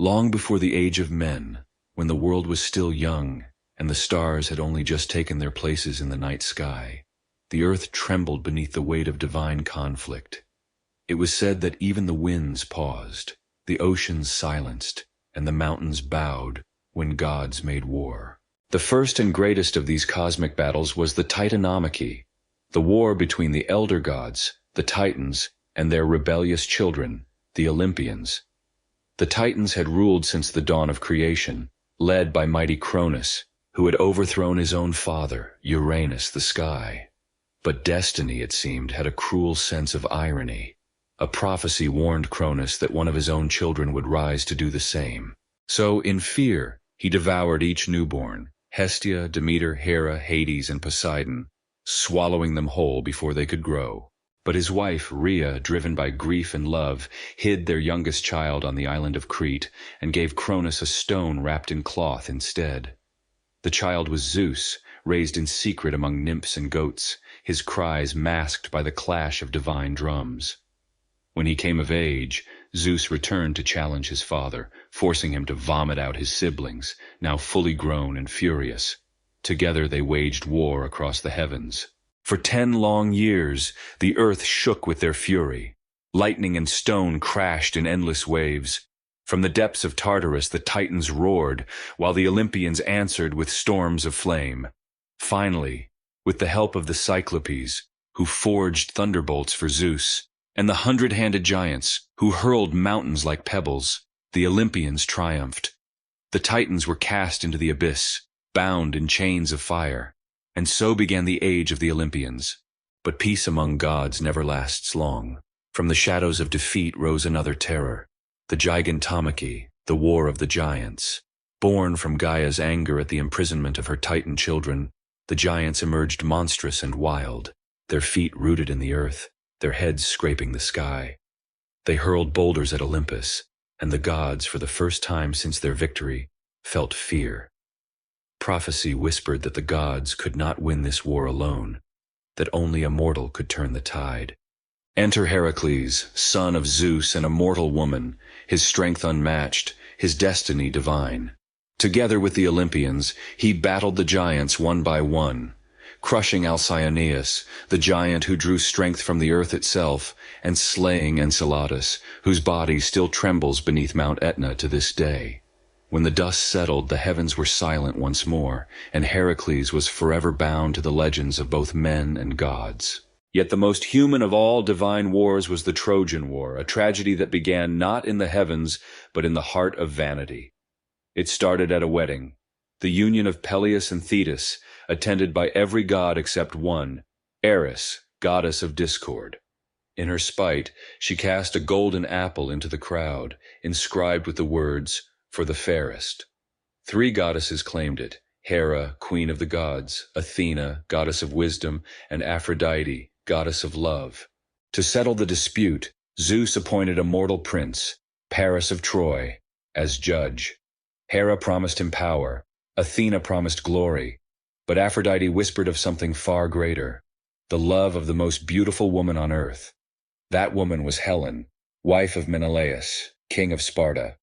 Long before the age of men, when the world was still young and the stars had only just taken their places in the night sky, the earth trembled beneath the weight of divine conflict. It was said that even the winds paused, the oceans silenced, and the mountains bowed when gods made war. The first and greatest of these cosmic battles was the Titanomachy, the war between the elder gods, the Titans, and their rebellious children, the Olympians. The Titans had ruled since the dawn of creation, led by mighty Cronus, who had overthrown his own father, Uranus the sky. But destiny, it seemed, had a cruel sense of irony. A prophecy warned Cronus that one of his own children would rise to do the same. So, in fear, he devoured each newborn, Hestia, Demeter, Hera, Hades, and Poseidon, swallowing them whole before they could grow. But his wife, Rhea, driven by grief and love, hid their youngest child on the island of Crete and gave Cronus a stone wrapped in cloth instead. The child was Zeus, raised in secret among nymphs and goats, his cries masked by the clash of divine drums. When he came of age, Zeus returned to challenge his father, forcing him to vomit out his siblings, now fully grown and furious. Together they waged war across the heavens. For 10 long years, the earth shook with their fury. Lightning and stone crashed in endless waves. From the depths of Tartarus the Titans roared, while the Olympians answered with storms of flame. Finally, with the help of the Cyclopes, who forged thunderbolts for Zeus, and the 100-handed giants, who hurled mountains like pebbles, the Olympians triumphed. The Titans were cast into the abyss, bound in chains of fire. And so began the age of the Olympians. But peace among gods never lasts long. From the shadows of defeat rose another terror, the Gigantomachy, the war of the giants. Born from Gaia's anger at the imprisonment of her Titan children, the giants emerged monstrous and wild, their feet rooted in the earth, their heads scraping the sky. They hurled boulders at Olympus, and the gods, for the first time since their victory, felt fear. Prophecy whispered that the gods could not win this war alone, that only a mortal could turn the tide. Enter Heracles, son of Zeus and a mortal woman, his strength unmatched, his destiny divine. Together with the Olympians, he battled the giants one by one, crushing Alcyoneus, the giant who drew strength from the earth itself, and slaying Enceladus, whose body still trembles beneath Mount Etna to this day. When the dust settled, the heavens were silent once more, and Heracles was forever bound to the legends of both men and gods. Yet the most human of all divine wars was the Trojan War, a tragedy that began not in the heavens, but in the heart of vanity. It started at a wedding, the union of Peleus and Thetis, attended by every god except one, Eris, goddess of discord. In her spite, she cast a golden apple into the crowd, inscribed with the words, "For the fairest." 3 goddesses claimed it, Hera, queen of the gods, Athena, goddess of wisdom, and Aphrodite, goddess of love. To settle the dispute, Zeus appointed a mortal prince, Paris of Troy, as judge. Hera promised him power, Athena promised glory, but Aphrodite whispered of something far greater, the love of the most beautiful woman on earth. That woman was Helen, wife of Menelaus, king of Sparta.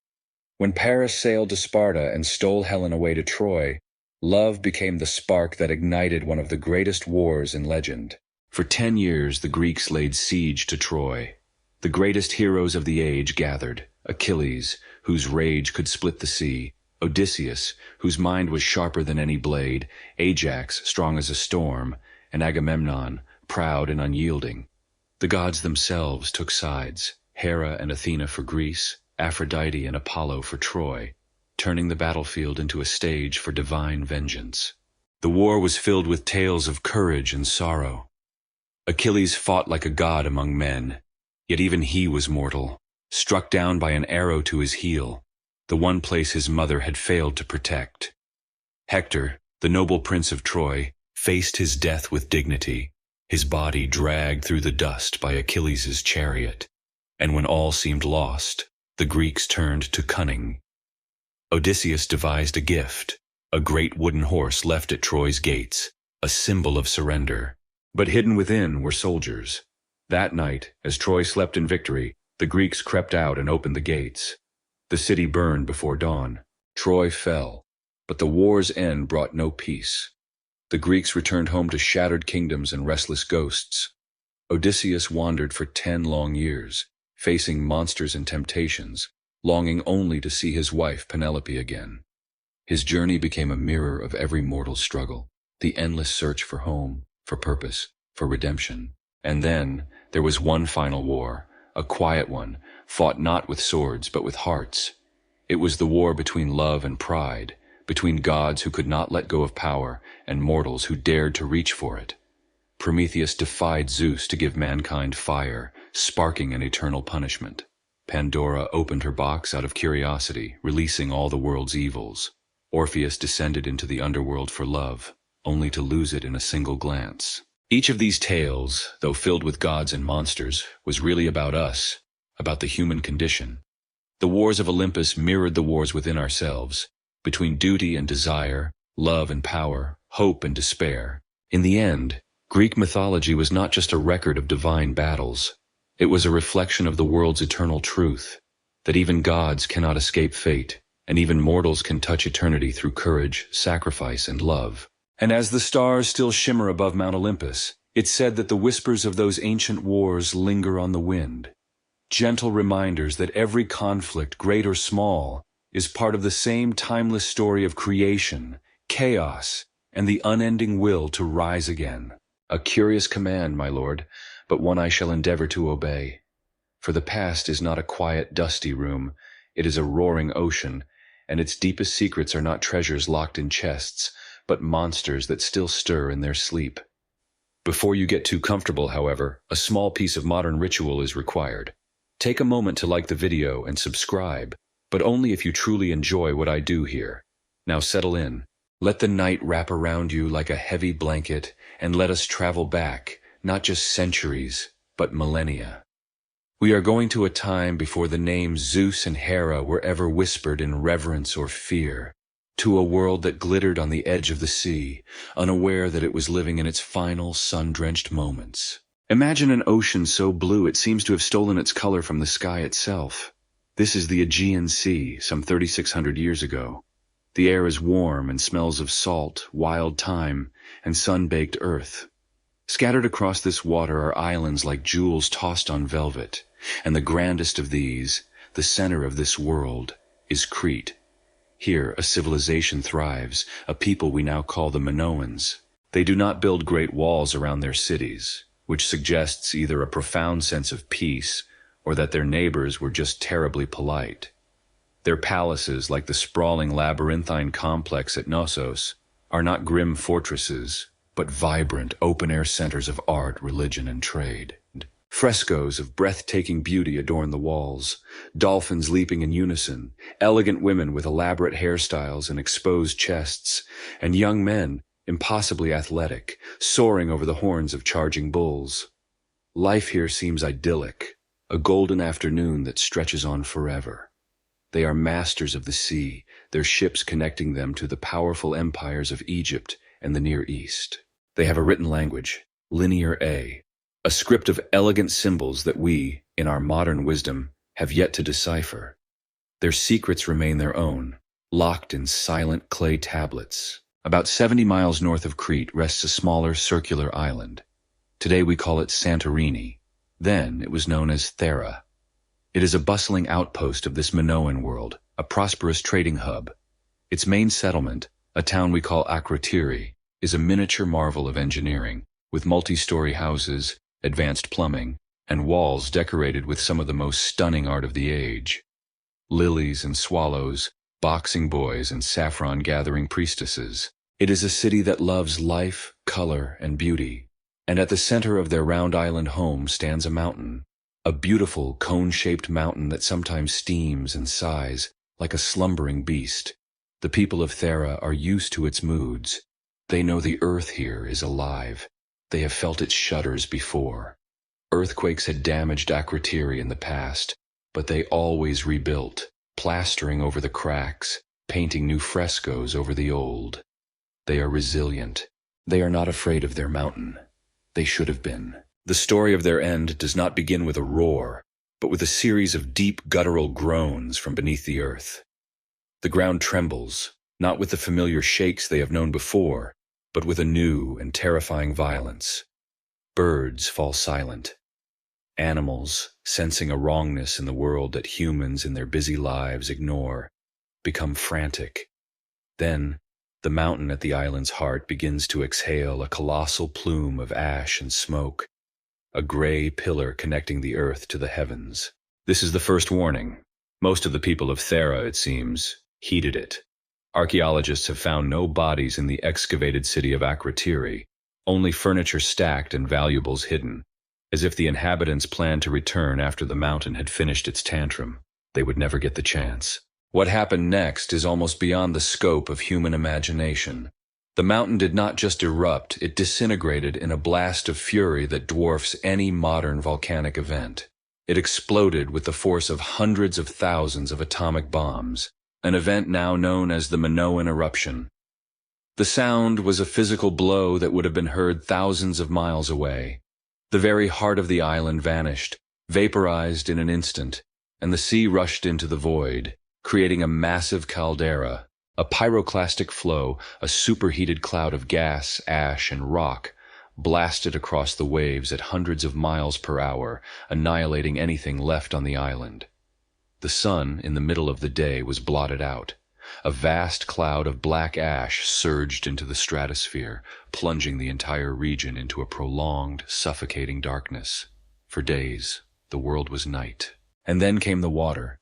When Paris sailed to Sparta and stole Helen away to Troy, love became the spark that ignited one of the greatest wars in legend. For 10 years the Greeks laid siege to Troy. The greatest heroes of the age gathered, Achilles, whose rage could split the sea, Odysseus, whose mind was sharper than any blade, Ajax, strong as a storm, and Agamemnon, proud and unyielding. The gods themselves took sides, Hera and Athena for Greece, Aphrodite and Apollo for Troy, turning the battlefield into a stage for divine vengeance. The war was filled with tales of courage and sorrow. Achilles fought like a god among men, yet even he was mortal, struck down by an arrow to his heel, the one place his mother had failed to protect. Hector, the noble prince of Troy, faced his death with dignity, his body dragged through the dust by Achilles' chariot. And when all seemed lost, the Greeks turned to cunning. Odysseus devised a gift, a great wooden horse left at Troy's gates, a symbol of surrender. But hidden within were soldiers. That night, as Troy slept in victory, the Greeks crept out and opened the gates. The city burned before dawn. Troy fell, but the war's end brought no peace. The Greeks returned home to shattered kingdoms and restless ghosts. Odysseus wandered for 10 long years, facing monsters and temptations, longing only to see his wife Penelope again. His journey became a mirror of every mortal struggle, the endless search for home, for purpose, for redemption. And then there was one final war, a quiet one, fought not with swords but with hearts. It was the war between love and pride, between gods who could not let go of power and mortals who dared to reach for it. Prometheus defied Zeus to give mankind fire, sparking an eternal punishment. Pandora opened her box out of curiosity, releasing all the world's evils. Orpheus descended into the underworld for love, only to lose it in a single glance. Each of these tales, though filled with gods and monsters, was really about us, about the human condition. The wars of Olympus mirrored the wars within ourselves, between duty and desire, love and power, hope and despair. In the end, Greek mythology was not just a record of divine battles. It was a reflection of the world's eternal truth, that even gods cannot escape fate, and even mortals can touch eternity through courage, sacrifice, and love. And as the stars still shimmer above Mount Olympus, it's said that the whispers of those ancient wars linger on the wind. Gentle reminders that every conflict, great or small, is part of the same timeless story of creation, chaos, and the unending will to rise again. A curious command, my lord, but one I shall endeavor to obey. For the past is not a quiet, dusty room. It is a roaring ocean, and its deepest secrets are not treasures locked in chests, but monsters that still stir in their sleep. Before you get too comfortable, however, a small piece of modern ritual is required. Take a moment to like the video and subscribe, but only if you truly enjoy what I do here. Now settle in. Let the night wrap around you like a heavy blanket, and let us travel back, not just centuries, but millennia. We are going to a time before the names Zeus and Hera were ever whispered in reverence or fear, to a world that glittered on the edge of the sea, unaware that it was living in its final sun-drenched moments. Imagine an ocean so blue it seems to have stolen its color from the sky itself. This is the Aegean Sea, some 3,600 years ago. The air is warm and smells of salt, wild thyme, and sun-baked earth. Scattered across this water are islands like jewels tossed on velvet, and the grandest of these, the center of this world, is Crete. Here a civilization thrives, a people we now call the Minoans. They do not build great walls around their cities, which suggests either a profound sense of peace or that their neighbors were just terribly polite. Their palaces, like the sprawling labyrinthine complex at Knossos, are not grim fortresses, but vibrant, open-air centers of art, religion, and trade. Frescoes of breathtaking beauty adorn the walls, dolphins leaping in unison, elegant women with elaborate hairstyles and exposed chests, and young men, impossibly athletic, soaring over the horns of charging bulls. Life here seems idyllic, a golden afternoon that stretches on forever. They are masters of the sea, their ships connecting them to the powerful empires of Egypt and the Near East. They have a written language, Linear A script of elegant symbols that we, in our modern wisdom, have yet to decipher. Their secrets remain their own, locked in silent clay tablets. About 70 miles north of Crete rests a smaller circular island. Today we call it Santorini. Then it was known as Thera. It is a bustling outpost of this Minoan world, a prosperous trading hub. Its main settlement, a town we call Akrotiri, is a miniature marvel of engineering, with multi-story houses, advanced plumbing, and walls decorated with some of the most stunning art of the age. Lilies and swallows, boxing boys and saffron-gathering priestesses. It is a city that loves life, color, and beauty. And at the center of their round island home stands a mountain, a beautiful cone-shaped mountain that sometimes steams and sighs like a slumbering beast. The people of Thera are used to its moods. They know the earth here is alive. They have felt its shudders before. Earthquakes had damaged Akrotiri in the past, but they always rebuilt, plastering over the cracks, painting new frescoes over the old. They are resilient. They are not afraid of their mountain. They should have been. The story of their end does not begin with a roar, but with a series of deep guttural groans from beneath the earth. The ground trembles, not with the familiar shakes they have known before, but with a new and terrifying violence. Birds fall silent. Animals, sensing a wrongness in the world that humans in their busy lives ignore, become frantic. Then, the mountain at the island's heart begins to exhale a colossal plume of ash and smoke, a gray pillar connecting the earth to the heavens. This is the first warning. Most of the people of Thera, it seems, heeded it. Archaeologists have found no bodies in the excavated city of Akrotiri, only furniture stacked and valuables hidden, as if the inhabitants planned to return after the mountain had finished its tantrum. They would never get the chance. What happened next is almost beyond the scope of human imagination. The mountain did not just erupt, it disintegrated in a blast of fury that dwarfs any modern volcanic event. It exploded with the force of hundreds of thousands of atomic bombs, an event now known as the Minoan eruption. The sound was a physical blow that would have been heard thousands of miles away. The very heart of the island vanished, vaporized in an instant, and the sea rushed into the void, creating a massive caldera, a pyroclastic flow, a superheated cloud of gas, ash, and rock, blasted across the waves at hundreds of miles per hour, annihilating anything left on the island. The sun, in the middle of the day, was blotted out. A vast cloud of black ash surged into the stratosphere, plunging the entire region into a prolonged, suffocating darkness. For days, the world was night. And then came the water.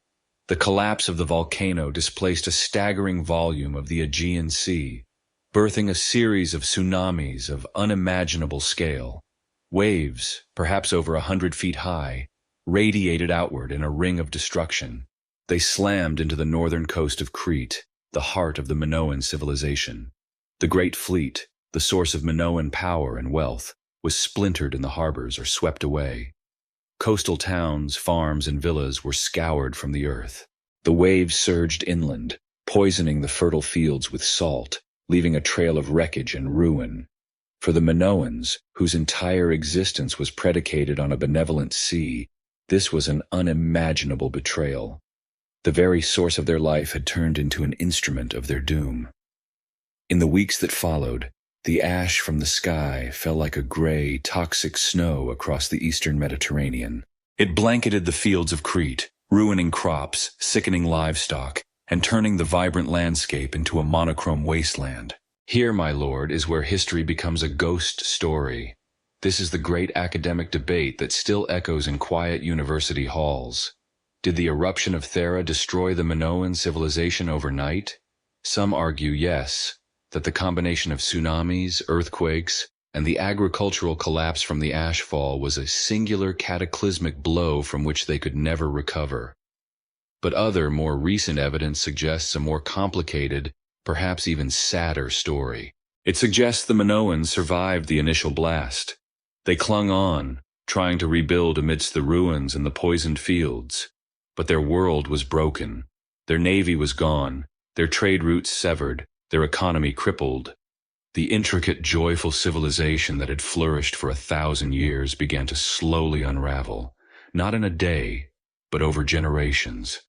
The collapse of the volcano displaced a staggering volume of the Aegean Sea, birthing a series of tsunamis of unimaginable scale. Waves, perhaps over 100 feet high, radiated outward in a ring of destruction. They slammed into the northern coast of Crete, the heart of the Minoan civilization. The great fleet, the source of Minoan power and wealth, was splintered in the harbors or swept away. Coastal towns, farms, and villas were scoured from the earth. The waves surged inland, poisoning the fertile fields with salt, leaving a trail of wreckage and ruin. For the Minoans, whose entire existence was predicated on a benevolent sea, this was an unimaginable betrayal. The very source of their life had turned into an instrument of their doom. In the weeks that followed, the ash from the sky fell like a gray, toxic snow across the eastern Mediterranean. It blanketed the fields of Crete, ruining crops, sickening livestock, and turning the vibrant landscape into a monochrome wasteland. Here, my lord, is where history becomes a ghost story. This is the great academic debate that still echoes in quiet university halls. Did the eruption of Thera destroy the Minoan civilization overnight? Some argue yes, that the combination of tsunamis, earthquakes, and the agricultural collapse from the ashfall was a singular cataclysmic blow from which they could never recover. But other, more recent evidence suggests a more complicated, perhaps even sadder story. It suggests the Minoans survived the initial blast. They clung on, trying to rebuild amidst the ruins and the poisoned fields. But their world was broken. Their navy was gone, their trade routes severed, their economy crippled. The intricate, joyful civilization that had flourished for 1,000 years began to slowly unravel, not in a day, but over generations.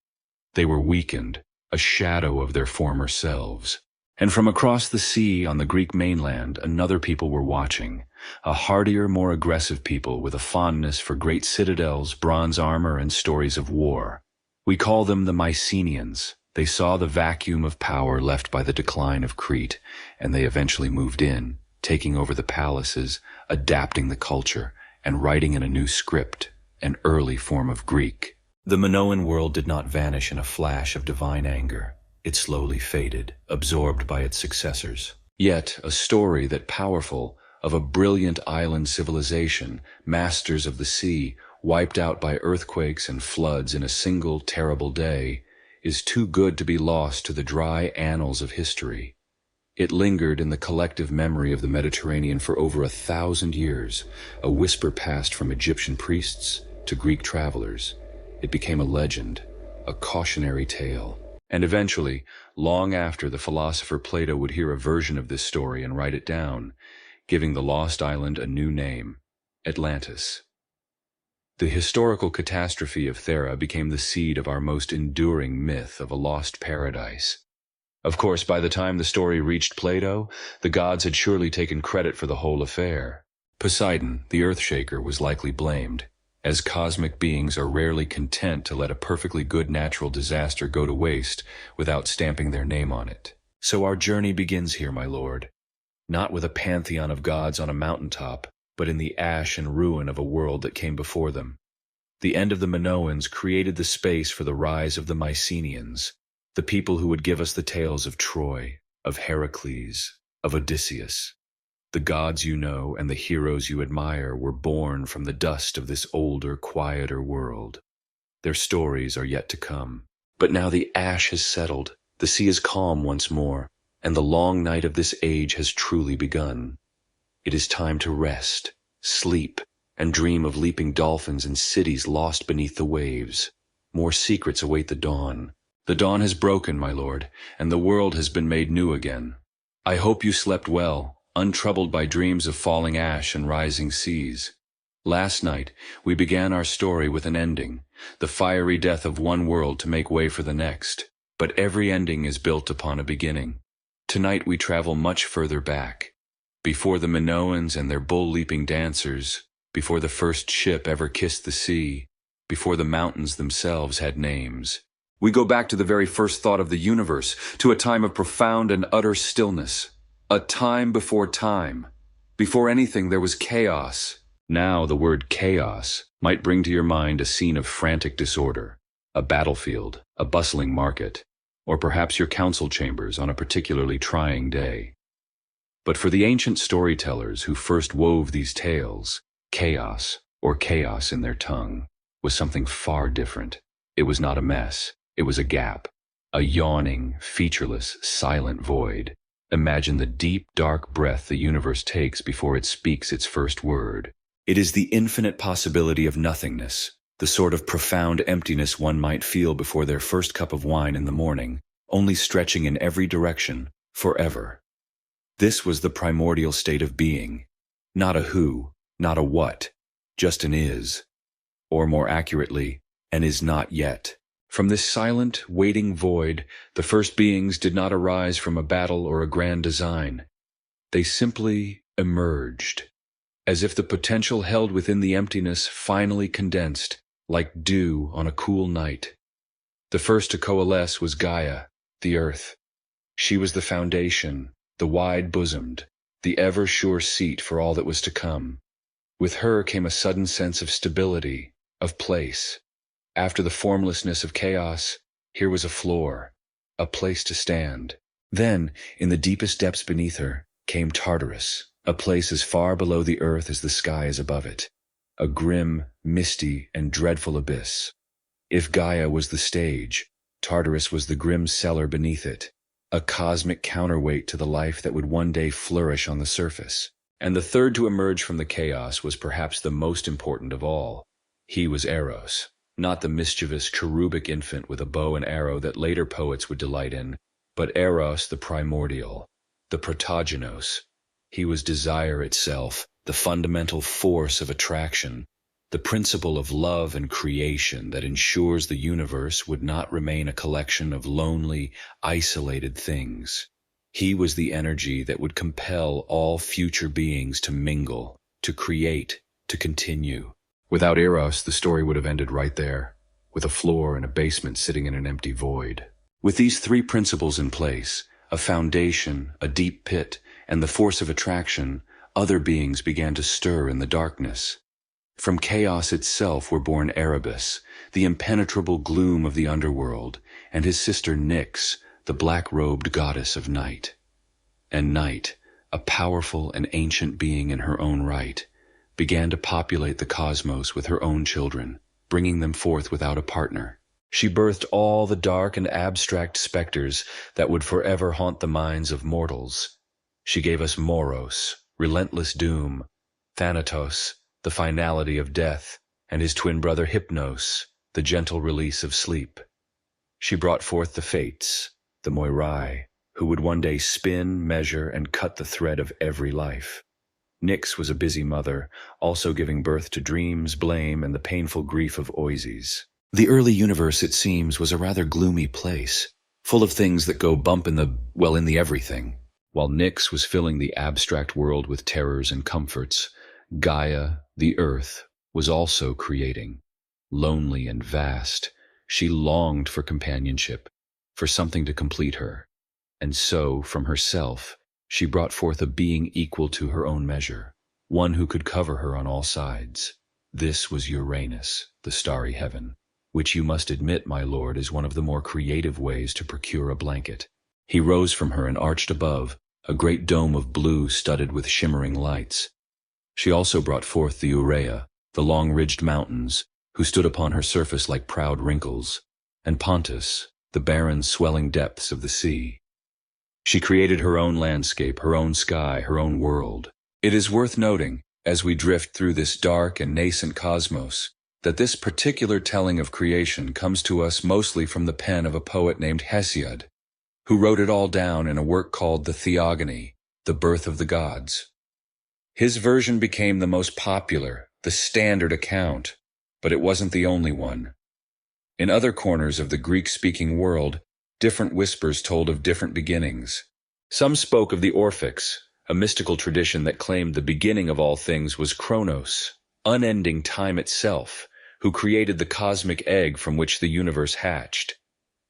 They were weakened, a shadow of their former selves. And from across the sea on the Greek mainland, another people were watching, a hardier, more aggressive people with a fondness for great citadels, bronze armor, and stories of war. We call them the Mycenaeans. They saw the vacuum of power left by the decline of Crete, and they eventually moved in, taking over the palaces, adapting the culture, and writing in a new script, an early form of Greek. The Minoan world did not vanish in a flash of divine anger. It slowly faded, absorbed by its successors. Yet, a story that powerful, of a brilliant island civilization, masters of the sea, wiped out by earthquakes and floods in a single terrible day, is too good to be lost to the dry annals of history. It lingered in the collective memory of the Mediterranean for over 1,000 years, a whisper passed from Egyptian priests to Greek travelers. It became a legend, a cautionary tale. And eventually, long after, the philosopher Plato would hear a version of this story and write it down, giving the lost island a new name, Atlantis. The historical catastrophe of Thera became the seed of our most enduring myth of a lost paradise. Of course, by the time the story reached Plato, the gods had surely taken credit for the whole affair. Poseidon, the earthshaker, was likely blamed, as cosmic beings are rarely content to let a perfectly good natural disaster go to waste without stamping their name on it. So our journey begins here, my lord, not with a pantheon of gods on a mountaintop, but in the ash and ruin of a world that came before them. The end of the Minoans created the space for the rise of the Mycenaeans, the people who would give us the tales of Troy, of Heracles, of Odysseus. The gods you know and the heroes you admire were born from the dust of this older, quieter world. Their stories are yet to come. But now the ash has settled, the sea is calm once more, and the long night of this age has truly begun. It is time to rest, sleep, and dream of leaping dolphins and cities lost beneath the waves. More secrets await the dawn. The dawn has broken, my lord, and the world has been made new again. I hope you slept well, untroubled by dreams of falling ash and rising seas. Last night, we began our story with an ending, the fiery death of one world to make way for the next. But every ending is built upon a beginning. Tonight we travel much further back, before the Minoans and their bull-leaping dancers, before the first ship ever kissed the sea, before the mountains themselves had names. We go back to the very first thought of the universe, to a time of profound and utter stillness. A time before time. Before anything there was chaos. Now the word chaos might bring to your mind a scene of frantic disorder, a battlefield, a bustling market, or perhaps your council chambers on a particularly trying day. But for the ancient storytellers who first wove these tales, chaos, or chaos in their tongue, was something far different. It was not a mess. It was a gap, a yawning, featureless, silent void. Imagine the deep, dark breath the universe takes before it speaks its first word. It is the infinite possibility of nothingness, the sort of profound emptiness one might feel before their first cup of wine in the morning, only stretching in every direction, forever. This was the primordial state of being. Not a who, not a what, just an is. Or more accurately, an is not yet. From this silent, waiting void, the first beings did not arise from a battle or a grand design. They simply emerged, as if the potential held within the emptiness finally condensed, like dew on a cool night. The first to coalesce was Gaia, the earth. She was the foundation, the wide-bosomed, the ever-sure seat for all that was to come. With her came a sudden sense of stability, of place. After the formlessness of chaos, here was a floor, a place to stand. Then, in the deepest depths beneath her, came Tartarus, a place as far below the earth as the sky is above it, a grim, misty, and dreadful abyss. If Gaia was the stage, Tartarus was the grim cellar beneath it, a cosmic counterweight to the life that would one day flourish on the surface. And the third to emerge from the chaos was perhaps the most important of all. He was Eros. Not the mischievous, cherubic infant with a bow and arrow that later poets would delight in, but Eros the primordial, the protogenos. He was desire itself, the fundamental force of attraction, the principle of love and creation that ensures the universe would not remain a collection of lonely, isolated things. He was the energy that would compel all future beings to mingle, to create, to continue. Without Eros, the story would have ended right there, with a floor and a basement sitting in an empty void. With these three principles in place, a foundation, a deep pit, and the force of attraction, other beings began to stir in the darkness. From chaos itself were born Erebus, the impenetrable gloom of the underworld, and his sister Nyx, the black-robed goddess of night. And night, a powerful and ancient being in her own right, began to populate the cosmos with her own children, bringing them forth without a partner. She birthed all the dark and abstract specters that would forever haunt the minds of mortals. She gave us Moros, relentless doom, Thanatos, the finality of death, and his twin brother Hypnos, the gentle release of sleep. She brought forth the Fates, the Moirai, who would one day spin, measure, and cut the thread of every life. Nyx was a busy mother, also giving birth to dreams, blame, and the painful grief of oases. The early universe, it seems, was a rather gloomy place, full of things that go bump in the everything. While Nyx was filling the abstract world with terrors and comforts, Gaia, the earth, was also creating. Lonely and vast, she longed for companionship, for something to complete her. And so, from herself, she brought forth a being equal to her own measure, one who could cover her on all sides. This was Uranus, the starry heaven, which you must admit, my lord, is one of the more creative ways to procure a blanket. He rose from her and arched above, a great dome of blue studded with shimmering lights. She also brought forth the Urea, the long-ridged mountains, who stood upon her surface like proud wrinkles, and Pontus, the barren, swelling depths of the sea. She created her own landscape, her own sky, her own world. It is worth noting, as we drift through this dark and nascent cosmos, that this particular telling of creation comes to us mostly from the pen of a poet named Hesiod, who wrote it all down in a work called the Theogony, the Birth of the Gods. His version became the most popular, the standard account, but it wasn't the only one. In other corners of the Greek-speaking world, different whispers told of different beginnings. Some spoke of the Orphics, a mystical tradition that claimed the beginning of all things was Cronus, unending time itself, who created the cosmic egg from which the universe hatched.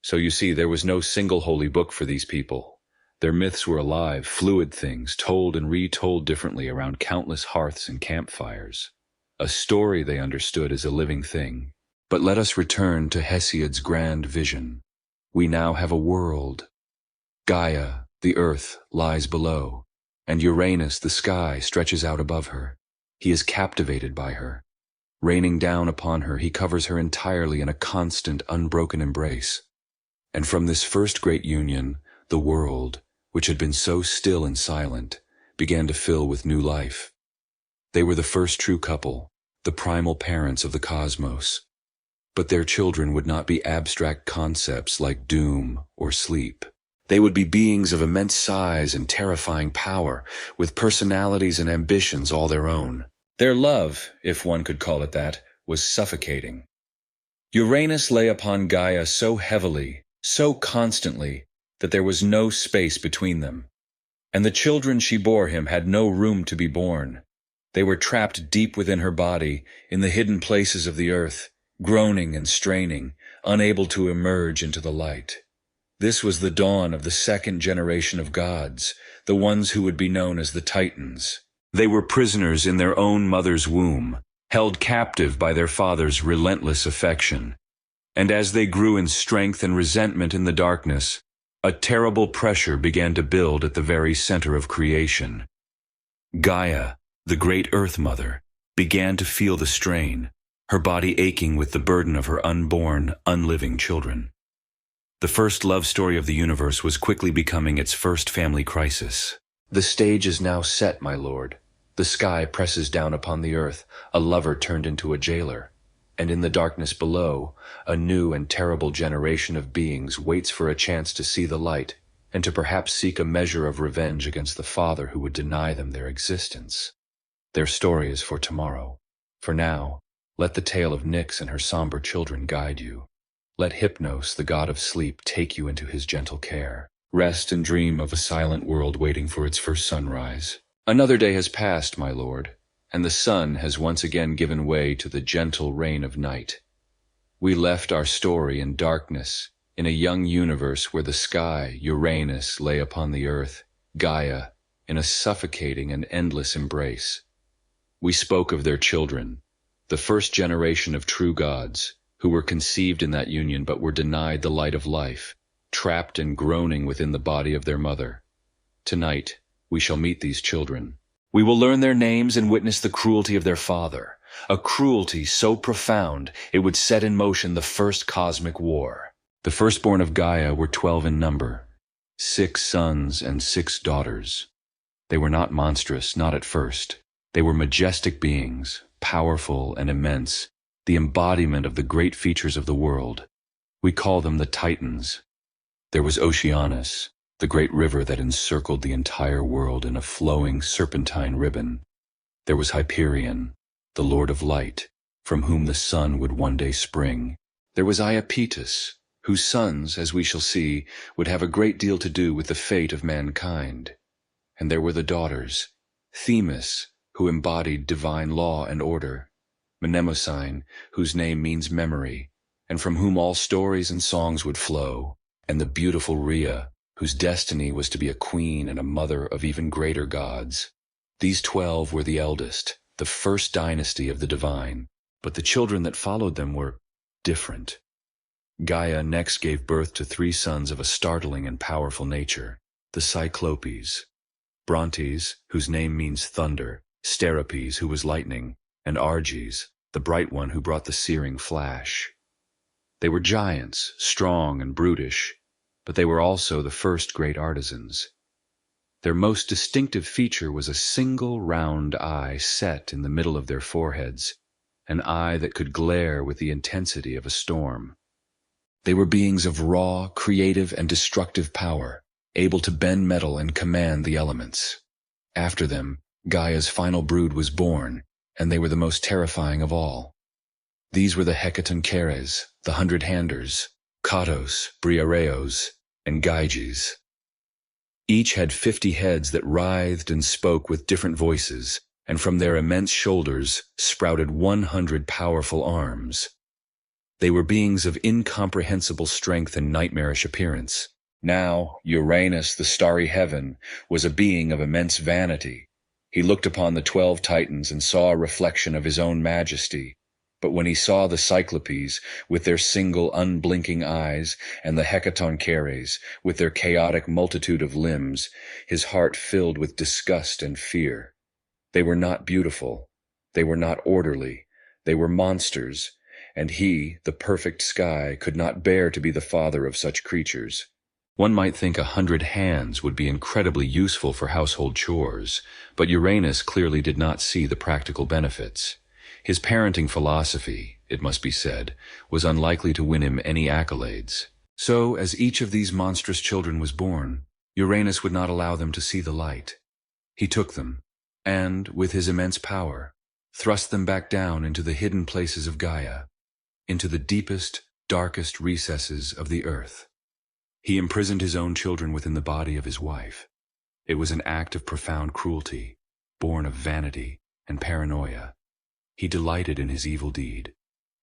So you see, there was no single holy book for these people. Their myths were alive, fluid things, told and retold differently around countless hearths and campfires. A story, they understood, as a living thing. But let us return to Hesiod's grand vision. We now have a world. Gaia, the earth, lies below, and Uranus, the sky, stretches out above her. He is captivated by her. Raining down upon her, he covers her entirely in a constant, unbroken embrace. And from this first great union, the world, which had been so still and silent, began to fill with new life. They were the first true couple, the primal parents of the cosmos. But their children would not be abstract concepts like doom or sleep. They would be beings of immense size and terrifying power, with personalities and ambitions all their own. Their love, if one could call it that, was suffocating. Uranus lay upon Gaia so heavily, so constantly, that there was no space between them. And the children she bore him had no room to be born. They were trapped deep within her body, in the hidden places of the earth, groaning and straining, unable to emerge into the light. This was the dawn of the second generation of gods, the ones who would be known as the Titans. They were prisoners in their own mother's womb, held captive by their father's relentless affection. And as they grew in strength and resentment in the darkness, a terrible pressure began to build at the very center of creation. Gaia, the great Earth Mother, began to feel the strain, her body aching with the burden of her unborn, unliving children. The first love story of the universe was quickly becoming its first family crisis. The stage is now set, my lord. The sky presses down upon the earth, a lover turned into a jailer. And in the darkness below, a new and terrible generation of beings waits for a chance to see the light, and to perhaps seek a measure of revenge against the father who would deny them their existence. Their story is for tomorrow. For now, let the tale of Nyx and her somber children guide you. Let Hypnos, the god of sleep, take you into his gentle care. Rest and dream of a silent world waiting for its first sunrise. Another day has passed, my lord, and the sun has once again given way to the gentle reign of night. We left our story in darkness, in a young universe where the sky, Uranus, lay upon the earth, Gaia, in a suffocating and endless embrace. We spoke of their children, the first generation of true gods, who were conceived in that union but were denied the light of life, trapped and groaning within the body of their mother. Tonight, we shall meet these children. We will learn their names and witness the cruelty of their father, a cruelty so profound it would set in motion the first cosmic war. The firstborn of Gaia were 12 in number, 6 sons and 6 daughters. They were not monstrous, not at first. They were majestic beings, powerful and immense, the embodiment of the great features of the world. We call them the Titans. There was Oceanus, the great river that encircled the entire world in a flowing serpentine ribbon. There was Hyperion, the Lord of Light, from whom the sun would one day spring. There was Iapetus, whose sons, as we shall see, would have a great deal to do with the fate of mankind. And there were the daughters, Themis, who embodied divine law and order, Mnemosyne, whose name means memory, and from whom all stories and songs would flow, and the beautiful Rhea, whose destiny was to be a queen and a mother of even greater gods. These 12 were the eldest, the first dynasty of the divine, but the children that followed them were different. Gaia next gave birth to 3 sons of a startling and powerful nature, the Cyclopes, Brontes, whose name means thunder, Steropes, who was lightning, and Arges, the bright one who brought the searing flash. They were giants, strong and brutish, but they were also the first great artisans. Their most distinctive feature was a single round eye set in the middle of their foreheads, an eye that could glare with the intensity of a storm. They were beings of raw, creative, and destructive power, able to bend metal and command the elements. After them, Gaia's final brood was born, and they were the most terrifying of all. These were the Hecatoncheires, the 100-handers, Cottos, Briareos, and Gyges. Each had 50 heads that writhed and spoke with different voices, and from their immense shoulders sprouted 100 powerful arms. They were beings of incomprehensible strength and nightmarish appearance. Now, Uranus, the starry heaven, was a being of immense vanity. He looked upon the 12 Titans and saw a reflection of his own majesty. But when he saw the Cyclopes, with their single unblinking eyes, and the Hecatoncheires, with their chaotic multitude of limbs, his heart filled with disgust and fear. They were not beautiful. They were not orderly. They were monsters, and he, the perfect sky, could not bear to be the father of such creatures. One might think 100 hands would be incredibly useful for household chores, but Uranus clearly did not see the practical benefits. His parenting philosophy, it must be said, was unlikely to win him any accolades. So, as each of these monstrous children was born, Uranus would not allow them to see the light. He took them, and, with his immense power, thrust them back down into the hidden places of Gaia, into the deepest, darkest recesses of the earth. He imprisoned his own children within the body of his wife. It was an act of profound cruelty, born of vanity and paranoia. He delighted in his evil deed,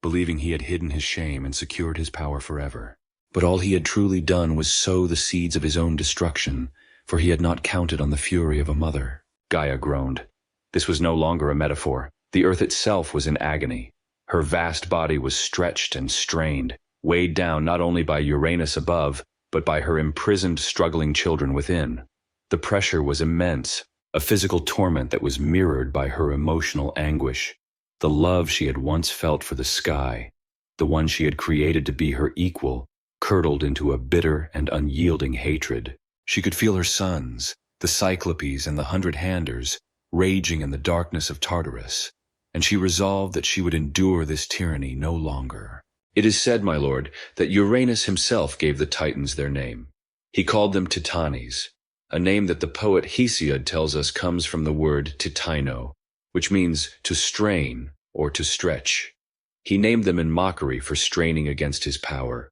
believing he had hidden his shame and secured his power forever. But all he had truly done was sow the seeds of his own destruction, for he had not counted on the fury of a mother. Gaia groaned. This was no longer a metaphor. The earth itself was in agony. Her vast body was stretched and strained, weighed down not only by Uranus above, but by her imprisoned, struggling children within. The pressure was immense, a physical torment that was mirrored by her emotional anguish. The love she had once felt for the sky, the one she had created to be her equal, curdled into a bitter and unyielding hatred. She could feel her sons, the Cyclopes and the 100-handers, raging in the darkness of Tartarus, and she resolved that she would endure this tyranny no longer. It is said, my lord, that Uranus himself gave the Titans their name. He called them Titanes, a name that the poet Hesiod tells us comes from the word titino, which means to strain or to stretch. He named them in mockery for straining against his power.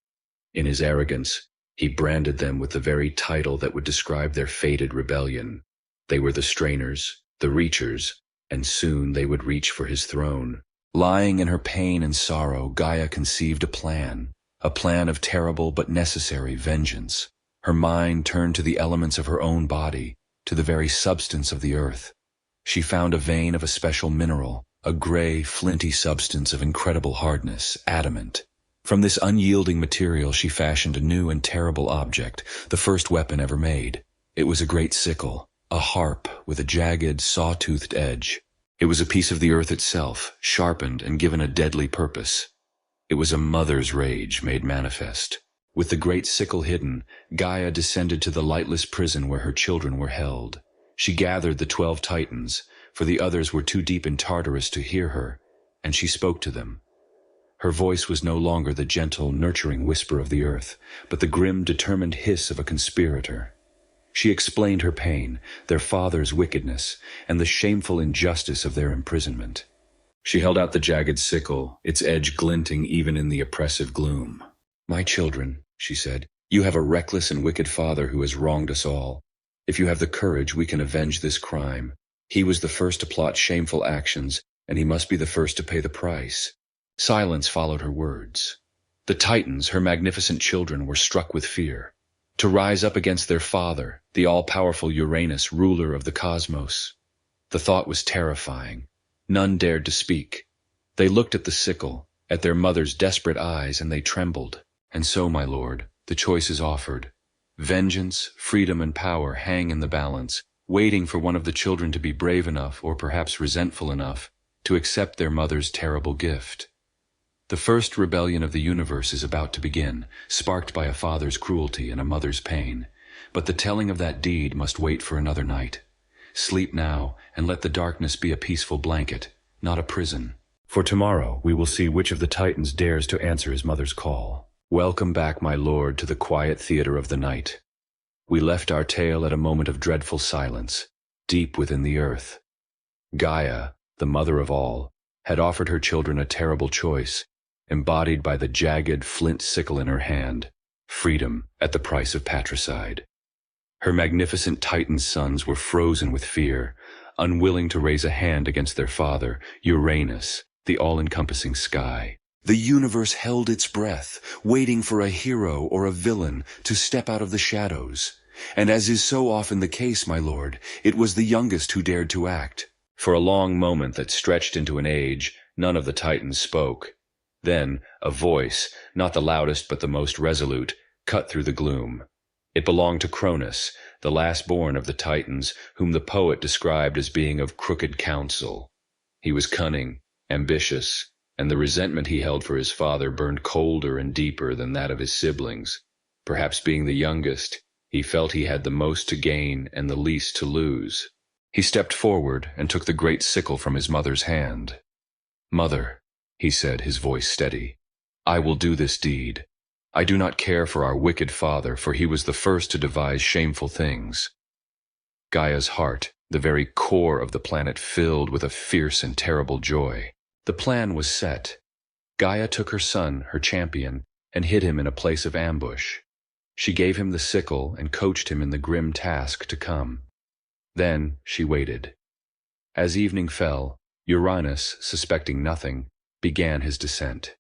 In his arrogance, he branded them with the very title that would describe their fated rebellion. They were the strainers, the reachers, and soon they would reach for his throne. Lying in her pain and sorrow, Gaia conceived a plan of terrible but necessary vengeance. Her mind turned to the elements of her own body, to the very substance of the earth. She found a vein of a special mineral, a gray, flinty substance of incredible hardness, adamant. From this unyielding material she fashioned a new and terrible object, the first weapon ever made. It was a great sickle, a harp with a jagged, saw-toothed edge. It was a piece of the earth itself, sharpened and given a deadly purpose. It was a mother's rage made manifest. With the great sickle hidden, Gaia descended to the lightless prison where her children were held. She gathered the 12 Titans, for the others were too deep in Tartarus to hear her, and she spoke to them. Her voice was no longer the gentle, nurturing whisper of the earth, but the grim, determined hiss of a conspirator. She explained her pain, their father's wickedness, and the shameful injustice of their imprisonment. She held out the jagged sickle, its edge glinting even in the oppressive gloom. "My children," she said, "you have a reckless and wicked father who has wronged us all. If you have the courage, we can avenge this crime. He was the first to plot shameful actions, and he must be the first to pay the price." Silence followed her words. The Titans, her magnificent children, were struck with fear. To rise up against their father, the all-powerful Uranus, ruler of the cosmos. The thought was terrifying. None dared to speak. They looked at the sickle, at their mother's desperate eyes, and they trembled. "And so, my lord, the choice is offered. Vengeance, freedom, and power hang in the balance, waiting for one of the children to be brave enough, or perhaps resentful enough, to accept their mother's terrible gift. The first rebellion of the universe is about to begin, sparked by a father's cruelty and a mother's pain. But the telling of that deed must wait for another night. Sleep now, and let the darkness be a peaceful blanket, not a prison. For tomorrow we will see which of the Titans dares to answer his mother's call. Welcome back, my lord, to the quiet theater of the night. We left our tale at a moment of dreadful silence, deep within the earth. Gaia, the mother of all, had offered her children a terrible choice, embodied by the jagged flint sickle in her hand, freedom at the price of patricide. Her magnificent Titan sons were frozen with fear, unwilling to raise a hand against their father, Uranus, the all-encompassing sky. The universe held its breath, waiting for a hero or a villain to step out of the shadows. And as is so often the case, my lord, it was the youngest who dared to act. For a long moment that stretched into an age, none of the Titans spoke. Then, a voice, not the loudest but the most resolute, cut through the gloom. It belonged to Cronus, the last-born of the Titans, whom the poet described as being of crooked counsel. He was cunning, ambitious, and the resentment he held for his father burned colder and deeper than that of his siblings. Perhaps being the youngest, he felt he had the most to gain and the least to lose. He stepped forward and took the great sickle from his mother's hand. "Mother," he said, his voice steady, "I will do this deed. I do not care for our wicked father, for he was the first to devise shameful things." Gaia's heart, the very core of the planet, filled with a fierce and terrible joy. The plan was set. Gaia took her son, her champion, and hid him in a place of ambush. She gave him the sickle and coached him in the grim task to come. Then she waited. As evening fell, Uranus, suspecting nothing, began his descent.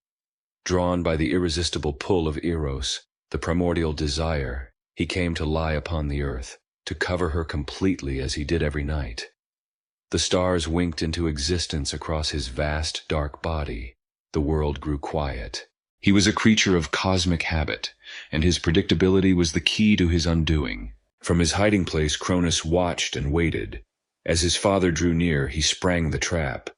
Drawn by the irresistible pull of Eros, the primordial desire, he came to lie upon the earth, to cover her completely as he did every night. The stars winked into existence across his vast, dark body. The world grew quiet. He was a creature of cosmic habit, and his predictability was the key to his undoing. From his hiding place, Cronus watched and waited. As his father drew near, he sprang the trap.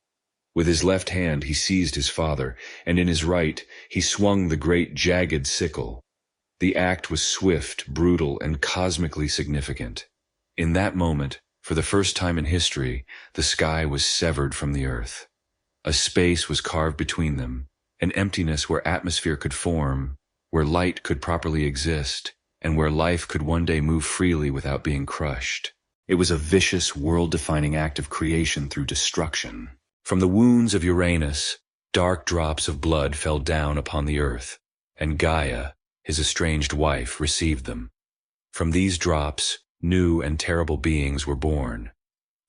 With his left hand he seized his father, and in his right he swung the great jagged sickle. The act was swift, brutal, and cosmically significant. In that moment, for the first time in history, the sky was severed from the earth. A space was carved between them, an emptiness where atmosphere could form, where light could properly exist, and where life could one day move freely without being crushed. It was a vicious, world-defining act of creation through destruction. From the wounds of Uranus, dark drops of blood fell down upon the earth, and Gaia, his estranged wife, received them. From these drops, new and terrible beings were born.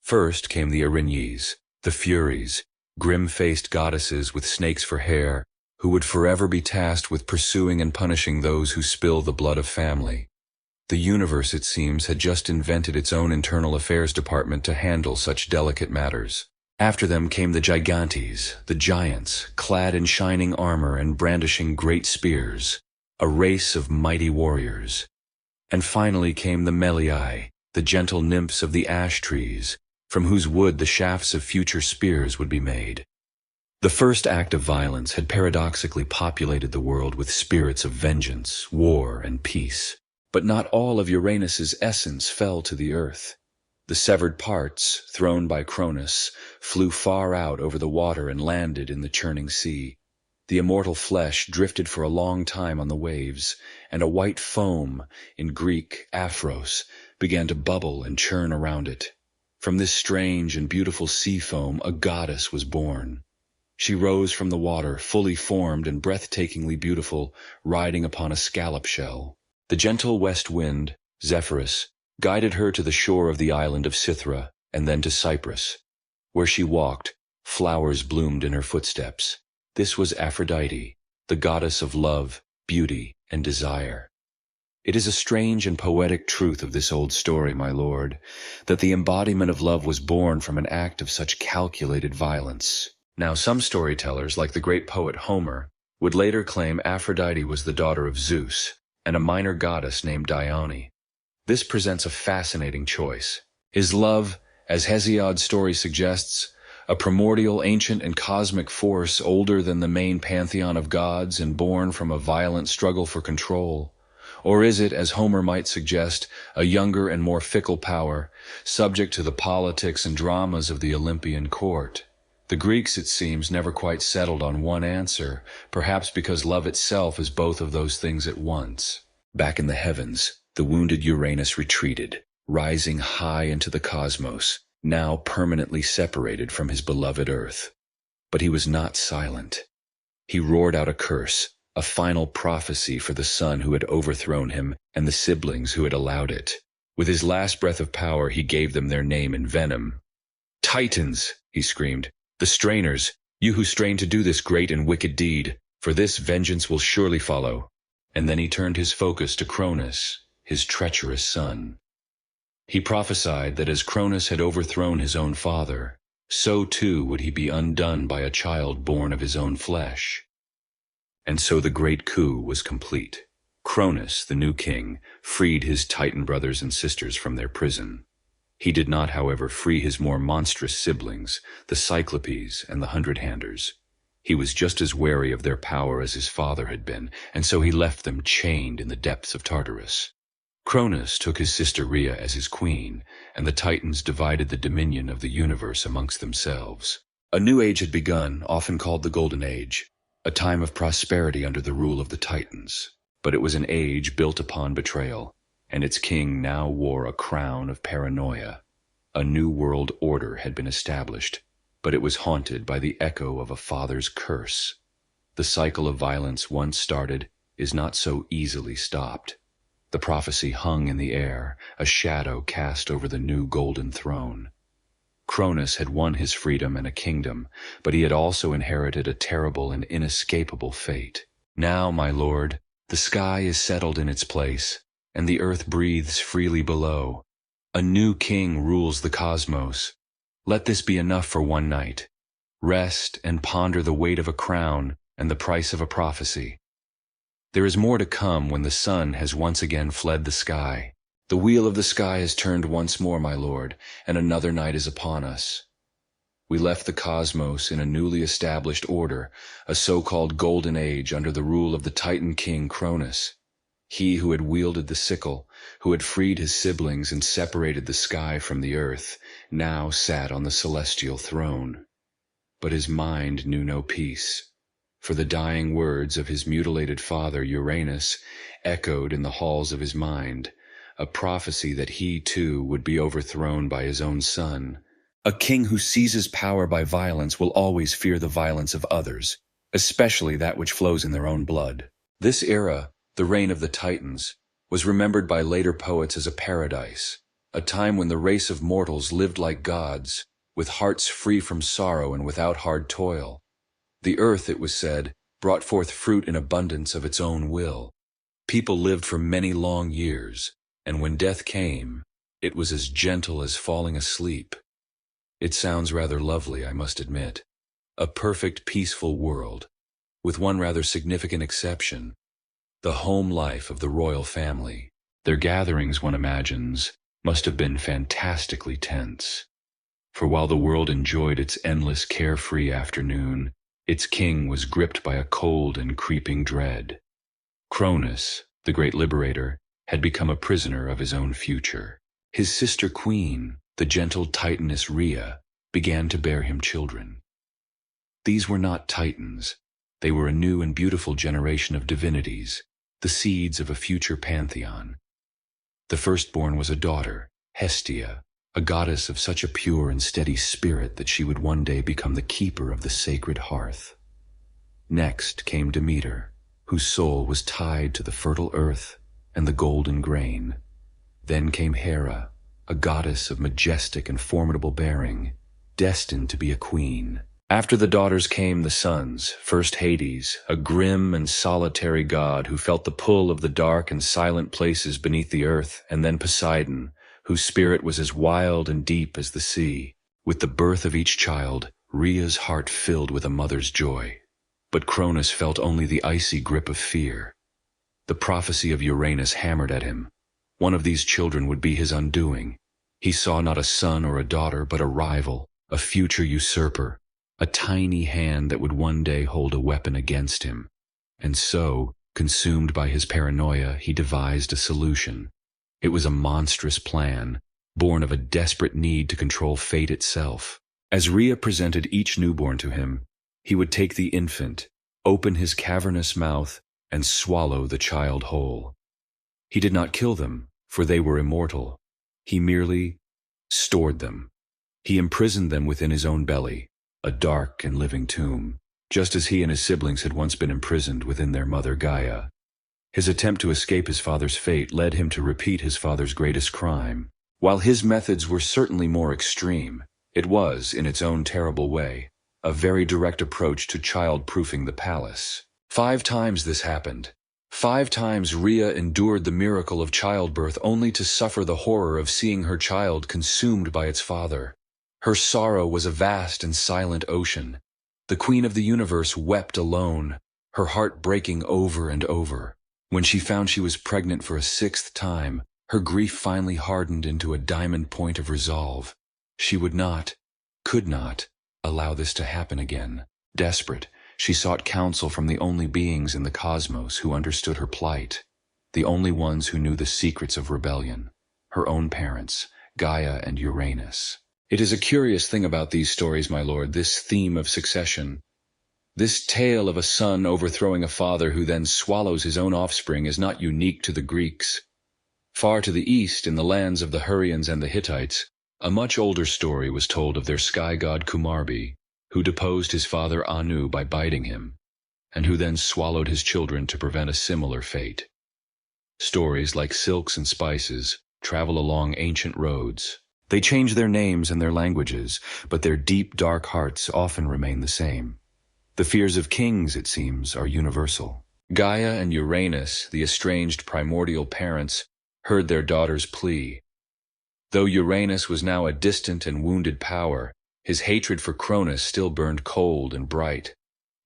First came the Erinyes, the Furies, grim-faced goddesses with snakes for hair, who would forever be tasked with pursuing and punishing those who spill the blood of family. The universe, it seems, had just invented its own internal affairs department to handle such delicate matters. After them came the Gigantes, the giants, clad in shining armor and brandishing great spears, a race of mighty warriors. And finally came the Meliai, the gentle nymphs of the ash trees, from whose wood the shafts of future spears would be made. The first act of violence had paradoxically populated the world with spirits of vengeance, war, and peace. But not all of Uranus's essence fell to the earth. The severed parts, thrown by Cronus, flew far out over the water and landed in the churning sea. The immortal flesh drifted for a long time on the waves, and a white foam, in Greek aphros, began to bubble and churn around it. From this strange and beautiful sea foam, a goddess was born. She rose from the water, fully formed and breathtakingly beautiful, riding upon a scallop shell. The gentle west wind, Zephyrus, guided her to the shore of the island of Cythera, and then to Cyprus. Where she walked, flowers bloomed in her footsteps. This was Aphrodite, the goddess of love, beauty, and desire. It is a strange and poetic truth of this old story, my lord, that the embodiment of love was born from an act of such calculated violence. Now, some storytellers, like the great poet Homer, would later claim Aphrodite was the daughter of Zeus and a minor goddess named Dione. This presents a fascinating choice. Is love, as Hesiod's story suggests, a primordial, ancient, and cosmic force older than the main pantheon of gods and born from a violent struggle for control? Or is it, as Homer might suggest, a younger and more fickle power, subject to the politics and dramas of the Olympian court? The Greeks, it seems, never quite settled on one answer, perhaps because love itself is both of those things at once. Back in the heavens, the wounded Uranus retreated, rising high into the cosmos, now permanently separated from his beloved Earth. But he was not silent. He roared out a curse, a final prophecy for the son who had overthrown him and the siblings who had allowed it. With his last breath of power, he gave them their name in venom. "Titans," he screamed, "the strainers, you who strain to do this great and wicked deed, for this vengeance will surely follow." And then he turned his focus to Cronus, his treacherous son. He prophesied that as Cronus had overthrown his own father, so too would he be undone by a child born of his own flesh. And so the great coup was complete. Cronus, the new king, freed his Titan brothers and sisters from their prison. He did not, however, free his more monstrous siblings, the Cyclopes and the Hundred-Handers. He was just as wary of their power as his father had been, and so he left them chained in the depths of Tartarus. Cronus took his sister Rhea as his queen, and the Titans divided the dominion of the universe amongst themselves. A new age had begun, often called the Golden Age, a time of prosperity under the rule of the Titans. But it was an age built upon betrayal, and its king now wore a crown of paranoia. A new world order had been established, but it was haunted by the echo of a father's curse. The cycle of violence once started is not so easily stopped. The prophecy hung in the air, a shadow cast over the new golden throne. Cronus had won his freedom and a kingdom, but he had also inherited a terrible and inescapable fate. Now, my lord, the sky is settled in its place, and the earth breathes freely below. A new king rules the cosmos. Let this be enough for one night. Rest and ponder the weight of a crown and the price of a prophecy. There is more to come when the sun has once again fled the sky. The wheel of the sky has turned once more, my lord, and another night is upon us. We left the cosmos in a newly established order, a so-called golden age under the rule of the Titan king Cronus. He who had wielded the sickle, who had freed his siblings and separated the sky from the earth, now sat on the celestial throne. But his mind knew no peace, for the dying words of his mutilated father Uranus echoed in the halls of his mind, a prophecy that he too would be overthrown by his own son. A king who seizes power by violence will always fear the violence of others, especially that which flows in their own blood. This era, the reign of the Titans, was remembered by later poets as a paradise, a time when the race of mortals lived like gods, with hearts free from sorrow and without hard toil. The earth, it was said, brought forth fruit in abundance of its own will. People lived for many long years, and when death came, it was as gentle as falling asleep. It sounds rather lovely, I must admit. A perfect, peaceful world, with one rather significant exception: the home life of the royal family. Their gatherings, one imagines, must have been fantastically tense. For while the world enjoyed its endless carefree afternoon, its king was gripped by a cold and creeping dread. Cronus, the great liberator, had become a prisoner of his own future. His sister queen, the gentle Titaness Rhea, began to bear him children. These were not Titans. They were a new and beautiful generation of divinities, the seeds of a future pantheon. The firstborn was a daughter, Hestia, a goddess of such a pure and steady spirit that she would one day become the keeper of the sacred hearth. Next came Demeter, whose soul was tied to the fertile earth and the golden grain. Then came Hera, a goddess of majestic and formidable bearing, destined to be a queen. After the daughters came the sons, first Hades, a grim and solitary god who felt the pull of the dark and silent places beneath the earth, and then Poseidon, whose spirit was as wild and deep as the sea. With the birth of each child, Rhea's heart filled with a mother's joy. But Cronus felt only the icy grip of fear. The prophecy of Uranus hammered at him. One of these children would be his undoing. He saw not a son or a daughter, but a rival, a future usurper, a tiny hand that would one day hold a weapon against him. And so, consumed by his paranoia, he devised a solution. It was a monstrous plan, born of a desperate need to control fate itself. As Rhea presented each newborn to him, he would take the infant, open his cavernous mouth, and swallow the child whole. He did not kill them, for they were immortal. He merely stored them. He imprisoned them within his own belly, a dark and living tomb, just as he and his siblings had once been imprisoned within their mother Gaia. His attempt to escape his father's fate led him to repeat his father's greatest crime. While his methods were certainly more extreme, it was, in its own terrible way, a very direct approach to child-proofing the palace. 5 times this happened. 5 times Rhea endured the miracle of childbirth only to suffer the horror of seeing her child consumed by its father. Her sorrow was a vast and silent ocean. The queen of the universe wept alone, her heart breaking over and over. When she found she was pregnant for a 6th time, her grief finally hardened into a diamond point of resolve. She would not, could not, allow this to happen again. Desperate, she sought counsel from the only beings in the cosmos who understood her plight, the only ones who knew the secrets of rebellion, her own parents, Gaia and Uranus. It is a curious thing about these stories, my lord, this theme of succession. This tale of a son overthrowing a father who then swallows his own offspring is not unique to the Greeks. Far to the east, in the lands of the Hurrians and the Hittites, a much older story was told of their sky god Kumarbi, who deposed his father Anu by biting him, and who then swallowed his children to prevent a similar fate. Stories, like silks and spices, travel along ancient roads. They change their names and their languages, but their deep, dark hearts often remain the same. The fears of kings, it seems, are universal. Gaia and Uranus, the estranged primordial parents, heard their daughter's plea. Though Uranus was now a distant and wounded power, his hatred for Cronus still burned cold and bright.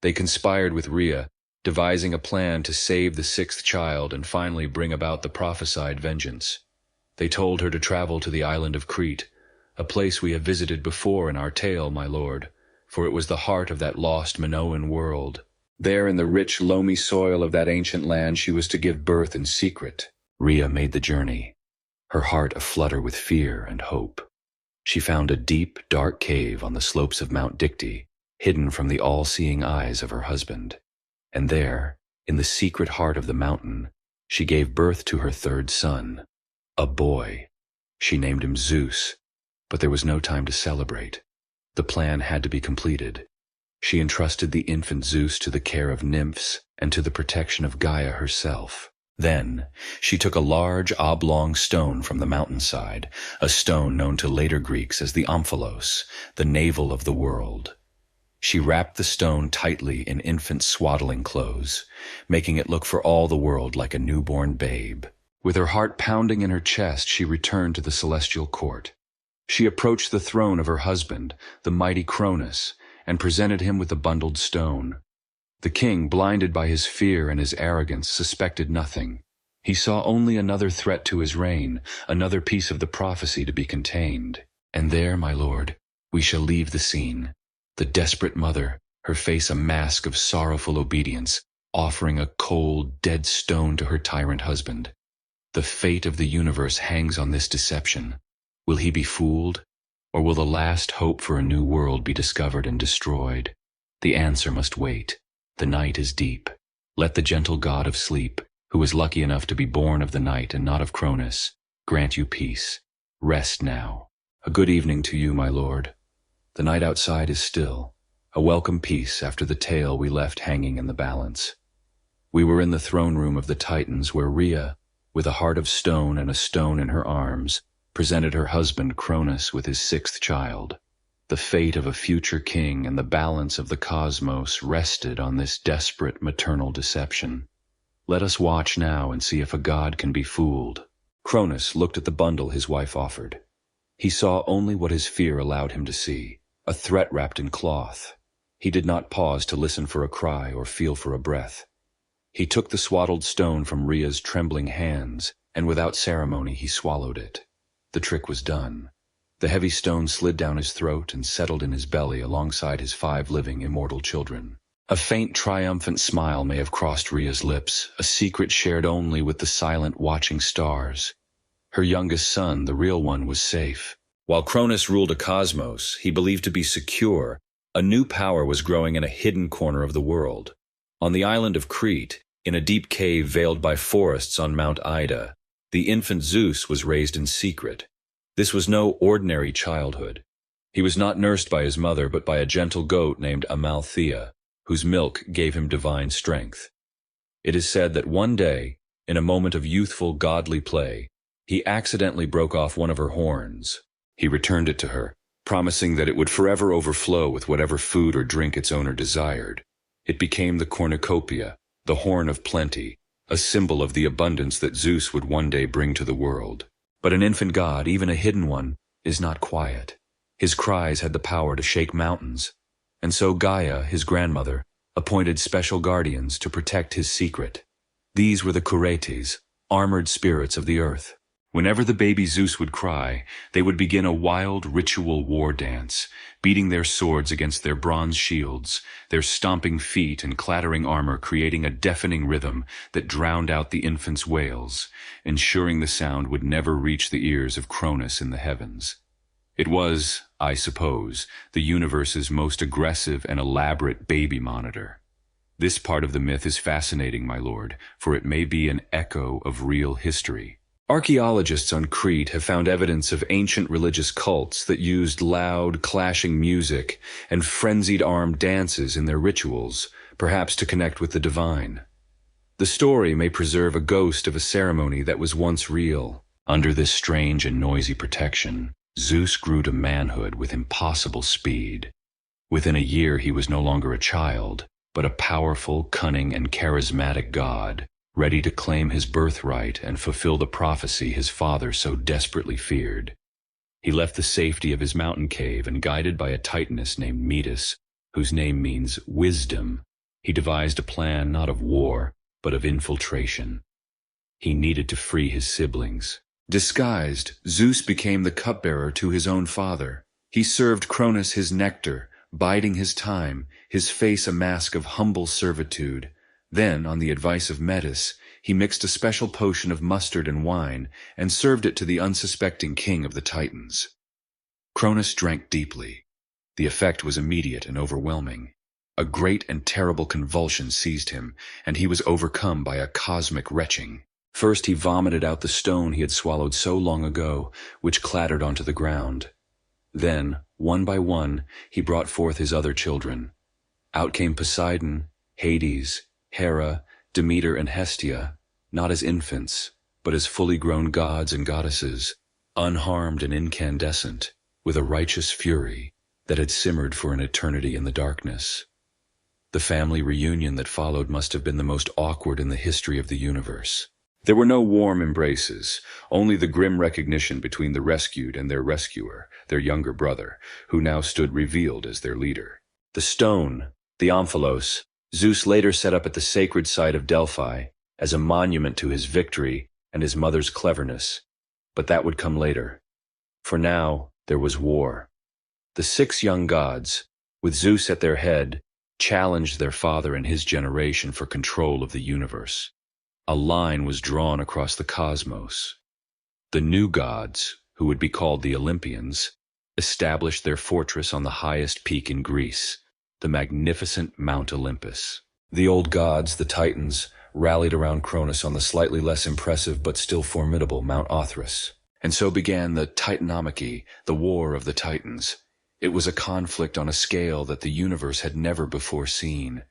They conspired with Rhea, devising a plan to save the 6th child and finally bring about the prophesied vengeance. They told her to travel to the island of Crete, a place we have visited before in our tale, my lord, for it was the heart of that lost Minoan world. There in the rich, loamy soil of that ancient land she was to give birth in secret. Rhea made the journey, her heart aflutter with fear and hope. She found a deep, dark cave on the slopes of Mount Dicte, hidden from the all-seeing eyes of her husband. And there, in the secret heart of the mountain, she gave birth to her 3rd son, a boy. She named him Zeus, but there was no time to celebrate. The plan had to be completed. She entrusted the infant Zeus to the care of nymphs and to the protection of Gaia herself. Then, she took a large oblong stone from the mountainside, a stone known to later Greeks as the omphalos, the navel of the world. She wrapped the stone tightly in infant swaddling clothes, making it look for all the world like a newborn babe. With her heart pounding in her chest, she returned to the celestial court. She approached the throne of her husband, the mighty Cronus, and presented him with the bundled stone. The king, blinded by his fear and his arrogance, suspected nothing. He saw only another threat to his reign, another piece of the prophecy to be contained. And there, my lord, we shall leave the scene. The desperate mother, her face a mask of sorrowful obedience, offering a cold, dead stone to her tyrant husband. The fate of the universe hangs on this deception. Will he be fooled, or will the last hope for a new world be discovered and destroyed? The answer must wait. The night is deep. Let the gentle god of sleep, who was lucky enough to be born of the night and not of Cronus, grant you peace. Rest now. A good evening to you, my lord. The night outside is still, a welcome peace after the tale we left hanging in the balance. We were in the throne room of the Titans where Rhea, with a heart of stone and a stone in her arms, presented her husband Cronus with his sixth child. The fate of a future king and the balance of the cosmos rested on this desperate maternal deception. Let us watch now and see if a god can be fooled. Cronus looked at the bundle his wife offered. He saw only what his fear allowed him to see, a threat wrapped in cloth. He did not pause to listen for a cry or feel for a breath. He took the swaddled stone from Rhea's trembling hands, and without ceremony he swallowed it. The trick was done. The heavy stone slid down his throat and settled in his belly alongside his 5 living immortal children. A faint, triumphant smile may have crossed Rhea's lips, a secret shared only with the silent, watching stars. Her youngest son, the real one, was safe. While Cronus ruled a cosmos he believed to be secure, a new power was growing in a hidden corner of the world. On the island of Crete, in a deep cave veiled by forests on Mount Ida, the infant Zeus was raised in secret. This was no ordinary childhood. He was not nursed by his mother, but by a gentle goat named Amalthea, whose milk gave him divine strength. It is said that one day, in a moment of youthful, godly play, he accidentally broke off one of her horns. He returned it to her, promising that it would forever overflow with whatever food or drink its owner desired. It became the cornucopia, the horn of plenty, a symbol of the abundance that Zeus would one day bring to the world. But an infant god, even a hidden one, is not quiet. His cries had the power to shake mountains, and so Gaia, his grandmother, appointed special guardians to protect his secret. These were the Curetes, armored spirits of the earth. Whenever the baby Zeus would cry, they would begin a wild ritual war dance, beating their swords against their bronze shields, their stomping feet and clattering armor creating a deafening rhythm that drowned out the infant's wails, ensuring the sound would never reach the ears of Cronus in the heavens. It was, I suppose, the universe's most aggressive and elaborate baby monitor. This part of the myth is fascinating, my lord, for it may be an echo of real history. Archaeologists on Crete have found evidence of ancient religious cults that used loud, clashing music and frenzied armed dances in their rituals, perhaps to connect with the divine. The story may preserve a ghost of a ceremony that was once real. Under this strange and noisy protection, Zeus grew to manhood with impossible speed. Within a year he was no longer a child, but a powerful, cunning, and charismatic god, ready to claim his birthright and fulfill the prophecy his father so desperately feared. He left the safety of his mountain cave and, guided by a titaness named Metis, whose name means wisdom, he devised a plan not of war, but of infiltration. He needed to free his siblings. Disguised, Zeus became the cupbearer to his own father. He served Cronus his nectar, biding his time, his face a mask of humble servitude. Then, on the advice of Metis, he mixed a special potion of mustard and wine and served it to the unsuspecting king of the Titans. Cronus drank deeply. The effect was immediate and overwhelming. A great and terrible convulsion seized him, and he was overcome by a cosmic retching. First he vomited out the stone he had swallowed so long ago, which clattered onto the ground. Then, one by one, he brought forth his other children. Out came Poseidon, Hades, Hera, Demeter, and Hestia, not as infants, but as fully grown gods and goddesses, unharmed and incandescent, with a righteous fury that had simmered for an eternity in the darkness. The family reunion that followed must have been the most awkward in the history of the universe. There were no warm embraces, only the grim recognition between the rescued and their rescuer, their younger brother, who now stood revealed as their leader. The stone, the Omphalos, Zeus later set up at the sacred site of Delphi as a monument to his victory and his mother's cleverness, but that would come later. For now, there was war. The 6 young gods, with Zeus at their head, challenged their father and his generation for control of the universe. A line was drawn across the cosmos. The new gods, who would be called the Olympians, established their fortress on the highest peak in Greece, the magnificent Mount Olympus. The old gods, the Titans, rallied around Cronus on the slightly less impressive but still formidable Mount Othrys. And so began the Titanomachy, the War of the Titans. It was a conflict on a scale that the universe had never before seen.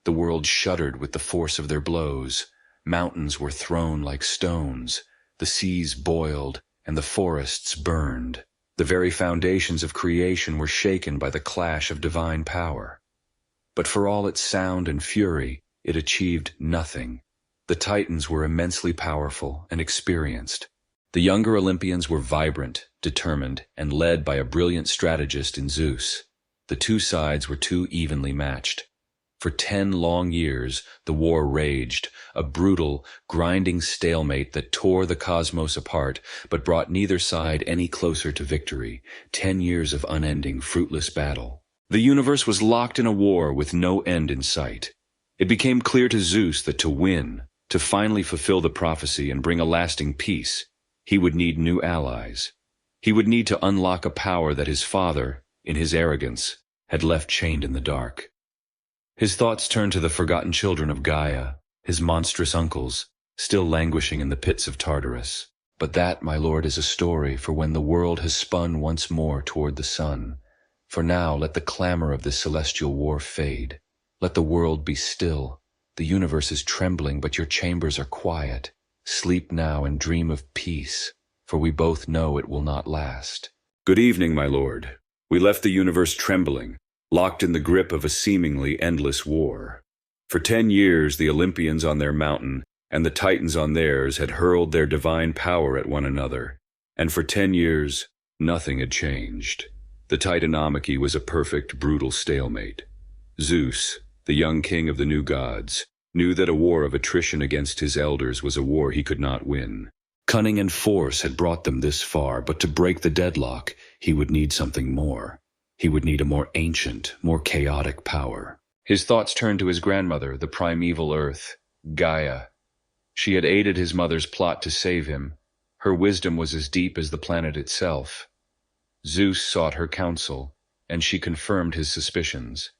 The world shuddered with the force of their blows. Mountains were thrown like stones. The seas boiled, and the forests burned. The very foundations of creation were shaken by the clash of divine power. But for all its sound and fury, it achieved nothing. The Titans were immensely powerful and experienced. The younger Olympians were vibrant, determined, and led by a brilliant strategist in Zeus. The two sides were too evenly matched. For 10 long years, the war raged, a brutal, grinding stalemate that tore the cosmos apart, but brought neither side any closer to victory. 10 years of unending, fruitless battle. The universe was locked in a war with no end in sight. It became clear to Zeus that to win, to finally fulfill the prophecy and bring a lasting peace, he would need new allies. He would need to unlock a power that his father, in his arrogance, had left chained in the dark. His thoughts turned to the forgotten children of Gaia, his monstrous uncles, still languishing in the pits of Tartarus. But that, my lord, is a story for when the world has spun once more toward the sun. For now, let the clamor of this celestial war fade. Let the world be still. The universe is trembling, but your chambers are quiet. Sleep now and dream of peace, for we both know it will not last. Good evening, my lord. We left the universe trembling, locked in the grip of a seemingly endless war. For 10 years, the Olympians on their mountain and the Titans on theirs had hurled their divine power at one another. And for 10 years, nothing had changed. The Titanomachy was a perfect, brutal stalemate. Zeus, the young king of the new gods, knew that a war of attrition against his elders was a war he could not win. Cunning and force had brought them this far, but to break the deadlock, he would need something more. He would need a more ancient, more chaotic power. His thoughts turned to his grandmother, the primeval Earth, Gaia. She had aided his mother's plot to save him. Her wisdom was as deep as the planet itself. Zeus sought her counsel, and she confirmed his suspicions.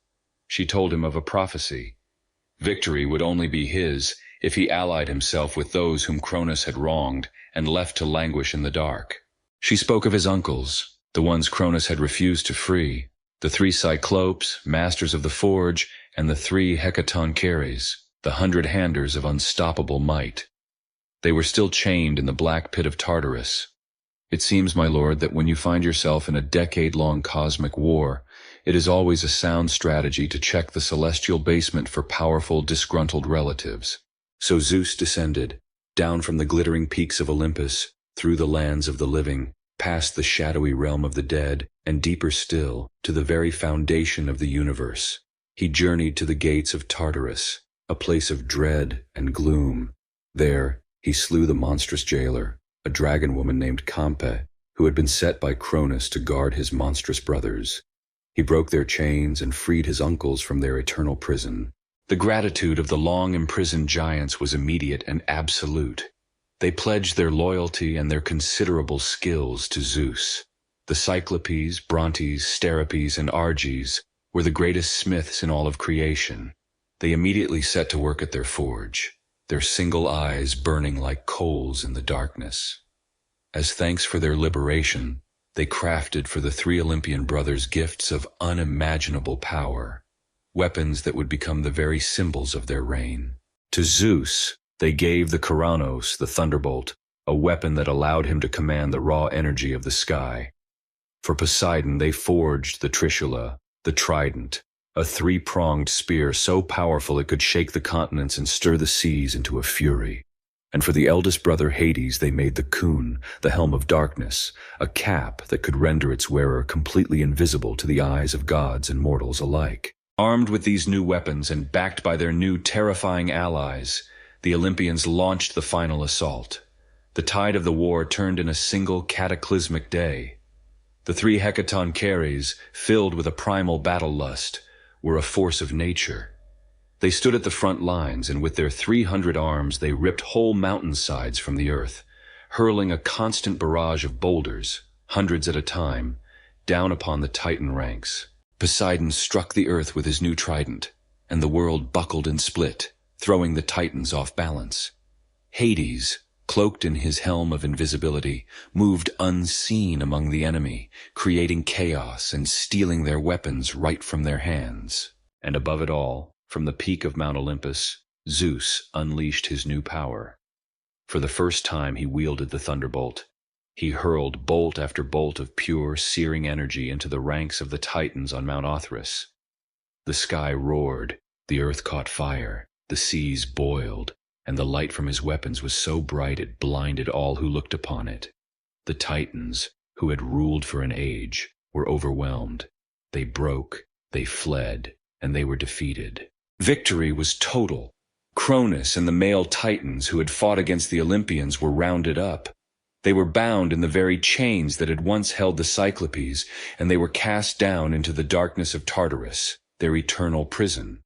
She told him of a prophecy. Victory would only be his if he allied himself with those whom Cronus had wronged and left to languish in the dark. She spoke of his uncles, the ones Cronus had refused to free, the 3 Cyclopes, masters of the forge, and the 3 Hecatoncheires, the 100-handers of unstoppable might. They were still chained in the black pit of Tartarus. It seems, my lord, that when you find yourself in a decade-long cosmic war, it is always a sound strategy to check the celestial basement for powerful, disgruntled relatives. So Zeus descended, down from the glittering peaks of Olympus, through the lands of the living, past the shadowy realm of the dead, and deeper still, to the very foundation of the universe. He journeyed to the gates of Tartarus, a place of dread and gloom. There, he slew the monstrous jailer, a dragon woman named Campe, who had been set by Cronus to guard his monstrous brothers. He broke their chains and freed his uncles from their eternal prison. The gratitude of the long-imprisoned giants was immediate and absolute. They pledged their loyalty and their considerable skills to Zeus. The Cyclopes, Brontes, Steropes, and Arges were the greatest smiths in all of creation. They immediately set to work at their forge, their single eyes burning like coals in the darkness. As thanks for their liberation, they crafted for the 3 Olympian brothers gifts of unimaginable power, weapons that would become the very symbols of their reign. To Zeus, they gave the Cronus, the thunderbolt, a weapon that allowed him to command the raw energy of the sky. For Poseidon, they forged the Trishula, the trident, a 3-pronged spear so powerful it could shake the continents and stir the seas into a fury. And for the eldest brother Hades, they made the Kun, the helm of darkness, a cap that could render its wearer completely invisible to the eyes of gods and mortals alike. Armed with these new weapons and backed by their new terrifying allies, the Olympians launched the final assault. The tide of the war turned in a single cataclysmic day. The 3 Hecatoncheires, filled with a primal battle lust, were a force of nature. They stood at the front lines, and with their 300 arms they ripped whole mountainsides from the earth, hurling a constant barrage of boulders, hundreds at a time, down upon the Titan ranks. Poseidon struck the earth with his new trident, and the world buckled and split. throwing the Titans off balance. Hades, cloaked in his helm of invisibility, moved unseen among the enemy, creating chaos and stealing their weapons right from their hands. And above it all, from the peak of Mount Olympus, Zeus unleashed his new power. For the first time he wielded the thunderbolt. He hurled bolt after bolt of pure, searing energy into the ranks of the Titans on Mount Othrys. The sky roared, the earth caught fire, the seas boiled, and the light from his weapons was so bright it blinded all who looked upon it. The Titans, who had ruled for an age, were overwhelmed. They broke, they fled, and they were defeated. Victory was total. Cronus and the male Titans who had fought against the Olympians were rounded up. They were bound in the very chains that had once held the Cyclopes, and they were cast down into the darkness of Tartarus, their eternal prison.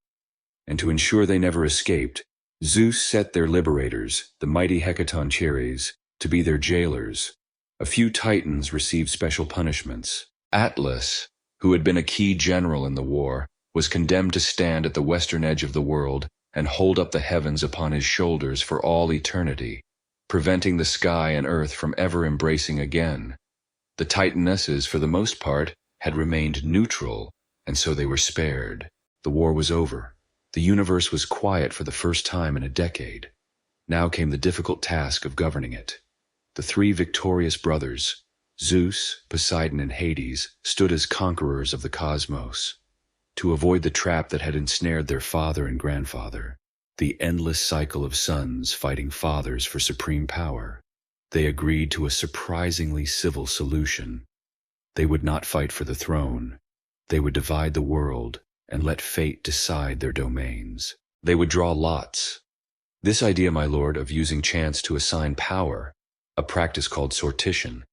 And to ensure they never escaped, Zeus set their liberators, the mighty Hecatoncheires, to be their jailers. A few Titans received special punishments. Atlas, who had been a key general in the war, was condemned to stand at the western edge of the world and hold up the heavens upon his shoulders for all eternity, preventing the sky and earth from ever embracing again. The Titanesses, for the most part, had remained neutral, and so they were spared. The war was over. The universe was quiet for the first time in a decade. Now came the difficult task of governing it. The three victorious brothers, Zeus, Poseidon, and Hades, stood as conquerors of the cosmos. To avoid the trap that had ensnared their father and grandfather, the endless cycle of sons fighting fathers for supreme power, they agreed to a surprisingly civil solution. They would not fight for the throne. They would divide the world and let fate decide their domains. They would draw lots. This idea, my lord, of using chance to assign power, a practice called sortition,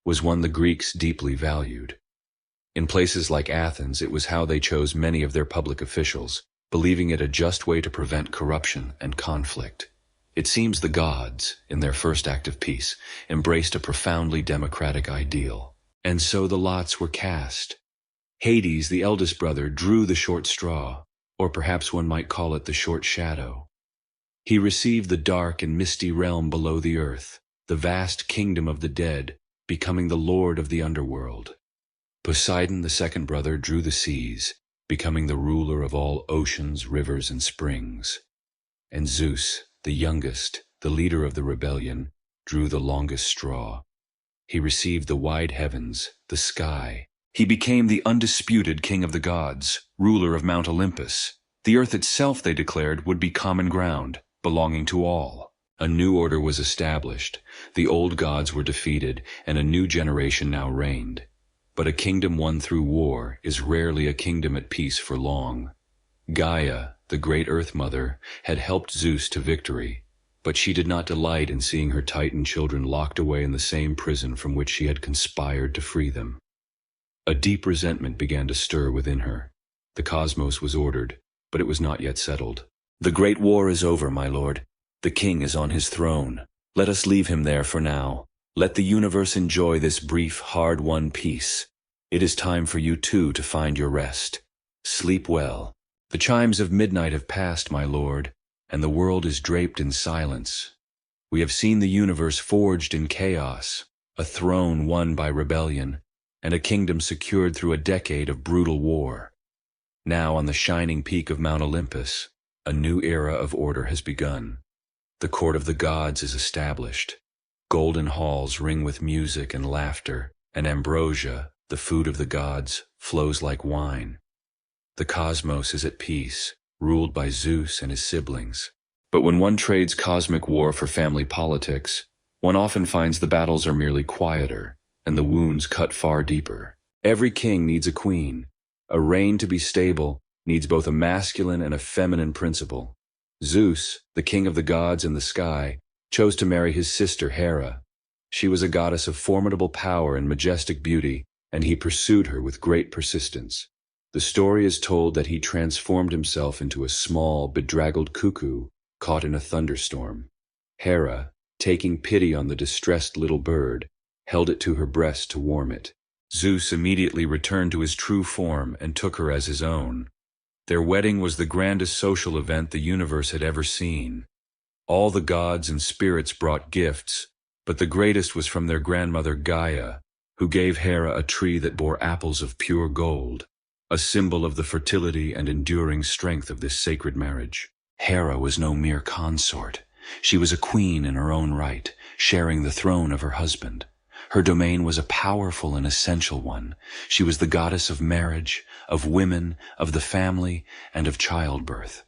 was one the Greeks deeply valued. In places like Athens, it was how they chose many of their public officials, believing it a just way to prevent corruption and conflict. It seems the gods, in their first act of peace, embraced a profoundly democratic ideal. And so the lots were cast. Hades, the eldest brother, drew the short straw, or perhaps one might call it the short shadow. He received the dark and misty realm below the earth, the vast kingdom of the dead, becoming the lord of the underworld. Poseidon, the second brother, drew the seas, becoming the ruler of all oceans, rivers, and springs. And Zeus, the youngest, the leader of the rebellion, drew the longest straw. He received the wide heavens, the sky. He became the undisputed king of the gods, ruler of Mount Olympus. The earth itself, they declared, would be common ground, belonging to all. A new order was established. The old gods were defeated, and a new generation now reigned. But a kingdom won through war is rarely a kingdom at peace for long. Gaia, the great Earth Mother, had helped Zeus to victory, but she did not delight in seeing her Titan children locked away in the same prison from which she had conspired to free them. A deep resentment began to stir within her. The cosmos was ordered, but it was not yet settled. The great war is over, my lord. The king is on his throne. Let us leave him there for now. Let the universe enjoy this brief, hard-won peace. It is time for you too to find your rest. Sleep well. The chimes of midnight have passed, my lord, and the world is draped in silence. We have seen the universe forged in chaos, a throne won by rebellion, and a kingdom secured through a decade of brutal war. Now, on the shining peak of Mount Olympus, a new era of order has begun. The court of the gods is established. Golden halls ring with music and laughter, and ambrosia, the food of the gods, flows like wine. The cosmos is at peace, ruled by Zeus and his siblings. But when one trades cosmic war for family politics, one often finds the battles are merely quieter, and the wounds cut far deeper. Every king needs a queen. A reign to be stable needs both a masculine and a feminine principle. Zeus, the king of the gods in the sky, chose to marry his sister Hera. She was a goddess of formidable power and majestic beauty, and he pursued her with great persistence. The story is told that he transformed himself into a small, bedraggled cuckoo caught in a thunderstorm. Hera, taking pity on the distressed little bird, held it to her breast to warm it. Zeus immediately returned to his true form and took her as his own. Their wedding was the grandest social event the universe had ever seen. All the gods and spirits brought gifts, but the greatest was from their grandmother Gaia, who gave Hera a tree that bore apples of pure gold, a symbol of the fertility and enduring strength of this sacred marriage. Hera was no mere consort. She was a queen in her own right, sharing the throne of her husband. Her domain was a powerful and essential one. She was the goddess of marriage, of women, of the family, and of childbirth.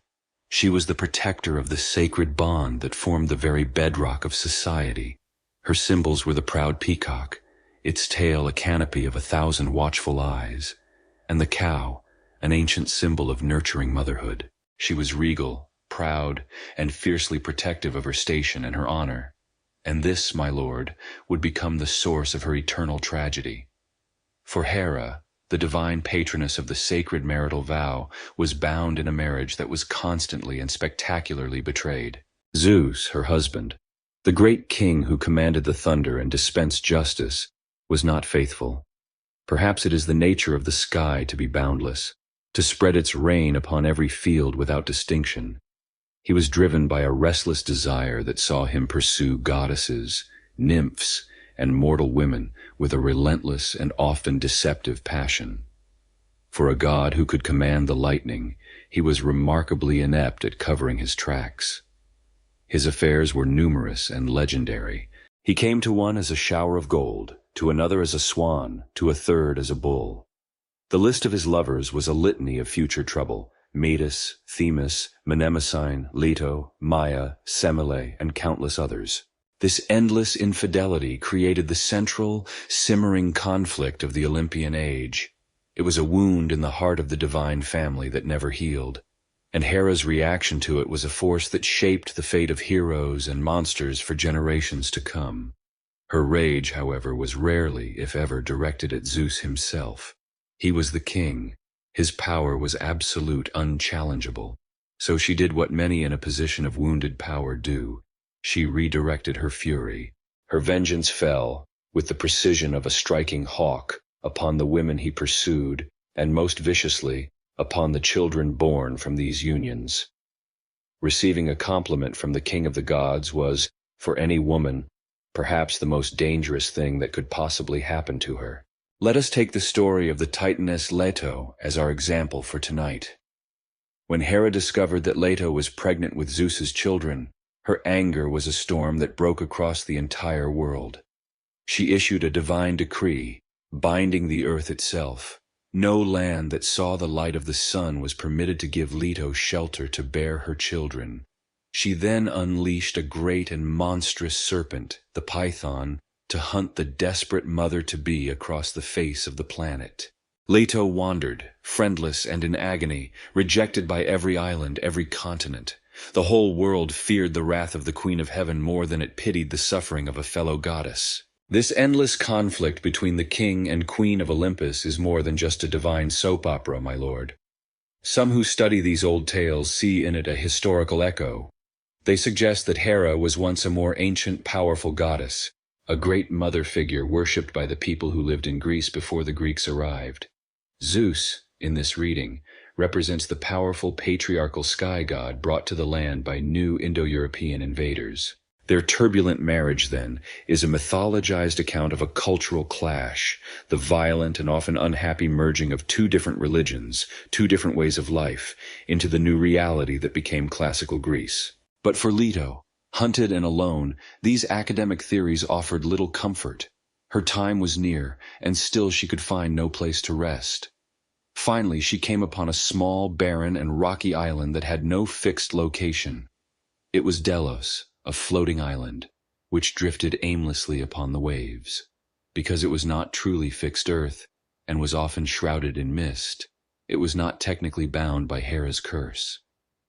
She was the protector of the sacred bond that formed the very bedrock of society. Her symbols were the proud peacock, its tail a canopy of 1,000 watchful eyes, and the cow, an ancient symbol of nurturing motherhood. She was regal, proud, and fiercely protective of her station and her honor. And this, my lord, would become the source of her eternal tragedy. For Hera, the divine patroness of the sacred marital vow, was bound in a marriage that was constantly and spectacularly betrayed. Zeus, her husband, the great king who commanded the thunder and dispensed justice, was not faithful. Perhaps it is the nature of the sky to be boundless, to spread its rain upon every field without distinction. He was driven by a restless desire that saw him pursue goddesses, nymphs, and mortal women with a relentless and often deceptive passion. For a god who could command the lightning, he was remarkably inept at covering his tracks. His affairs were numerous and legendary. He came to one as a shower of gold, to another as a swan, to a third as a bull. The list of his lovers was a litany of future trouble: Metis, Themis, Mnemosyne, Leto, Maia, Semele, and countless others. This endless infidelity created the central, simmering conflict of the Olympian age. It was a wound in the heart of the divine family that never healed, and Hera's reaction to it was a force that shaped the fate of heroes and monsters for generations to come. Her rage, however, was rarely, if ever, directed at Zeus himself. He was the king. His power was absolute, unchallengeable. So she did what many in a position of wounded power do. She redirected her fury. Her vengeance fell, with the precision of a striking hawk, upon the women he pursued, and most viciously, upon the children born from these unions. Receiving a compliment from the king of the gods was, for any woman, perhaps the most dangerous thing that could possibly happen to her. Let us take the story of the Titaness Leto as our example for tonight. When Hera discovered that Leto was pregnant with Zeus's children, her anger was a storm that broke across the entire world. She issued a divine decree, binding the earth itself. No land that saw the light of the sun was permitted to give Leto shelter to bear her children. She then unleashed a great and monstrous serpent, the Python, to hunt the desperate mother-to-be across the face of the planet. Leto wandered, friendless and in agony, rejected by every island, every continent. The whole world feared the wrath of the Queen of Heaven more than it pitied the suffering of a fellow goddess. This endless conflict between the king and queen of Olympus is more than just a divine soap opera, my lord. Some who study these old tales see in it a historical echo. They suggest that Hera was once a more ancient, powerful goddess, a great mother figure worshipped by the people who lived in Greece before the Greeks arrived. Zeus, in this reading, represents the powerful patriarchal sky god brought to the land by new Indo-European invaders. Their turbulent marriage, then, is a mythologized account of a cultural clash, the violent and often unhappy merging of two different religions, two different ways of life, into the new reality that became classical Greece. But for Leto, hunted and alone, these academic theories offered little comfort. Her time was near, and still she could find no place to rest. Finally, she came upon a small, barren, and rocky island that had no fixed location. It was Delos, a floating island, which drifted aimlessly upon the waves. Because it was not truly fixed earth, and was often shrouded in mist, it was not technically bound by Hera's curse.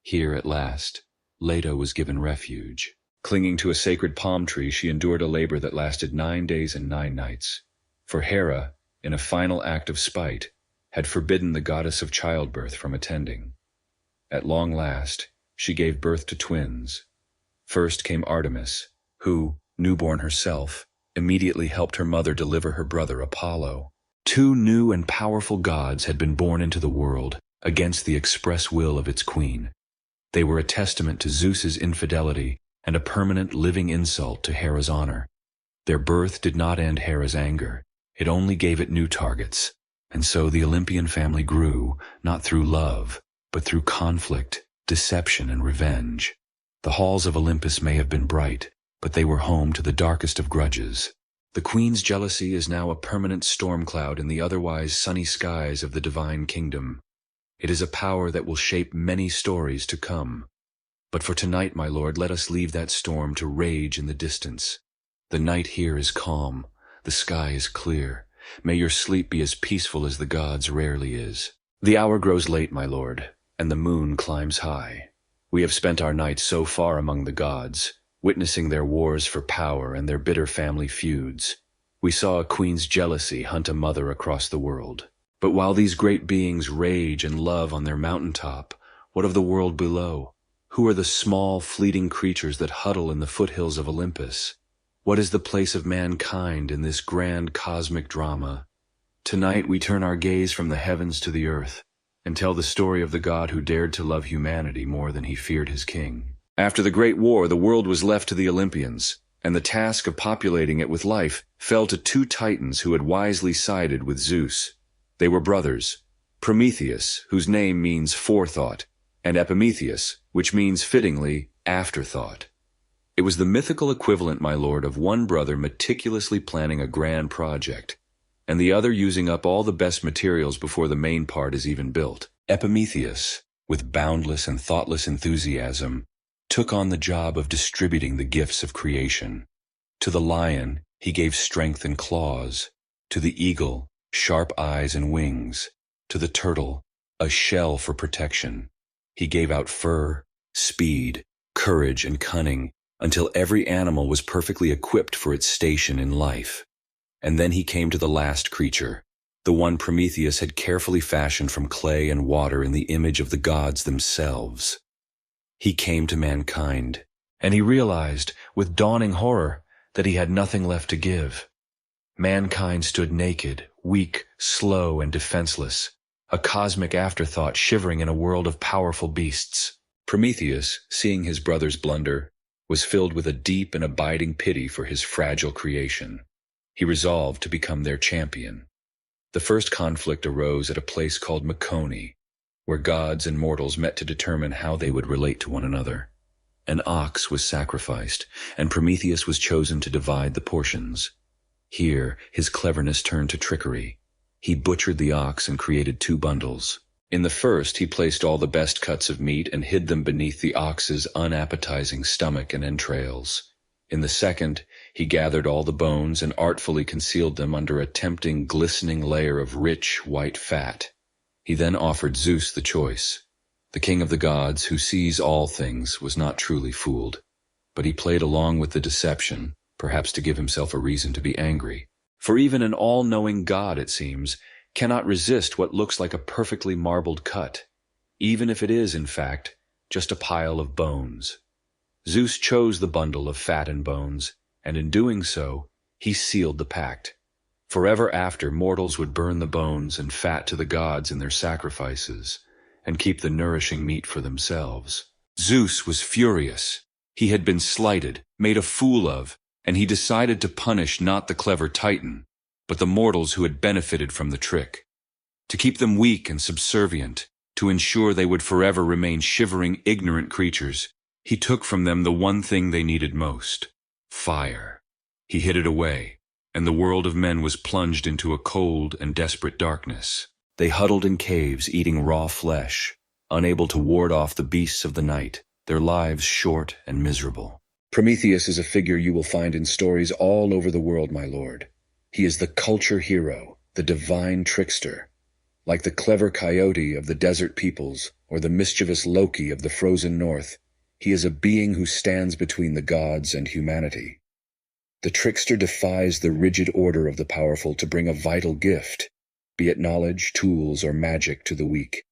Here, at last, Leto was given refuge. Clinging to a sacred palm tree, she endured a labor that lasted 9 days and 9 nights. For Hera, in a final act of spite, had forbidden the goddess of childbirth from attending. At long last, she gave birth to twins. First came Artemis, who, newborn herself, immediately helped her mother deliver her brother Apollo. 2 new and powerful gods had been born into the world, against the express will of its queen. They were a testament to Zeus's infidelity and a permanent living insult to Hera's honor. Their birth did not end Hera's anger. It only gave it new targets. And so the Olympian family grew, not through love, but through conflict, deception, and revenge. The halls of Olympus may have been bright, but they were home to the darkest of grudges. The queen's jealousy is now a permanent storm cloud in the otherwise sunny skies of the divine kingdom. It is a power that will shape many stories to come. But for tonight, my lord, let us leave that storm to rage in the distance. The night here is calm. The sky is clear. May your sleep be as peaceful as the gods' rarely is. The hour grows late, my lord, and the moon climbs high. We have spent our nights so far among the gods, witnessing their wars for power and their bitter family feuds. We saw a queen's jealousy hunt a mother across the world. But while these great beings rage and love on their mountaintop, what of the world below? Who are the small, fleeting creatures that huddle in the foothills of Olympus? What is the place of mankind in this grand cosmic drama? Tonight we turn our gaze from the heavens to the earth and tell the story of the god who dared to love humanity more than he feared his king. After the Great War, the world was left to the Olympians, and the task of populating it with life fell to two titans who had wisely sided with Zeus. They were brothers, Prometheus, whose name means forethought, and Epimetheus, which means fittingly afterthought. It was the mythical equivalent, my lord, of one brother meticulously planning a grand project, and the other using up all the best materials before the main part is even built. Epimetheus, with boundless and thoughtless enthusiasm, took on the job of distributing the gifts of creation. To the lion, he gave strength and claws. To the eagle, sharp eyes and wings. To the turtle, a shell for protection. He gave out fur, speed, courage, and cunning, until every animal was perfectly equipped for its station in life. And then he came to the last creature, the one Prometheus had carefully fashioned from clay and water in the image of the gods themselves. He came to mankind, and he realized, with dawning horror, that he had nothing left to give. Mankind stood naked, weak, slow, and defenseless, a cosmic afterthought shivering in a world of powerful beasts. Prometheus, seeing his brother's blunder, was filled with a deep and abiding pity for his fragile creation. He resolved to become their champion. The first conflict arose at a place called Mythology, where gods and mortals met to determine how they would relate to one another. An ox was sacrificed, and Prometheus was chosen to divide the portions. Here, his cleverness turned to trickery. He butchered the ox and created two bundles. In the first, he placed all the best cuts of meat and hid them beneath the ox's unappetizing stomach and entrails. In the second, he gathered all the bones and artfully concealed them under a tempting, glistening layer of rich, white fat. He then offered Zeus the choice. The king of the gods, who sees all things, was not truly fooled, but he played along with the deception, perhaps to give himself a reason to be angry. For even an all-knowing god, it seems, cannot resist what looks like a perfectly marbled cut, even if it is, in fact, just a pile of bones. Zeus chose the bundle of fat and bones, and in doing so, he sealed the pact. Forever after, mortals would burn the bones and fat to the gods in their sacrifices, and keep the nourishing meat for themselves. Zeus was furious. He had been slighted, made a fool of, and he decided to punish not the clever Titan, but the mortals who had benefited from the trick. To keep them weak and subservient, to ensure they would forever remain shivering, ignorant creatures, he took from them the one thing they needed most: fire. He hid it away, and the world of men was plunged into a cold and desperate darkness. They huddled in caves, eating raw flesh, unable to ward off the beasts of the night, their lives short and miserable. Prometheus is a figure you will find in stories all over the world, my lord. He is the culture hero, the divine trickster. Like the clever coyote of the desert peoples, or the mischievous Loki of the frozen north, he is a being who stands between the gods and humanity. The trickster defies the rigid order of the powerful to bring a vital gift, be it knowledge, tools, or magic, to the weak.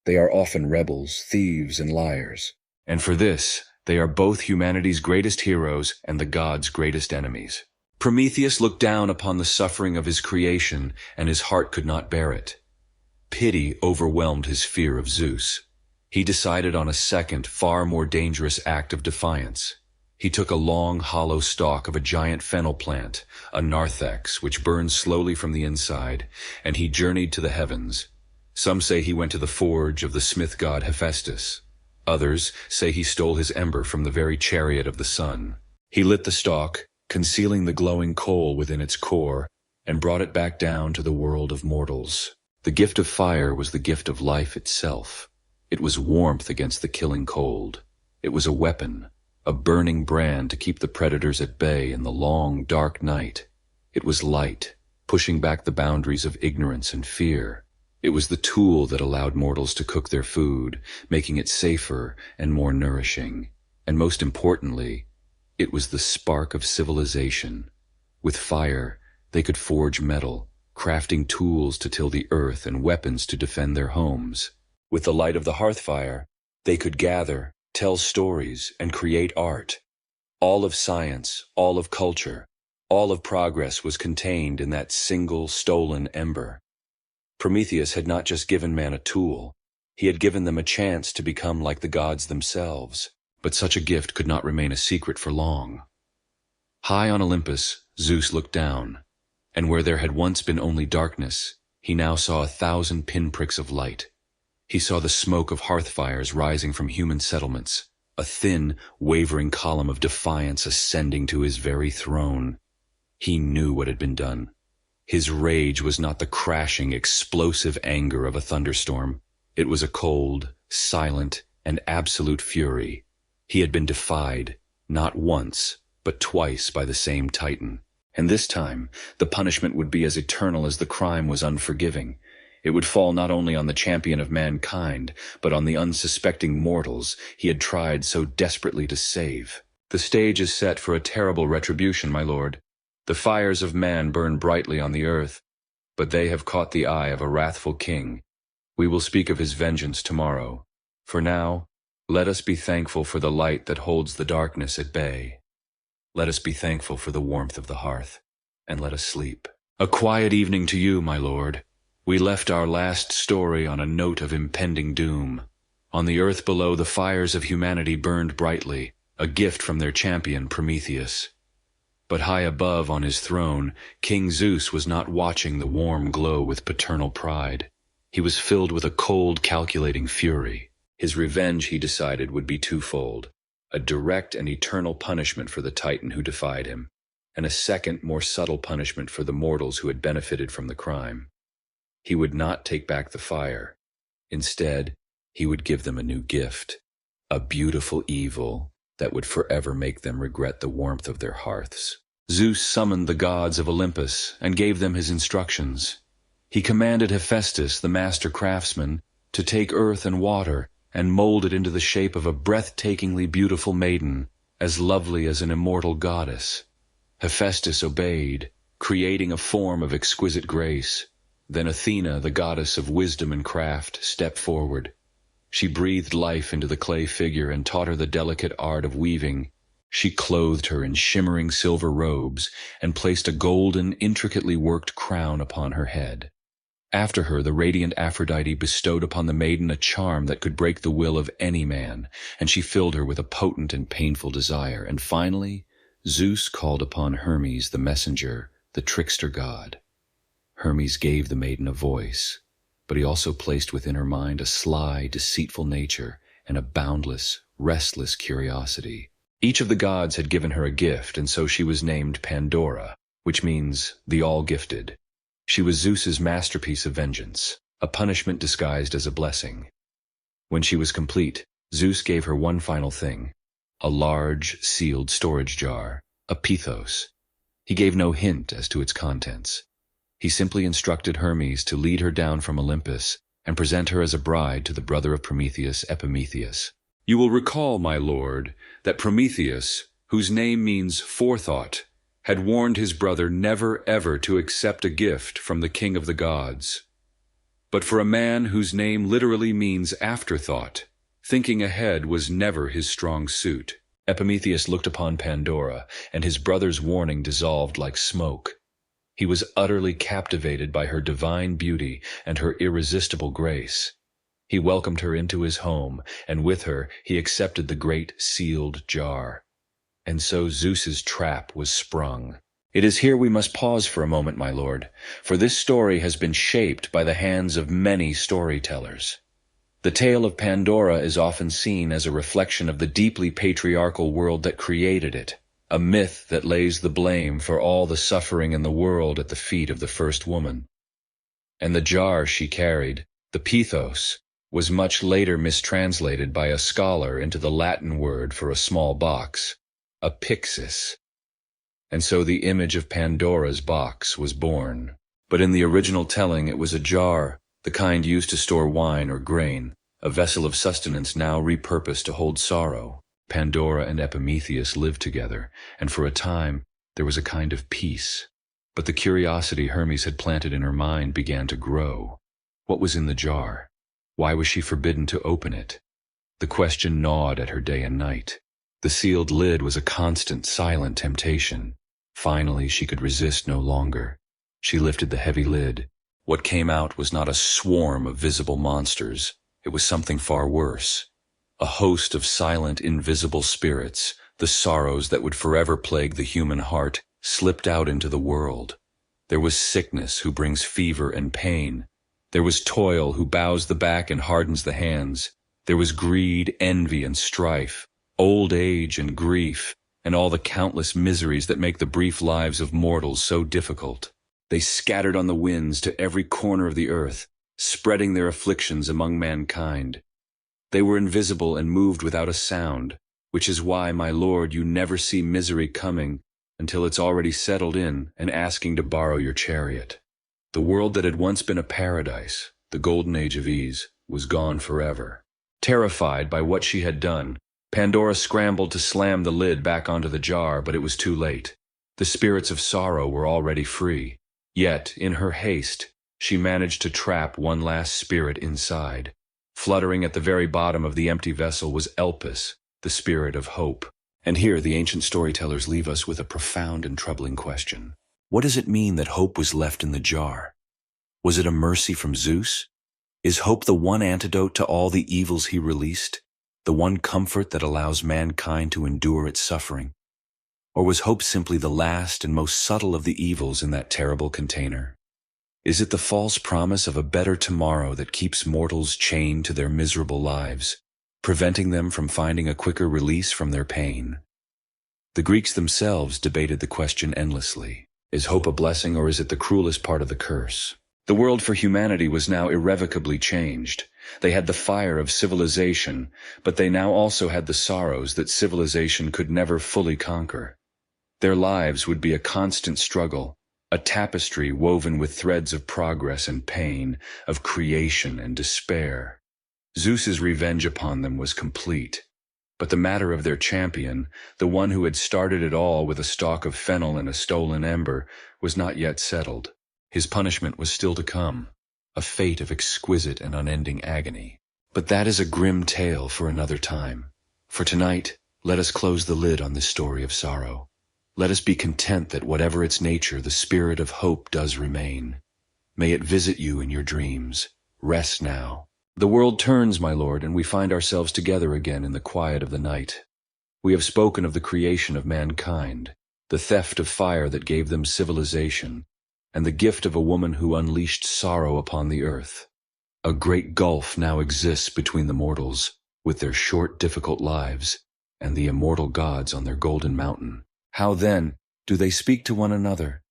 They are often rebels, thieves, and liars. And for this, they are both humanity's greatest heroes and the gods' greatest enemies. Prometheus looked down upon the suffering of his creation, and his heart could not bear it. Pity overwhelmed his fear of Zeus. He decided on a second, far more dangerous act of defiance. He took a long, hollow stalk of a giant fennel plant, a narthex, which burns slowly from the inside, and he journeyed to the heavens. Some say he went to the forge of the smith god Hephaestus. Others say he stole his ember from the very chariot of the sun. He lit the stalk, concealing the glowing coal within its core, and brought it back down to the world of mortals. The gift of fire was the gift of life itself. It was warmth against the killing cold. It was a weapon, a burning brand to keep the predators at bay in the long, dark night. It was light, pushing back the boundaries of ignorance and fear. It was the tool that allowed mortals to cook their food, making it safer and more nourishing. And most importantly, it was the spark of civilization. With fire, they could forge metal, crafting tools to till the earth and weapons to defend their homes. With the light of the hearth fire, they could gather, tell stories, and create art. All of science, all of culture, all of progress was contained in that single stolen ember. Prometheus had not just given man a tool, he had given them a chance to become like the gods themselves. But such a gift could not remain a secret for long. High on Olympus, Zeus looked down, and where there had once been only darkness, he now saw 1,000 pinpricks of light. He saw the smoke of hearth fires rising from human settlements, a thin, wavering column of defiance ascending to his very throne. He knew what had been done. His rage was not the crashing, explosive anger of a thunderstorm. It was a cold, silent, and absolute fury. He had been defied, not once, but twice by the same Titan. And this time, the punishment would be as eternal as the crime was unforgiving. It would fall not only on the champion of mankind, but on the unsuspecting mortals he had tried so desperately to save. The stage is set for a terrible retribution, my lord. The fires of man burn brightly on the earth, but they have caught the eye of a wrathful king. We will speak of his vengeance tomorrow. For now, let us be thankful for the light that holds the darkness at bay. Let us be thankful for the warmth of the hearth, and let us sleep. A quiet evening to you, my lord. We left our last story on a note of impending doom. On the earth below, the fires of humanity burned brightly, a gift from their champion Prometheus. But high above on his throne, King Zeus was not watching the warm glow with paternal pride. He was filled with a cold, calculating fury. His revenge, he decided, would be twofold: a direct and eternal punishment for the Titan who defied him, and a second, more subtle punishment for the mortals who had benefited from the crime. He would not take back the fire. Instead, he would give them a new gift, a beautiful evil that would forever make them regret the warmth of their hearths. Zeus summoned the gods of Olympus and gave them his instructions. He commanded Hephaestus, the master craftsman, to take earth and water and mold it into the shape of a breathtakingly beautiful maiden, as lovely as an immortal goddess. Hephaestus obeyed, creating a form of exquisite grace. Then Athena, the goddess of wisdom and craft, stepped forward. She breathed life into the clay figure and taught her the delicate art of weaving. She clothed her in shimmering silver robes and placed a golden, intricately worked crown upon her head. After her, the radiant Aphrodite bestowed upon the maiden a charm that could break the will of any man, and she filled her with a potent and painful desire. And finally, Zeus called upon Hermes, the messenger, the trickster god. Hermes gave the maiden a voice, but he also placed within her mind a sly, deceitful nature and a boundless, restless curiosity. Each of the gods had given her a gift, and so she was named Pandora, which means the all-gifted. She was Zeus's masterpiece of vengeance, a punishment disguised as a blessing. When she was complete, Zeus gave her one final thing: a large, sealed storage jar, a pithos. He gave no hint as to its contents. He simply instructed Hermes to lead her down from Olympus and present her as a bride to the brother of Prometheus, Epimetheus. You will recall, my lord, that Prometheus, whose name means forethought, had warned his brother never ever to accept a gift from the king of the gods. But for a man whose name literally means afterthought, thinking ahead was never his strong suit. Epimetheus looked upon Pandora, and his brother's warning dissolved like smoke. He was utterly captivated by her divine beauty and her irresistible grace. He welcomed her into his home, and with her he accepted the great sealed jar. And so Zeus's trap was sprung. It is here we must pause for a moment, my lord, for this story has been shaped by the hands of many storytellers. The tale of Pandora is often seen as a reflection of the deeply patriarchal world that created it, a myth that lays the blame for all the suffering in the world at the feet of the first woman. And the jar she carried, the pithos, was much later mistranslated by a scholar into the Latin word for a small box, a pyxis. And so the image of Pandora's box was born. But in the original telling it was a jar, the kind used to store wine or grain, a vessel of sustenance now repurposed to hold sorrow. Pandora and Epimetheus lived together, and for a time there was a kind of peace. But the curiosity Hermes had planted in her mind began to grow. What was in the jar? Why was she forbidden to open it? The question gnawed at her day and night. The sealed lid was a constant, silent temptation. Finally, she could resist no longer. She lifted the heavy lid. What came out was not a swarm of visible monsters. It was something far worse. A host of silent, invisible spirits, the sorrows that would forever plague the human heart, slipped out into the world. There was sickness who brings fever and pain. There was toil who bows the back and hardens the hands. There was greed, envy, and strife, old age and grief, and all the countless miseries that make the brief lives of mortals so difficult. They scattered on the winds to every corner of the earth, spreading their afflictions among mankind. They were invisible and moved without a sound, which is why, my lord, you never see misery coming until it's already settled in and asking to borrow your chariot. The world that had once been a paradise, the golden age of ease, was gone forever. Terrified by what she had done, Pandora scrambled to slam the lid back onto the jar, but it was too late. The spirits of sorrow were already free. Yet, in her haste, she managed to trap one last spirit inside. Fluttering at the very bottom of the empty vessel was Elpis, the spirit of hope. And here the ancient storytellers leave us with a profound and troubling question. What does it mean that hope was left in the jar? Was it a mercy from Zeus? Is hope the one antidote to all the evils he released? The one comfort that allows mankind to endure its suffering? Or was hope simply the last and most subtle of the evils in that terrible container? Is it the false promise of a better tomorrow that keeps mortals chained to their miserable lives, preventing them from finding a quicker release from their pain? The Greeks themselves debated the question endlessly. Is hope a blessing, or is it the cruelest part of the curse? The world for humanity was now irrevocably changed. They had the fire of civilization, but they now also had the sorrows that civilization could never fully conquer. Their lives would be a constant struggle, a tapestry woven with threads of progress and pain, of creation and despair. Zeus's revenge upon them was complete. But the matter of their champion, the one who had started it all with a stalk of fennel and a stolen ember, was not yet settled. His punishment was still to come, a fate of exquisite and unending agony. But that is a grim tale for another time. For tonight, let us close the lid on this story of sorrow. Let us be content that whatever its nature, the spirit of hope does remain. May it visit you in your dreams. Rest now. The world turns, my lord, and we find ourselves together again in the quiet of the night. We have spoken of the creation of mankind, the theft of fire that gave them civilization, and the gift of a woman who unleashed sorrow upon the earth. A great gulf now exists between the mortals, with their short, difficult lives, and the immortal gods on their golden mountain. How then do they speak to one another?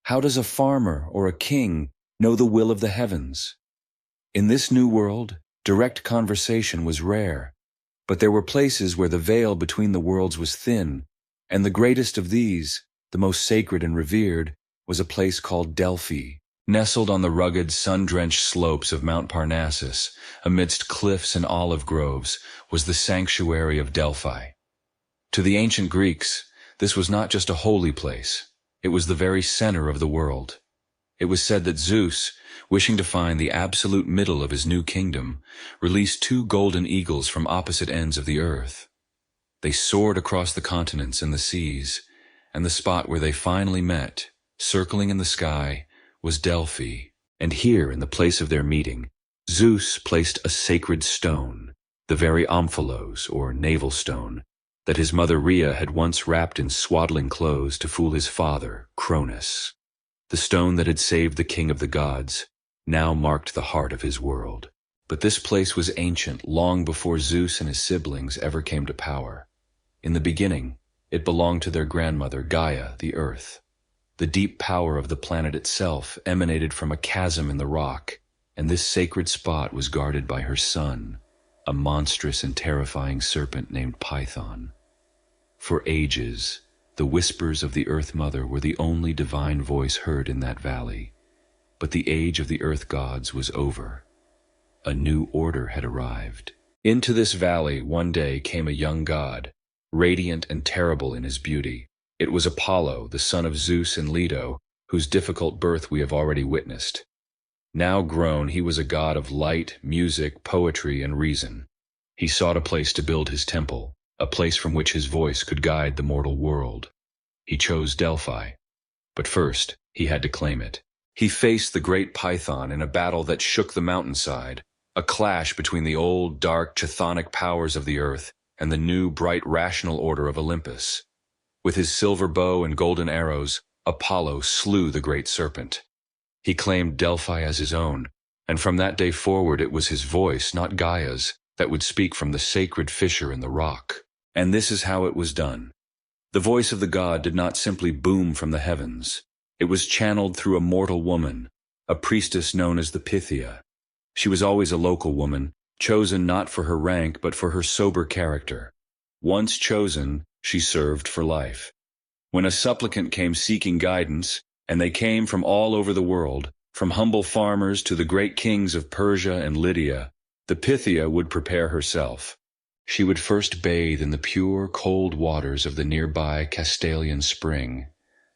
How does a farmer or a king know the will of the heavens? In this new world, direct conversation was rare, but there were places where the veil between the worlds was thin, and the greatest of these, the most sacred and revered, was a place called Delphi. Nestled on the rugged, sun-drenched slopes of Mount Parnassus, amidst cliffs and olive groves, was the sanctuary of Delphi. To the ancient Greeks, this was not just a holy place, it was the very center of the world. It was said that Zeus, wishing to find the absolute middle of his new kingdom, released 2 golden eagles from opposite ends of the earth. They soared across the continents and the seas, and the spot where they finally met Circling in the sky was Delphi, and here, in the place of their meeting, Zeus placed a sacred stone, the very omphalos, or navel stone, that his mother Rhea had once wrapped in swaddling clothes to fool his father, Cronus. The stone that had saved the king of the gods now marked the heart of his world. But this place was ancient, long before Zeus and his siblings ever came to power. In the beginning, it belonged to their grandmother, Gaia, the earth. The deep power of the planet itself emanated from a chasm in the rock, and this sacred spot was guarded by her son, a monstrous and terrifying serpent named Python. For ages, the whispers of the Earth Mother were the only divine voice heard in that valley. But the age of the Earth gods was over. A new order had arrived. Into this valley one day came a young god, radiant and terrible in his beauty. It was Apollo, the son of Zeus and Leto, whose difficult birth we have already witnessed. Now grown, he was a god of light, music, poetry, and reason. He sought a place to build his temple, a place from which his voice could guide the mortal world. He chose Delphi, but first he had to claim it. He faced the great Python in a battle that shook the mountainside, a clash between the old, dark, chthonic powers of the earth and the new, bright, rational order of Olympus. With his silver bow and golden arrows, Apollo slew the great serpent. He claimed Delphi as his own, and from that day forward it was his voice, not Gaia's, that would speak from the sacred fissure in the rock. And this is how it was done. The voice of the god did not simply boom from the heavens. It was channeled through a mortal woman, a priestess known as the Pythia. She was always a local woman, chosen not for her rank but for her sober character. Once chosen, she served for life. When a supplicant came seeking guidance, and they came from all over the world, from humble farmers to the great kings of Persia and Lydia, the Pythia would prepare herself. She would first bathe in the pure, cold waters of the nearby Castalian spring.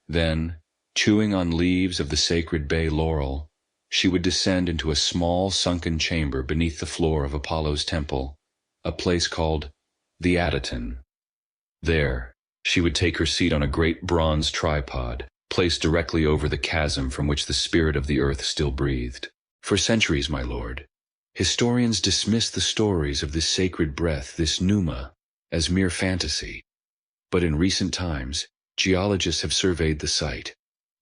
Then, chewing on leaves of the sacred bay laurel, she would descend into a small sunken chamber beneath the floor of Apollo's temple, a place called the Adyton. There, she would take her seat on a great bronze tripod, placed directly over the chasm from which the spirit of the earth still breathed. For centuries, my lord, historians dismissed the stories of this sacred breath, this pneuma, as mere fantasy. But in recent times, geologists have surveyed the site.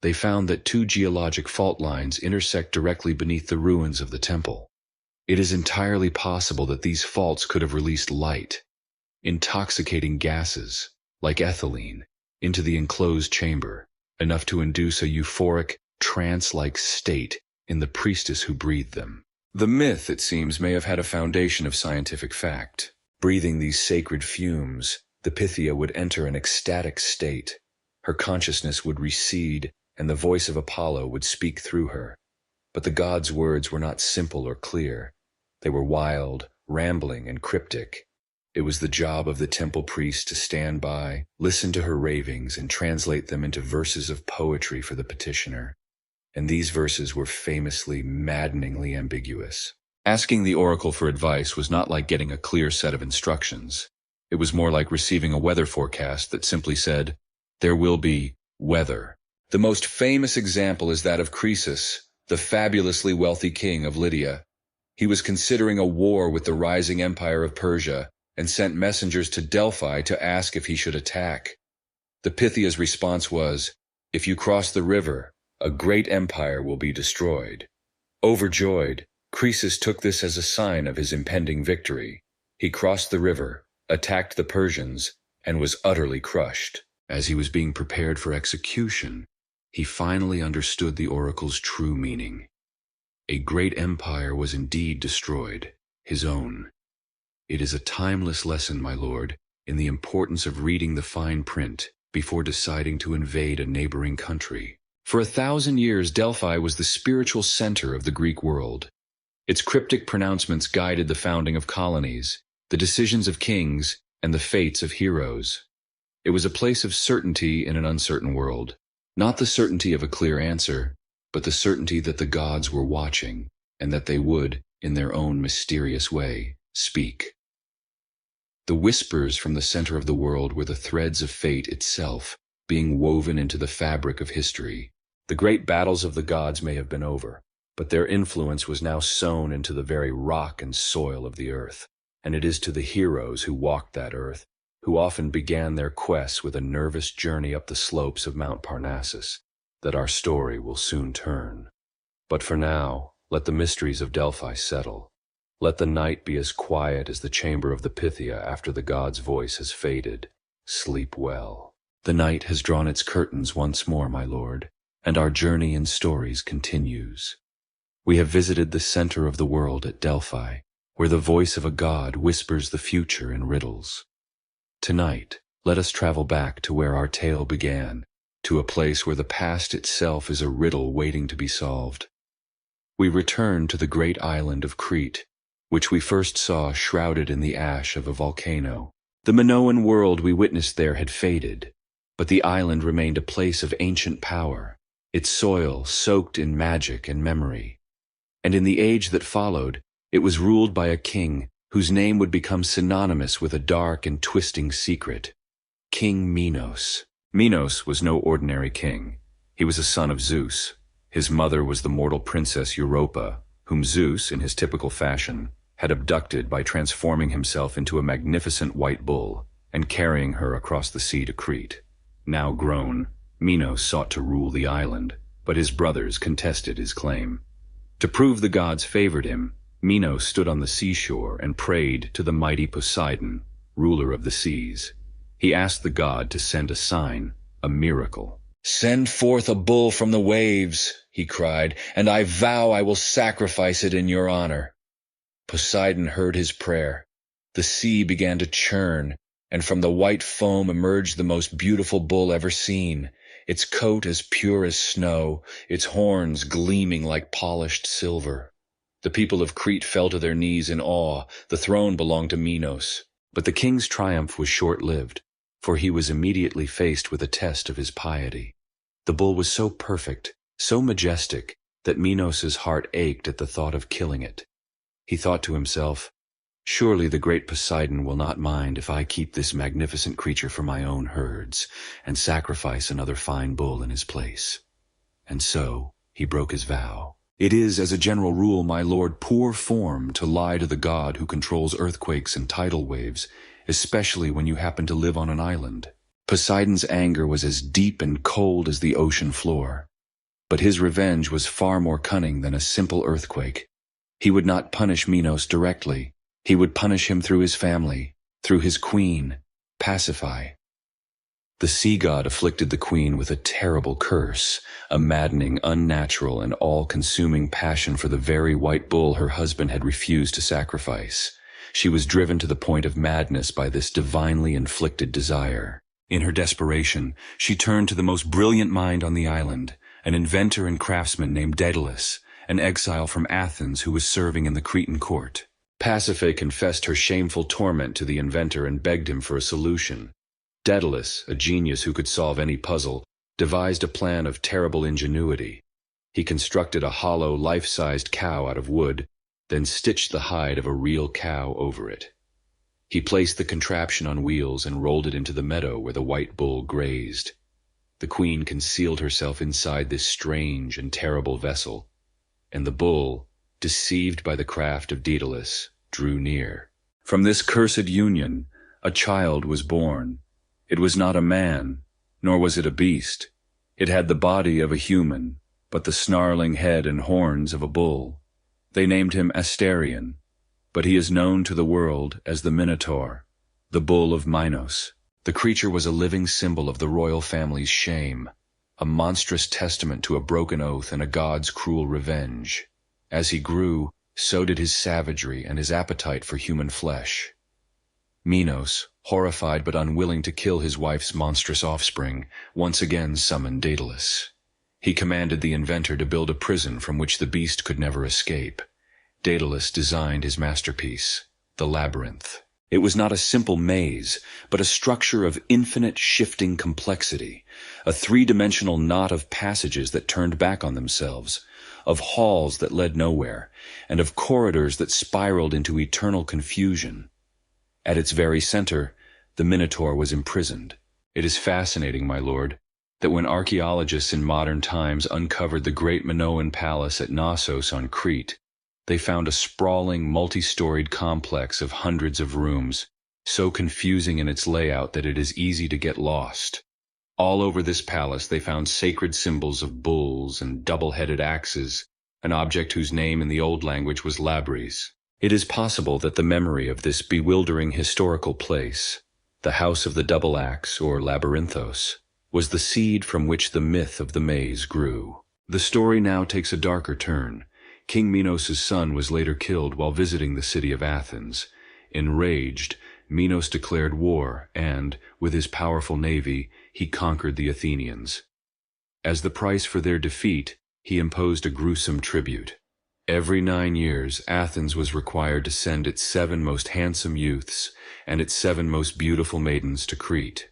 They found that two geologic fault lines intersect directly beneath the ruins of the temple. It is entirely possible that these faults could have released light, intoxicating gases, like ethylene, into the enclosed chamber, enough to induce a euphoric, trance-like state in the priestess who breathed them. The myth, it seems, may have had a foundation of scientific fact. Breathing these sacred fumes, the Pythia would enter an ecstatic state. Her consciousness would recede, and the voice of Apollo would speak through her. But the god's words were not simple or clear. They were wild, rambling, and cryptic. It was the job of the temple priest to stand by, listen to her ravings, and translate them into verses of poetry for the petitioner. And these verses were famously, maddeningly ambiguous. Asking the oracle for advice was not like getting a clear set of instructions. It was more like receiving a weather forecast that simply said, "There will be weather." The most famous example is that of Croesus, the fabulously wealthy king of Lydia. He was considering a war with the rising empire of Persia and sent messengers to Delphi to ask if he should attack. The Pythia's response was, "If you cross the river, a great empire will be destroyed." Overjoyed, Croesus took this as a sign of his impending victory. He crossed the river, attacked the Persians, and was utterly crushed. As he was being prepared for execution, he finally understood the oracle's true meaning. A great empire was indeed destroyed, his own. It is a timeless lesson, my lord, in the importance of reading the fine print before deciding to invade a neighboring country. For 1,000 years, Delphi was the spiritual center of the Greek world. Its cryptic pronouncements guided the founding of colonies, the decisions of kings, and the fates of heroes. It was a place of certainty in an uncertain world. Not the certainty of a clear answer, but the certainty that the gods were watching, and that they would, in their own mysterious way, speak. The whispers from the center of the world were the threads of fate itself, being woven into the fabric of history. The great battles of the gods may have been over, but their influence was now sown into the very rock and soil of the earth, and it is to the heroes who walked that earth, who often began their quests with a nervous journey up the slopes of Mount Parnassus, that our story will soon turn. But for now, let the mysteries of Delphi settle. Let the night be as quiet as the chamber of the Pythia after the god's voice has faded. Sleep well. The night has drawn its curtains once more, my lord, and our journey in stories continues. We have visited the center of the world at Delphi, where the voice of a god whispers the future in riddles. Tonight, let us travel back to where our tale began, to a place where the past itself is a riddle waiting to be solved. We return to the great island of Crete, which we first saw shrouded in the ash of a volcano. The Minoan world we witnessed there had faded, but the island remained a place of ancient power, its soil soaked in magic and memory. And in the age that followed, it was ruled by a king whose name would become synonymous with a dark and twisting secret: King Minos. Minos was no ordinary king. He was a son of Zeus. His mother was the mortal princess Europa, whom Zeus, in his typical fashion, had abducted by transforming himself into a magnificent white bull and carrying her across the sea to Crete. Now grown, Minos sought to rule the island, but his brothers contested his claim. To prove the gods favored him, Minos stood on the seashore and prayed to the mighty Poseidon, ruler of the seas. He asked the god to send a sign, a miracle. "Send forth a bull from the waves," he cried, "and I vow I will sacrifice it in your honor." Poseidon heard his prayer. The sea began to churn, and from the white foam emerged the most beautiful bull ever seen, its coat as pure as snow, its horns gleaming like polished silver. The people of Crete fell to their knees in awe. The throne belonged to Minos. But the king's triumph was short-lived, for he was immediately faced with a test of his piety. The bull was so perfect, so majestic, that Minos's heart ached at the thought of killing it. He thought to himself, "Surely the great Poseidon will not mind if I keep this magnificent creature for my own herds, and sacrifice another fine bull in his place." And so he broke his vow. It is, as a general rule, my lord, poor form to lie to the god who controls earthquakes and tidal waves, especially when you happen to live on an island. Poseidon's anger was as deep and cold as the ocean floor. But his revenge was far more cunning than a simple earthquake. He would not punish Minos directly. He would punish him through his family, through his queen, Pasiphae. The sea god afflicted the queen with a terrible curse, a maddening, unnatural, and all-consuming passion for the very white bull her husband had refused to sacrifice. She was driven to the point of madness by this divinely inflicted desire. In her desperation, she turned to the most brilliant mind on the island, an inventor and craftsman named Daedalus, an exile from Athens who was serving in the Cretan court. Pasiphae confessed her shameful torment to the inventor and begged him for a solution. Daedalus, a genius who could solve any puzzle, devised a plan of terrible ingenuity. He constructed a hollow, life-sized cow out of wood, then stitched the hide of a real cow over it. He placed the contraption on wheels and rolled it into the meadow where the white bull grazed. The queen concealed herself inside this strange and terrible vessel, and the bull, deceived by the craft of Daedalus, drew near. From this cursed union, a child was born. It was not a man, nor was it a beast. It had the body of a human, but the snarling head and horns of a bull. They named him Asterion, but he is known to the world as the Minotaur, the bull of Minos. The creature was a living symbol of the royal family's shame, a monstrous testament to a broken oath and a god's cruel revenge. As he grew, so did his savagery and his appetite for human flesh. Minos, horrified but unwilling to kill his wife's monstrous offspring, once again summoned Daedalus. He commanded the inventor to build a prison from which the beast could never escape. Daedalus designed his masterpiece, the labyrinth. It was not a simple maze, but a structure of infinite shifting complexity, a three-dimensional knot of passages that turned back on themselves, of halls that led nowhere, and of corridors that spiraled into eternal confusion. At its very center, the Minotaur was imprisoned. It is fascinating, my lord. that when archaeologists in modern times uncovered the great Minoan palace at Knossos on Crete, they found a sprawling, multi-storied complex of hundreds of rooms, so confusing in its layout that it is easy to get lost. All over this palace they found sacred symbols of bulls and double-headed axes, an object whose name in the old language was Labres. It is possible that the memory of this bewildering historical place, the House of the Double Axe, or Labyrinthos, was the seed from which the myth of the maze grew. The story now takes a darker turn. King Minos' son was later killed while visiting the city of Athens. Enraged, Minos declared war and, with his powerful navy, he conquered the Athenians. As the price for their defeat, he imposed a gruesome tribute. Every 9 years, Athens was required to send its 7 most handsome youths and its 7 most beautiful maidens to Crete.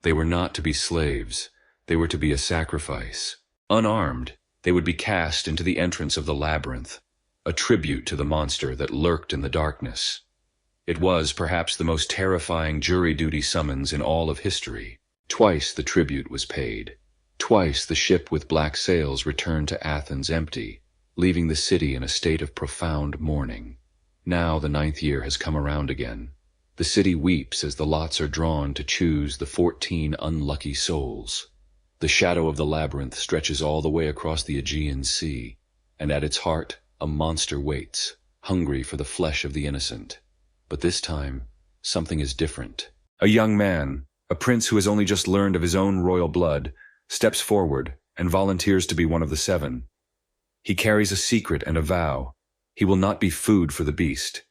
They were not to be slaves. They were to be a sacrifice. Unarmed, they would be cast into the entrance of the labyrinth, a tribute to the monster that lurked in the darkness. It was perhaps the most terrifying jury duty summons in all of history. Twice the tribute was paid. Twice the ship with black sails returned to Athens empty, leaving the city in a state of profound mourning. Now the 9th year has come around again. The city weeps as the lots are drawn to choose the 14 unlucky souls. The shadow of the labyrinth stretches all the way across the Aegean Sea, and at its heart a monster waits, hungry for the flesh of the innocent. But this time, something is different. A young man, a prince who has only just learned of his own royal blood, steps forward and volunteers to be one of the 7. He carries a secret and a vow. He will not be food for the beast.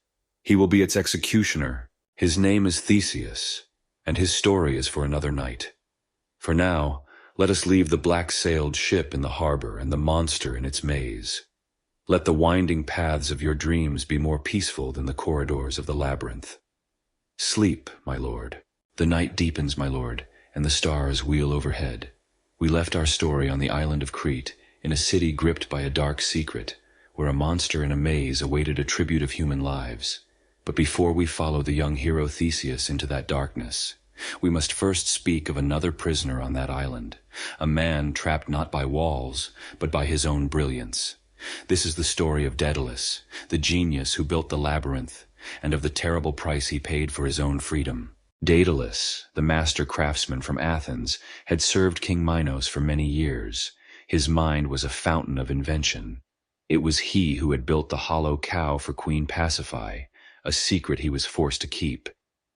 He will be its executioner. His name is Theseus, and his story is for another night. For now, let us leave the black-sailed ship in the harbor and the monster in its maze. Let the winding paths of your dreams be more peaceful than the corridors of the labyrinth. Sleep, my lord. The night deepens, my lord, and the stars wheel overhead. We left our story on the island of Crete, in a city gripped by a dark secret, where a monster in a maze awaited a tribute of human lives. But before we follow the young hero Theseus into that darkness, we must first speak of another prisoner on that island, a man trapped not by walls, but by his own brilliance. This is the story of Daedalus, the genius who built the labyrinth, and of the terrible price he paid for his own freedom. Daedalus, the master craftsman from Athens, had served King Minos for many years. His mind was a fountain of invention. It was he who had built the hollow cow for Queen Pasiphae, a secret he was forced to keep.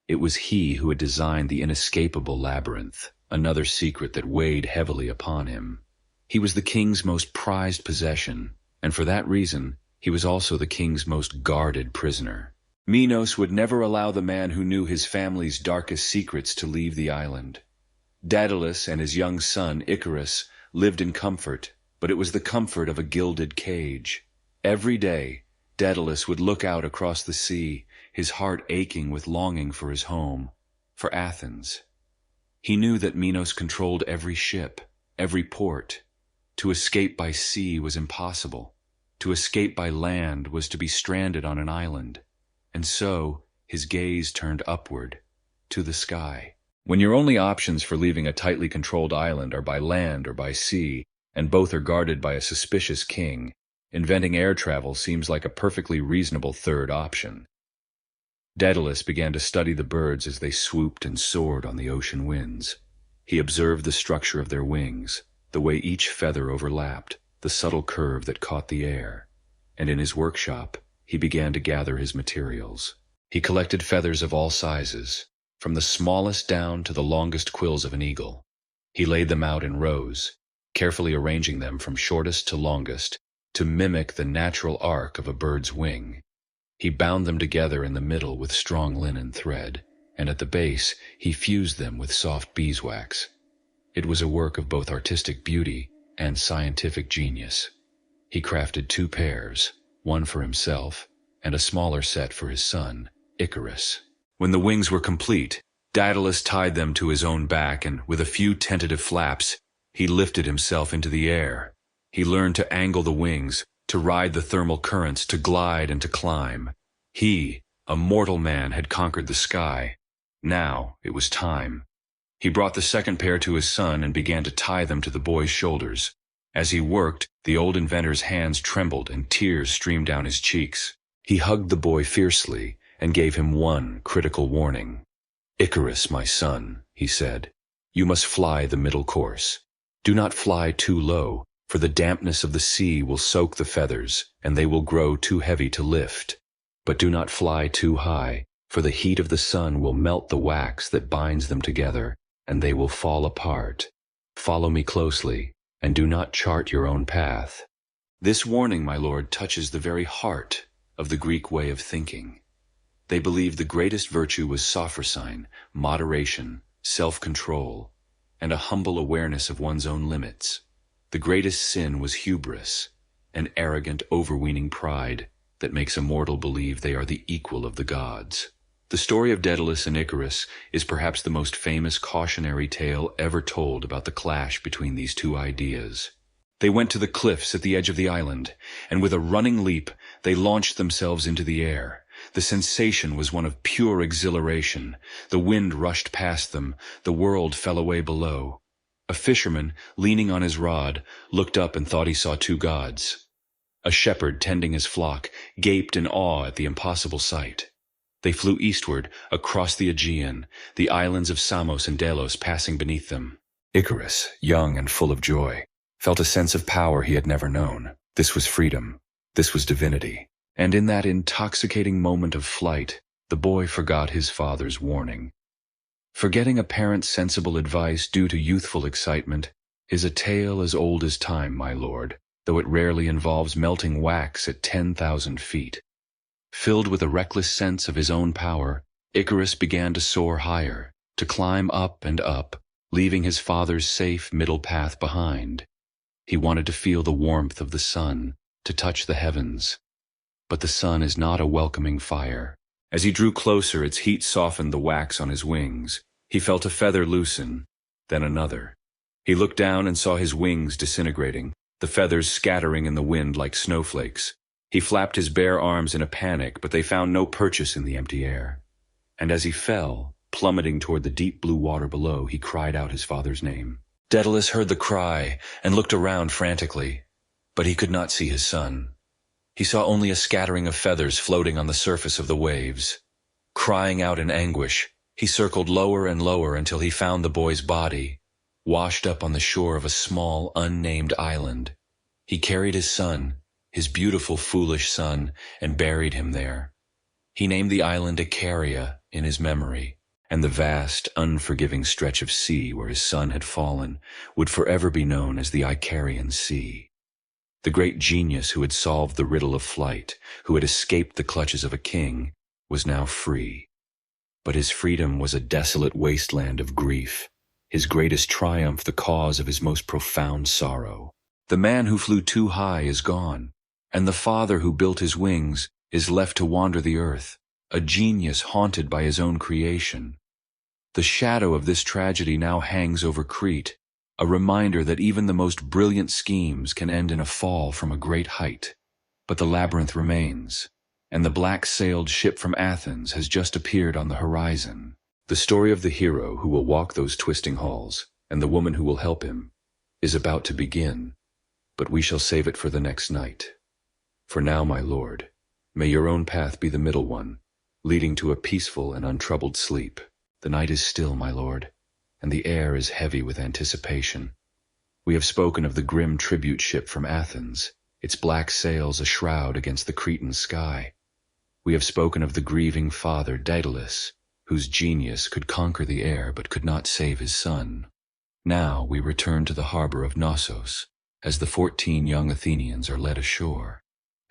It was he who had designed the inescapable labyrinth, another secret that weighed heavily upon him. He was the king's most prized possession, and for that reason, he was also the king's most guarded prisoner. Minos would never allow the man who knew his family's darkest secrets to leave the island. Daedalus and his young son, Icarus, lived in comfort, but it was the comfort of a gilded cage. Every day, Daedalus would look out across the sea, his heart aching with longing for his home, for Athens. He knew that Minos controlled every ship, every port. To escape by sea was impossible. To escape by land was to be stranded on an island. And so, his gaze turned upward, to the sky. When your only options for leaving a tightly controlled island are by land or by sea, and both are guarded by a suspicious king, inventing air travel seems like a perfectly reasonable third option. Daedalus began to study the birds as they swooped and soared on the ocean winds. He observed the structure of their wings, the way each feather overlapped, the subtle curve that caught the air. And in his workshop, he began to gather his materials. He collected feathers of all sizes, from the smallest down to the longest quills of an eagle. He laid them out in rows, carefully arranging them from shortest to longest to mimic the natural arc of a bird's wing. He bound them together in the middle with strong linen thread, and at the base he fused them with soft beeswax. It was a work of both artistic beauty and scientific genius. He crafted 2 pairs, one for himself, and a smaller set for his son, Icarus. When the wings were complete, Daedalus tied them to his own back, and with a few tentative flaps, he lifted himself into the air. He learned to angle the wings, to ride the thermal currents, to glide and to climb. He, a mortal man, had conquered the sky. Now it was time. He brought the second pair to his son and began to tie them to the boy's shoulders. As he worked, the old inventor's hands trembled and tears streamed down his cheeks. He hugged the boy fiercely and gave him one critical warning. "Icarus, my son," he said, "you must fly the middle course. Do not fly too low, for the dampness of the sea will soak the feathers, and they will grow too heavy to lift. But do not fly too high, for the heat of the sun will melt the wax that binds them together, and they will fall apart. Follow me closely, and do not chart your own path." This warning, my lord, touches the very heart of the Greek way of thinking. They believed the greatest virtue was sophrosyne, moderation, self-control, and a humble awareness of one's own limits. The greatest sin was hubris, an arrogant, overweening pride that makes a mortal believe they are the equal of the gods. The story of Daedalus and Icarus is perhaps the most famous cautionary tale ever told about the clash between these two ideas. They went to the cliffs at the edge of the island, and with a running leap, they launched themselves into the air. The sensation was one of pure exhilaration. The wind rushed past them. The world fell away below. A fisherman, leaning on his rod, looked up and thought he saw two gods. A shepherd, tending his flock, gaped in awe at the impossible sight. They flew eastward, across the Aegean, the islands of Samos and Delos passing beneath them. Icarus, young and full of joy, felt a sense of power he had never known. This was freedom. This was divinity. And in that intoxicating moment of flight, the boy forgot his father's warning. Forgetting a parent's sensible advice due to youthful excitement is a tale as old as time, my lord, though it rarely involves melting wax at 10,000 feet. Filled with a reckless sense of his own power, Icarus began to soar higher, to climb up and up, leaving his father's safe middle path behind. He wanted to feel the warmth of the sun, to touch the heavens. But the sun is not a welcoming fire. As he drew closer, its heat softened the wax on his wings. He felt a feather loosen, then another. He looked down and saw his wings disintegrating, the feathers scattering in the wind like snowflakes. He flapped his bare arms in a panic, but they found no purchase in the empty air. And as he fell, plummeting toward the deep blue water below, he cried out his father's name. Daedalus heard the cry and looked around frantically, but he could not see his son. He saw only a scattering of feathers floating on the surface of the waves. Crying out in anguish, he circled lower and lower until he found the boy's body, washed up on the shore of a small, unnamed island. He carried his son, his beautiful, foolish son, and buried him there. He named the island Icaria in his memory, and the vast, unforgiving stretch of sea where his son had fallen would forever be known as the Icarian Sea. The great genius who had solved the riddle of flight, who had escaped the clutches of a king, was now free. But his freedom was a desolate wasteland of grief, his greatest triumph the cause of his most profound sorrow. The man who flew too high is gone, and the father who built his wings is left to wander the earth, a genius haunted by his own creation. The shadow of this tragedy now hangs over Crete, a reminder that even the most brilliant schemes can end in a fall from a great height. But the labyrinth remains, and the black-sailed ship from Athens has just appeared on the horizon. The story of the hero who will walk those twisting halls, and the woman who will help him, is about to begin, but we shall save it for the next night. For now, my lord, may your own path be the middle one, leading to a peaceful and untroubled sleep. The night is still, my lord, and the air is heavy with anticipation. We have spoken of the grim tribute ship from Athens, its black sails a shroud against the Cretan sky. We have spoken of the grieving father Daedalus, whose genius could conquer the air but could not save his son. Now we return to the harbor of Knossos, as the 14 young Athenians are led ashore.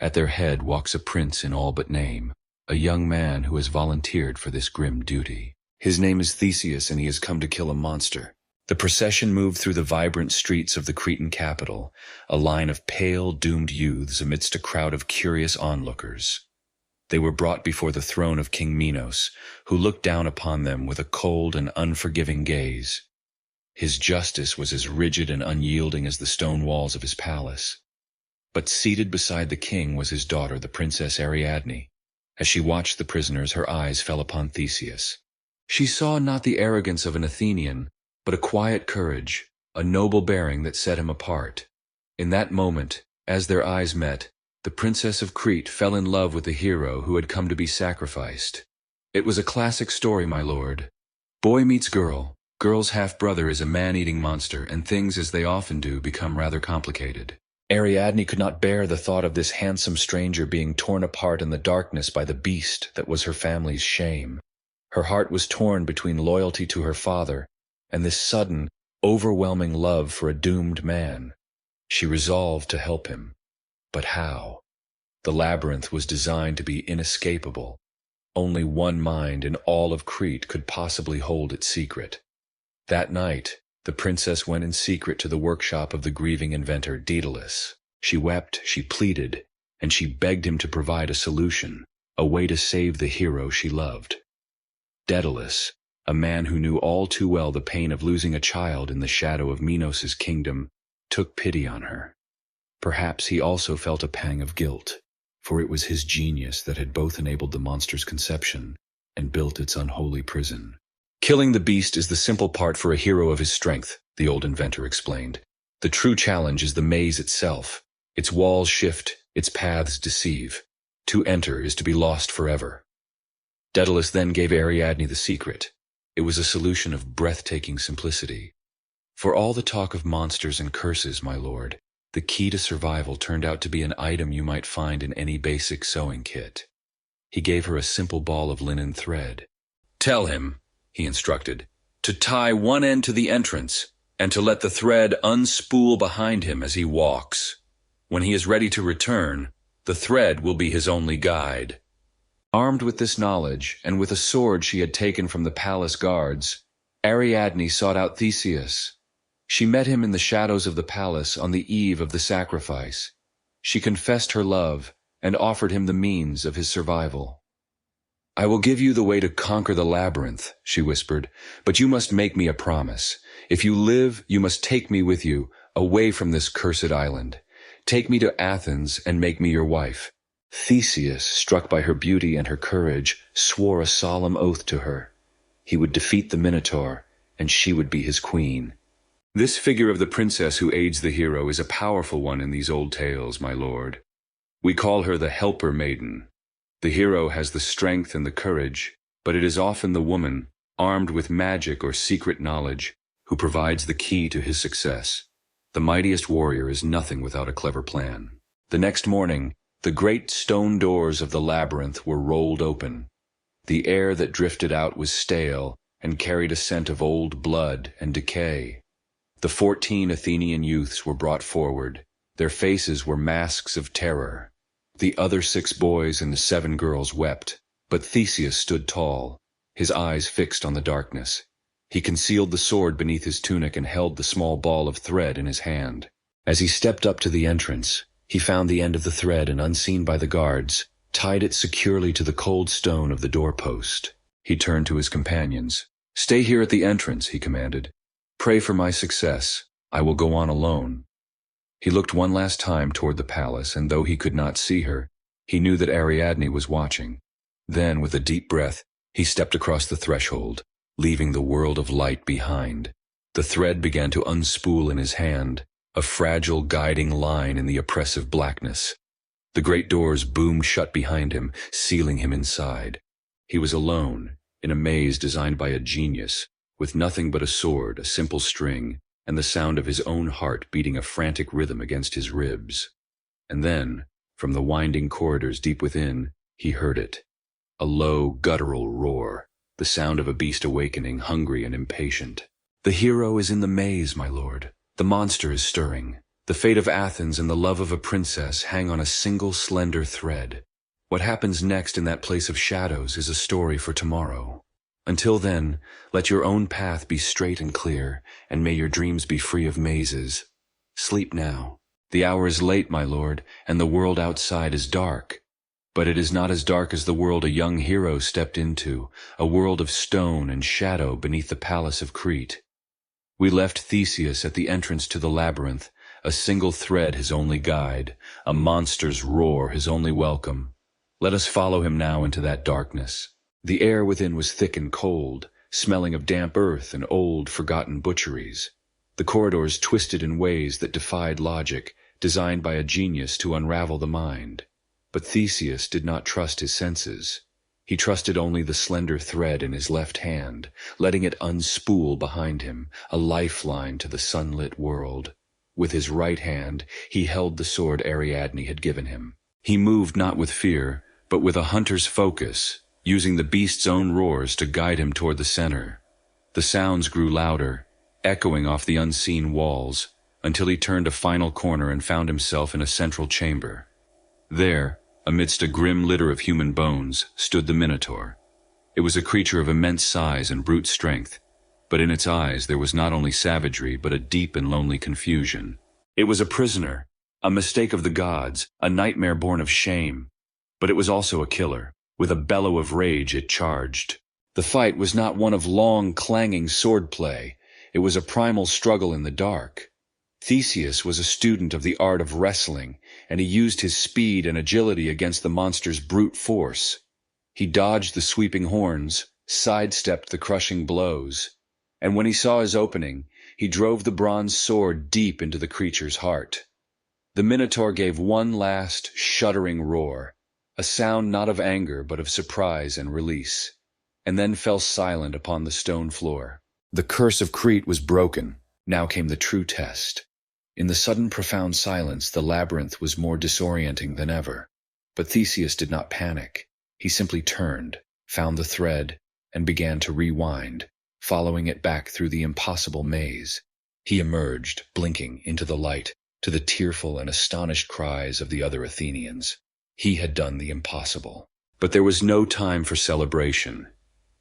At their head walks a prince in all but name, a young man who has volunteered for this grim duty. His name is Theseus, and he has come to kill a monster. The procession moved through the vibrant streets of the Cretan capital, a line of pale, doomed youths amidst a crowd of curious onlookers. They were brought before the throne of King Minos, who looked down upon them with a cold and unforgiving gaze. His justice was as rigid and unyielding as the stone walls of his palace. But seated beside the king was his daughter, the Princess Ariadne. As she watched the prisoners, her eyes fell upon Theseus. She saw not the arrogance of an Athenian, but a quiet courage, a noble bearing that set him apart. In that moment, as their eyes met, the Princess of Crete fell in love with the hero who had come to be sacrificed. It was a classic story, my lord. Boy meets girl, girl's half-brother is a man-eating monster, and things, as they often do, become rather complicated. Ariadne could not bear the thought of this handsome stranger being torn apart in the darkness by the beast that was her family's shame. Her heart was torn between loyalty to her father and this sudden, overwhelming love for a doomed man. She resolved to help him. But how? The labyrinth was designed to be inescapable. Only one mind in all of Crete could possibly hold its secret. That night, the princess went in secret to the workshop of the grieving inventor Daedalus. She wept, she pleaded, and she begged him to provide a solution, a way to save the hero she loved. Daedalus, a man who knew all too well the pain of losing a child in the shadow of Minos's kingdom, took pity on her. Perhaps he also felt a pang of guilt, for it was his genius that had both enabled the monster's conception and built its unholy prison. Killing the beast is the simple part for a hero of his strength, the old inventor explained. The true challenge is the maze itself. Its walls shift, its paths deceive. To enter is to be lost forever. Daedalus then gave Ariadne the secret. It was a solution of breathtaking simplicity. For all the talk of monsters and curses, my lord, the key to survival turned out to be an item you might find in any basic sewing kit. He gave her a simple ball of linen thread. Tell him, he instructed, to tie one end to the entrance and to let the thread unspool behind him as he walks. When he is ready to return, the thread will be his only guide. Armed with this knowledge, and with a sword she had taken from the palace guards, Ariadne sought out Theseus. She met him in the shadows of the palace on the eve of the sacrifice. She confessed her love and offered him the means of his survival. I will give you the way to conquer the labyrinth, she whispered, but you must make me a promise. If you live, you must take me with you, away from this cursed island. Take me to Athens and make me your wife. Theseus, struck by her beauty and her courage, swore a solemn oath to her. He would defeat the Minotaur, and she would be his queen. This figure of the princess who aids the hero is a powerful one in these old tales, my lord. We call her the helper maiden. The hero has the strength and the courage, but it is often the woman, armed with magic or secret knowledge, who provides the key to his success. The mightiest warrior is nothing without a clever plan. The next morning, the great stone doors of the labyrinth were rolled open. The air that drifted out was stale and carried a scent of old blood and decay. The 14 Athenian youths were brought forward. Their faces were masks of terror. The other 6 boys and the 7 girls wept, but Theseus stood tall, his eyes fixed on the darkness. He concealed the sword beneath his tunic and held the small ball of thread in his hand. As he stepped up to the entrance, he found the end of the thread and, unseen by the guards, tied it securely to the cold stone of the doorpost. He turned to his companions. Stay here at the entrance, he commanded. Pray for my success. I will go on alone. He looked one last time toward the palace, and though he could not see her, he knew that Ariadne was watching. Then, with a deep breath, he stepped across the threshold, leaving the world of light behind. The thread began to unspool in his hand, a fragile guiding line in the oppressive blackness. The great doors boomed shut behind him, sealing him inside. He was alone, in a maze designed by a genius, with nothing but a sword, a simple string, and the sound of his own heart beating a frantic rhythm against his ribs. And then, from the winding corridors deep within, he heard it. A low, guttural roar, the sound of a beast awakening, hungry and impatient. The hero is in the maze, my lord. The monster is stirring. The fate of Athens and the love of a princess hang on a single slender thread. What happens next in that place of shadows is a story for tomorrow. Until then, let your own path be straight and clear, and may your dreams be free of mazes. Sleep now. The hour is late, my lord, and the world outside is dark. But it is not as dark as the world a young hero stepped into, a world of stone and shadow beneath the palace of Crete. We left Theseus at the entrance to the labyrinth, a single thread his only guide, a monster's roar his only welcome. Let us follow him now into that darkness. The air within was thick and cold, smelling of damp earth and old, forgotten butcheries. The corridors twisted in ways that defied logic, designed by a genius to unravel the mind. But Theseus did not trust his senses. He trusted only the slender thread in his left hand, letting it unspool behind him, a lifeline to the sunlit world. With his right hand, he held the sword Ariadne had given him. He moved not with fear, but with a hunter's focus, using the beast's own roars to guide him toward the center. The sounds grew louder, echoing off the unseen walls, until he turned a final corner and found himself in a central chamber. There, amidst a grim litter of human bones, stood the Minotaur. It was a creature of immense size and brute strength, but in its eyes there was not only savagery but a deep and lonely confusion. It was a prisoner, a mistake of the gods, a nightmare born of shame, but it was also a killer. With a bellow of rage it charged. The fight was not one of long, clanging swordplay. It was a primal struggle in the dark. Theseus was a student of the art of wrestling, and he used his speed and agility against the monster's brute force. He dodged the sweeping horns, sidestepped the crushing blows, and when he saw his opening, he drove the bronze sword deep into the creature's heart. The Minotaur gave one last, shuddering roar, a sound not of anger but of surprise and release, and then fell silent upon the stone floor. The curse of Crete was broken. Now came the true test. In the sudden profound silence, the labyrinth was more disorienting than ever. But Theseus did not panic. He simply turned, found the thread, and began to rewind, following it back through the impossible maze. He emerged, blinking, into the light, to the tearful and astonished cries of the other Athenians. He had done the impossible. But there was no time for celebration.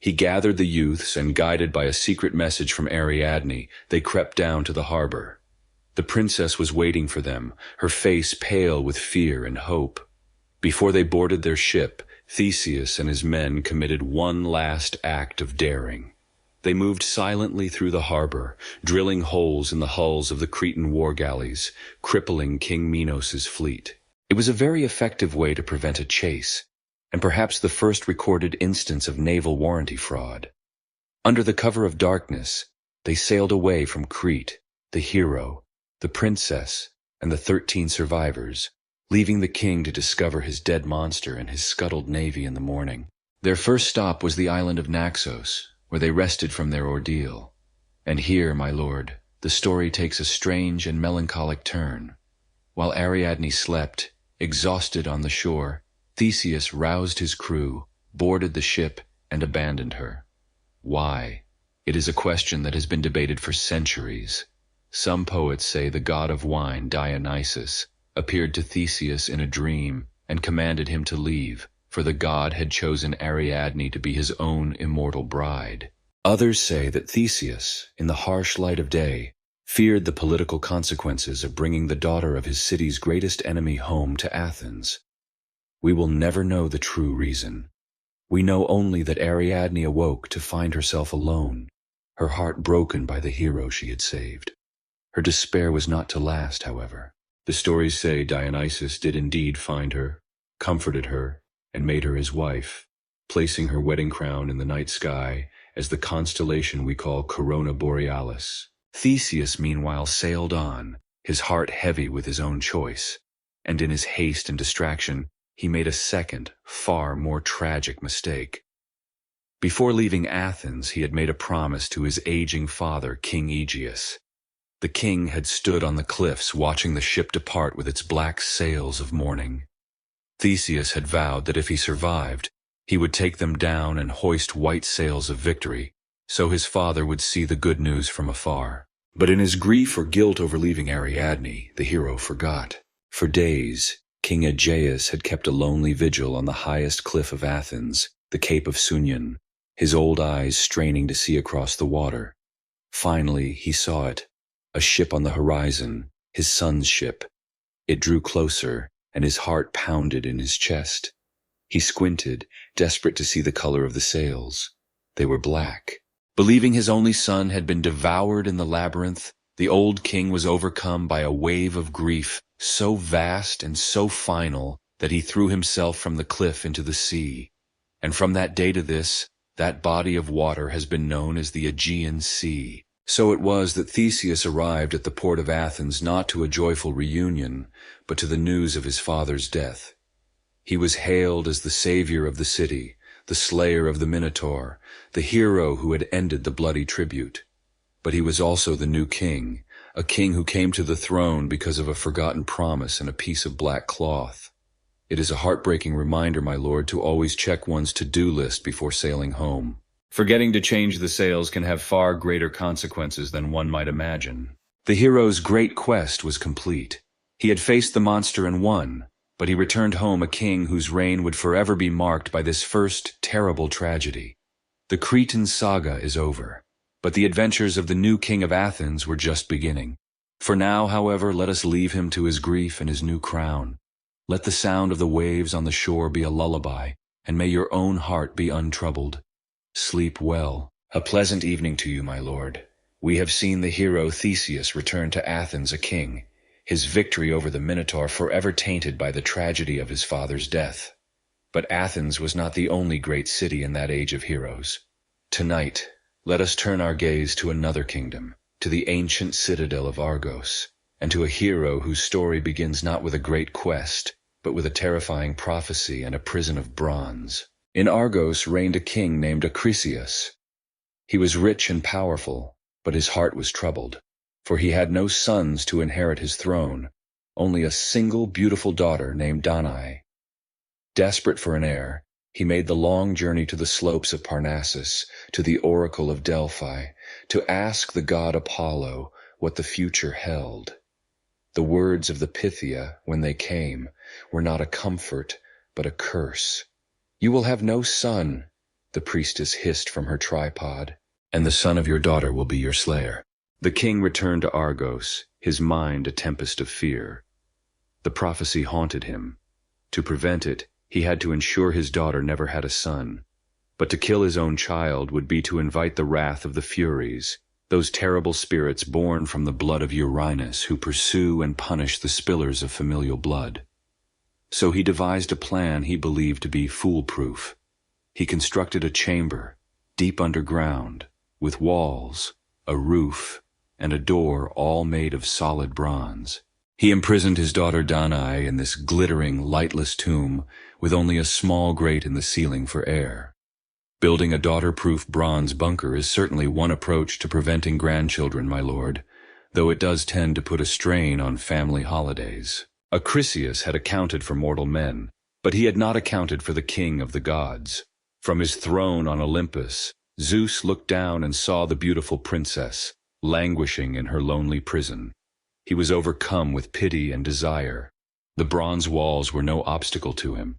He gathered the youths, and guided by a secret message from Ariadne, they crept down to the harbor. The princess was waiting for them, her face pale with fear and hope. Before they boarded their ship, Theseus and his men committed one last act of daring. They moved silently through the harbor, drilling holes in the hulls of the Cretan war galleys, crippling King Minos's fleet. It was a very effective way to prevent a chase, and perhaps the first recorded instance of naval warranty fraud. Under the cover of darkness, they sailed away from Crete, the hero, the princess, and the 13 survivors, leaving the king to discover his dead monster and his scuttled navy in the morning. Their first stop was the island of Naxos, where they rested from their ordeal. And here, my lord, the story takes a strange and melancholic turn. While Ariadne slept, exhausted on the shore, Theseus roused his crew, boarded the ship, and abandoned her. Why? It is a question that has been debated for centuries. Some poets say the god of wine, Dionysus, appeared to Theseus in a dream and commanded him to leave, for the god had chosen Ariadne to be his own immortal bride. Others say that Theseus, in the harsh light of day, feared the political consequences of bringing the daughter of his city's greatest enemy home to Athens. We will never know the true reason. We know only that Ariadne awoke to find herself alone, her heart broken by the hero she had saved. Her despair was not to last, however. The stories say Dionysus did indeed find her, comforted her, and made her his wife, placing her wedding crown in the night sky as the constellation we call Corona Borealis. Theseus, meanwhile, sailed on, his heart heavy with his own choice, and in his haste and distraction, he made a second, far more tragic mistake. Before leaving Athens, he had made a promise to his aging father, King Aegeus. The king had stood on the cliffs watching the ship depart with its black sails of mourning. Theseus had vowed that if he survived, he would take them down and hoist white sails of victory, so his father would see the good news from afar. But in his grief or guilt over leaving Ariadne, the hero forgot. For days, King Aegeus had kept a lonely vigil on the highest cliff of Athens, the Cape of Sunion, his old eyes straining to see across the water. Finally, he saw it, a ship on the horizon, his son's ship. It drew closer, and his heart pounded in his chest. He squinted, desperate to see the color of the sails. They were black. Believing his only son had been devoured in the labyrinth, the old king was overcome by a wave of grief so vast and so final that he threw himself from the cliff into the sea. And from that day to this, That body of water has been known as the Aegean Sea. So it was that Theseus arrived at the port of Athens not to a joyful reunion, but to the news of his father's death. He was hailed as the savior of the city, the slayer of the Minotaur, the hero who had ended the bloody tribute. But he was also the new king, a king who came to the throne because of a forgotten promise and a piece of black cloth. It is a heartbreaking reminder, my lord, to always check one's to-do list before sailing home. Forgetting to change the sails can have far greater consequences than one might imagine. The hero's great quest was complete. He had faced the monster and won, but he returned home a king whose reign would forever be marked by this first terrible tragedy. The Cretan saga is over, but the adventures of the new king of Athens were just beginning. For now, however, let us leave him to his grief and his new crown. Let the sound of the waves on the shore be a lullaby, and may your own heart be untroubled. Sleep well. A pleasant evening to you, my lord. We have seen the hero Theseus return to Athens a king, his victory over the Minotaur forever tainted by the tragedy of his father's death. But Athens was not the only great city in that age of heroes. Tonight, let us turn our gaze to another kingdom, to the ancient citadel of Argos, and to a hero whose story begins not with a great quest, but with a terrifying prophecy and a prison of bronze. In Argos reigned a king named Acrisius. He was rich and powerful, but his heart was troubled, for he had no sons to inherit his throne, only a single beautiful daughter named Danae. Desperate for an heir, he made the long journey to the slopes of Parnassus, to the oracle of Delphi, to ask the god Apollo what the future held. The words of the Pythia, when they came, were not a comfort, but a curse. "You will have no son," the priestess hissed from her tripod, "and the son of your daughter will be your slayer." The king returned to Argos, his mind a tempest of fear. The prophecy haunted him. To prevent it, he had to ensure his daughter never had a son. But to kill his own child would be to invite the wrath of the Furies, those terrible spirits born from the blood of Uranus who pursue and punish the spillers of familial blood. So he devised a plan he believed to be foolproof. He constructed a chamber, deep underground, with walls, a roof, and a door all made of solid bronze. He imprisoned his daughter Danae in this glittering, lightless tomb with only a small grate in the ceiling for air. Building a daughter-proof bronze bunker is certainly one approach to preventing grandchildren, my lord, though it does tend to put a strain on family holidays. Acrisius had accounted for mortal men, but he had not accounted for the king of the gods. From his throne on Olympus, Zeus looked down and saw the beautiful princess, languishing in her lonely prison. He was overcome with pity and desire. The bronze walls were no obstacle to him.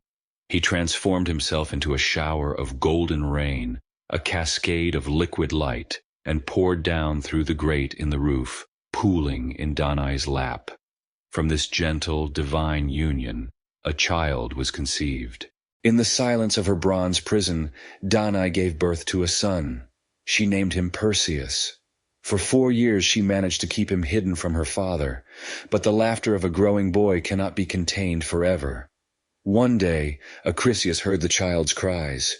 He transformed himself into a shower of golden rain, a cascade of liquid light, and poured down through the grate in the roof, pooling in Danae's lap. From this gentle, divine union, a child was conceived. In the silence of her bronze prison, Danae gave birth to a son. She named him Perseus. For 4 years she managed to keep him hidden from her father, but the laughter of a growing boy cannot be contained forever. One day, Acrisius heard the child's cries.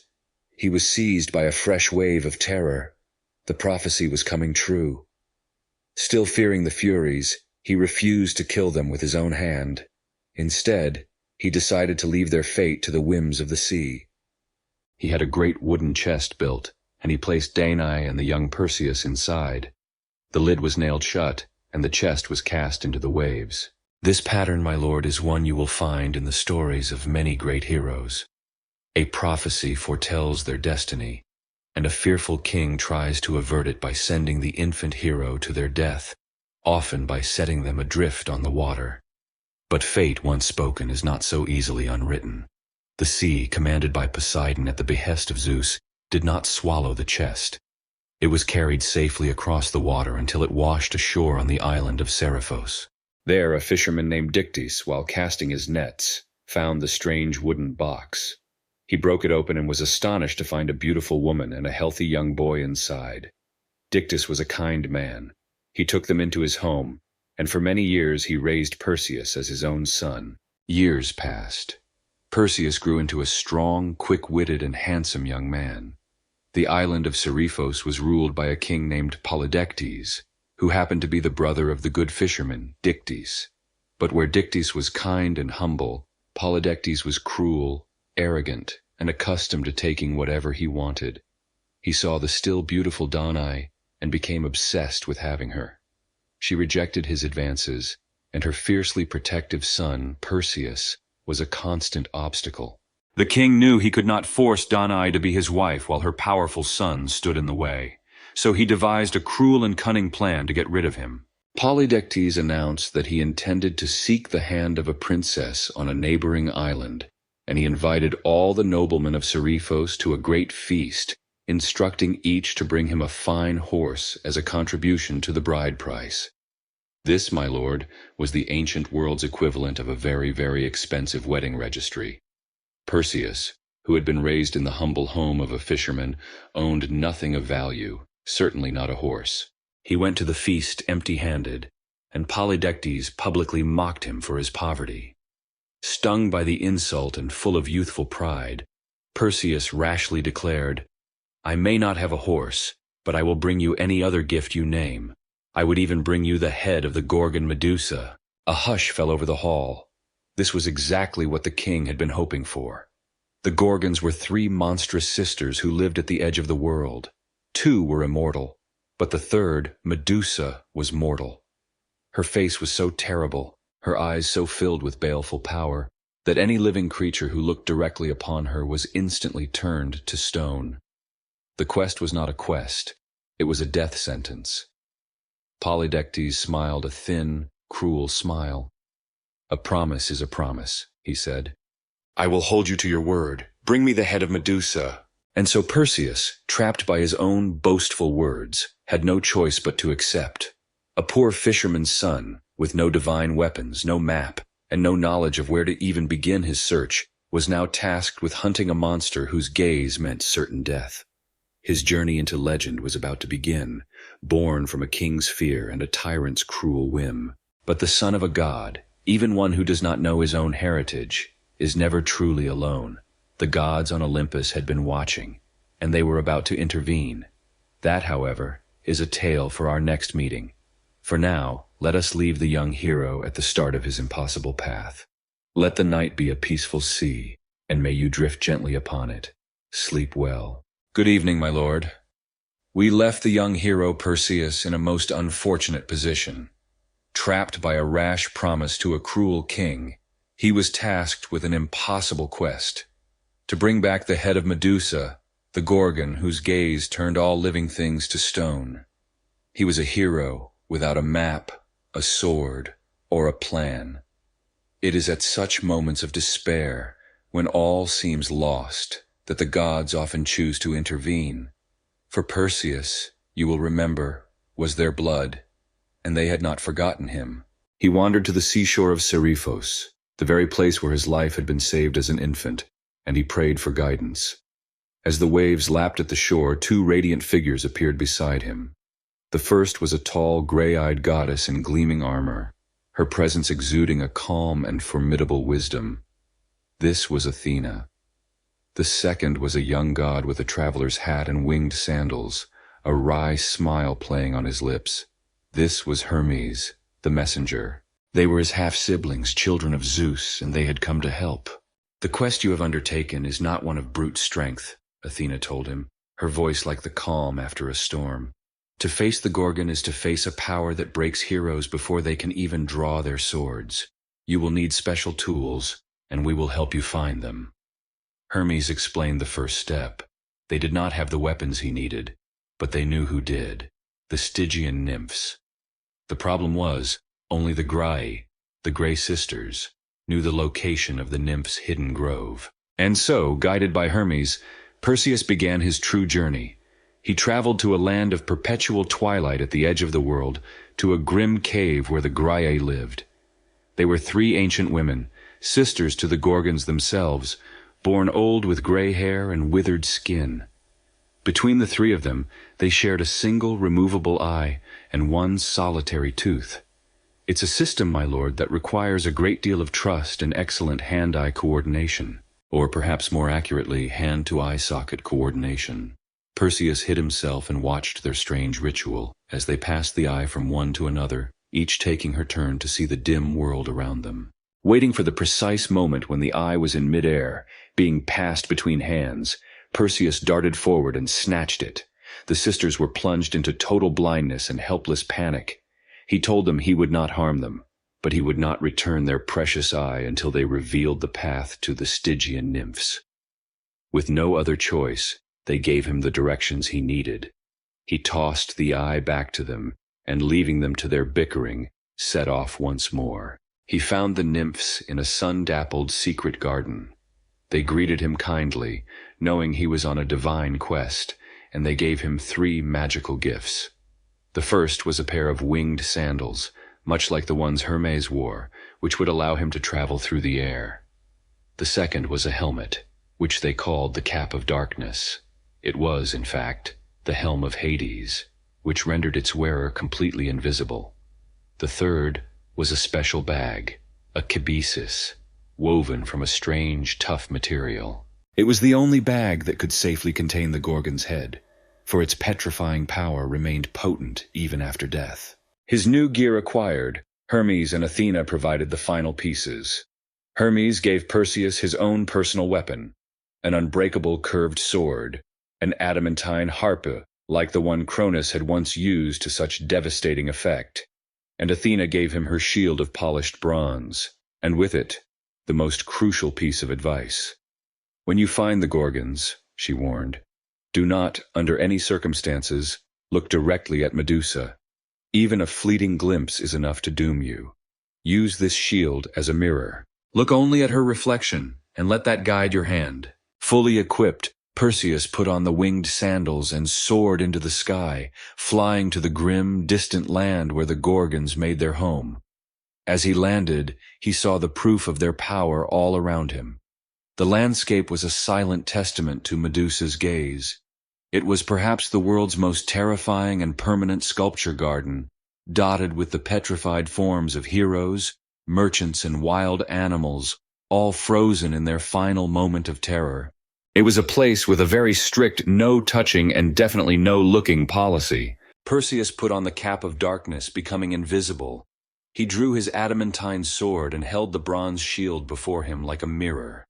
He was seized by a fresh wave of terror. The prophecy was coming true. Still fearing the Furies, he refused to kill them with his own hand. Instead, he decided to leave their fate to the whims of the sea. He had a great wooden chest built, and he placed Danae and the young Perseus inside. The lid was nailed shut, and the chest was cast into the waves. This pattern, my lord, is one you will find in the stories of many great heroes. A prophecy foretells their destiny, and a fearful king tries to avert it by sending the infant hero to their death, often by setting them adrift on the water. But fate, once spoken, is not so easily unwritten. The sea, commanded by Poseidon at the behest of Zeus, did not swallow the chest. It was carried safely across the water until it washed ashore on the island of Seriphos. There, a fisherman named Dictys, while casting his nets, found the strange wooden box. He broke it open and was astonished to find a beautiful woman and a healthy young boy inside. Dictys was a kind man. He took them into his home, and for many years he raised Perseus as his own son. Years passed. Perseus grew into a strong, quick-witted, and handsome young man. The island of Seriphos was ruled by a king named Polydectes, who happened to be the brother of the good fisherman, Dictys. But where Dictys was kind and humble, Polydectes was cruel, arrogant, and accustomed to taking whatever he wanted. He saw the still beautiful Danae and became obsessed with having her. She rejected his advances, and her fiercely protective son, Perseus, was a constant obstacle. The king knew he could not force Danae to be his wife while her powerful son stood in the way, so he devised a cruel and cunning plan to get rid of him. Polydectes announced that he intended to seek the hand of a princess on a neighboring island, and he invited all the noblemen of Seriphos to a great feast, instructing each to bring him a fine horse as a contribution to the bride price. This, my lord, was the ancient world's equivalent of a very, very expensive wedding registry. Perseus, who had been raised in the humble home of a fisherman, owned nothing of value, certainly not a horse. He went to the feast empty-handed, and Polydectes publicly mocked him for his poverty. Stung by the insult and full of youthful pride, Perseus rashly declared, "I may not have a horse, but I will bring you any other gift you name. I would even bring you the head of the Gorgon Medusa." A hush fell over the hall. This was exactly what the king had been hoping for. The Gorgons were three monstrous sisters who lived at the edge of the world. Two were immortal, but the third, Medusa, was mortal. Her face was so terrible, her eyes so filled with baleful power, that any living creature who looked directly upon her was instantly turned to stone. The quest was not a quest, it was a death sentence. Polydectes smiled a thin, cruel smile. "A promise is a promise," he said. "I will hold you to your word. Bring me the head of Medusa." And so Perseus, trapped by his own boastful words, had no choice but to accept. A poor fisherman's son, with no divine weapons, no map, and no knowledge of where to even begin his search, was now tasked with hunting a monster whose gaze meant certain death. His journey into legend was about to begin, born from a king's fear and a tyrant's cruel whim. But the son of a god, even one who does not know his own heritage, is never truly alone. The gods on Olympus had been watching, and they were about to intervene. That, however, is a tale for our next meeting. For now, let us leave the young hero at the start of his impossible path. Let the night be a peaceful sea, and may you drift gently upon it. Sleep well. Good evening, my lord. We left the young hero Perseus in a most unfortunate position. Trapped by a rash promise to a cruel king, he was tasked with an impossible quest. To bring back the head of Medusa, the Gorgon whose gaze turned all living things to stone. He was a hero without a map, a sword, or a plan. It is at such moments of despair, when all seems lost, that the gods often choose to intervene. For Perseus, you will remember, was their blood, and they had not forgotten him. He wandered to the seashore of Seriphos, the very place where his life had been saved as an infant, and he prayed for guidance. As the waves lapped at the shore, two radiant figures appeared beside him. The first was a tall, gray-eyed goddess in gleaming armor, her presence exuding a calm and formidable wisdom. This was Athena. The second was a young god with a traveler's hat and winged sandals, a wry smile playing on his lips. This was Hermes, the messenger. They were his half-siblings, children of Zeus, and they had come to help. "The quest you have undertaken is not one of brute strength," Athena told him, her voice like the calm after a storm. "To face the Gorgon is to face a power that breaks heroes before they can even draw their swords. You will need special tools, and we will help you find them." Hermes explained the first step. They did not have the weapons he needed, but they knew who did: the Stygian nymphs. The problem was, only the Graii, the Grey Sisters, knew the location of the nymph's hidden grove. And so, guided by Hermes, Perseus began his true journey. He traveled to a land of perpetual twilight at the edge of the world, to a grim cave where the Graii lived. They were three ancient women, sisters to the Gorgons themselves, born old with gray hair and withered skin. Between the three of them, they shared a single removable eye and one solitary tooth. It's a system, my lord, that requires a great deal of trust and excellent hand-eye coordination, or perhaps more accurately, hand-to-eye socket coordination. Perseus hid himself and watched their strange ritual as they passed the eye from one to another, each taking her turn to see the dim world around them. Waiting for the precise moment when the eye was in midair, being passed between hands, Perseus darted forward and snatched it. The sisters were plunged into total blindness and helpless panic. He told them he would not harm them, but he would not return their precious eye until they revealed the path to the Stygian nymphs. With no other choice, they gave him the directions he needed. He tossed the eye back to them, and leaving them to their bickering, set off once more. He found the nymphs in a sun-dappled secret garden. They greeted him kindly, knowing he was on a divine quest, and they gave him 3 magical gifts. The first was a pair of winged sandals, much like the ones Hermes wore, which would allow him to travel through the air. The second was a helmet, which they called the Cap of Darkness. It was, in fact, the helm of Hades, which rendered its wearer completely invisible. The third was a special bag, a cabesis, woven from a strange, tough material. It was the only bag that could safely contain the Gorgon's head, for its petrifying power remained potent even after death. His new gear acquired, Hermes and Athena provided the final pieces. Hermes gave Perseus his own personal weapon, an unbreakable curved sword, an adamantine harpa like the one Cronus had once used to such devastating effect, and Athena gave him her shield of polished bronze, and with it, the most crucial piece of advice. "When you find the Gorgons," she warned, "do not, under any circumstances, look directly at Medusa. Even a fleeting glimpse is enough to doom you. Use this shield as a mirror. Look only at her reflection, and let that guide your hand." Fully equipped, Perseus put on the winged sandals and soared into the sky, flying to the grim, distant land where the Gorgons made their home. As he landed, he saw the proof of their power all around him. The landscape was a silent testament to Medusa's gaze. It was perhaps the world's most terrifying and permanent sculpture garden, dotted with the petrified forms of heroes, merchants, and wild animals, all frozen in their final moment of terror. It was a place with a very strict no-touching and definitely no-looking policy. Perseus put on the Cap of Darkness, becoming invisible. He drew his adamantine sword and held the bronze shield before him like a mirror.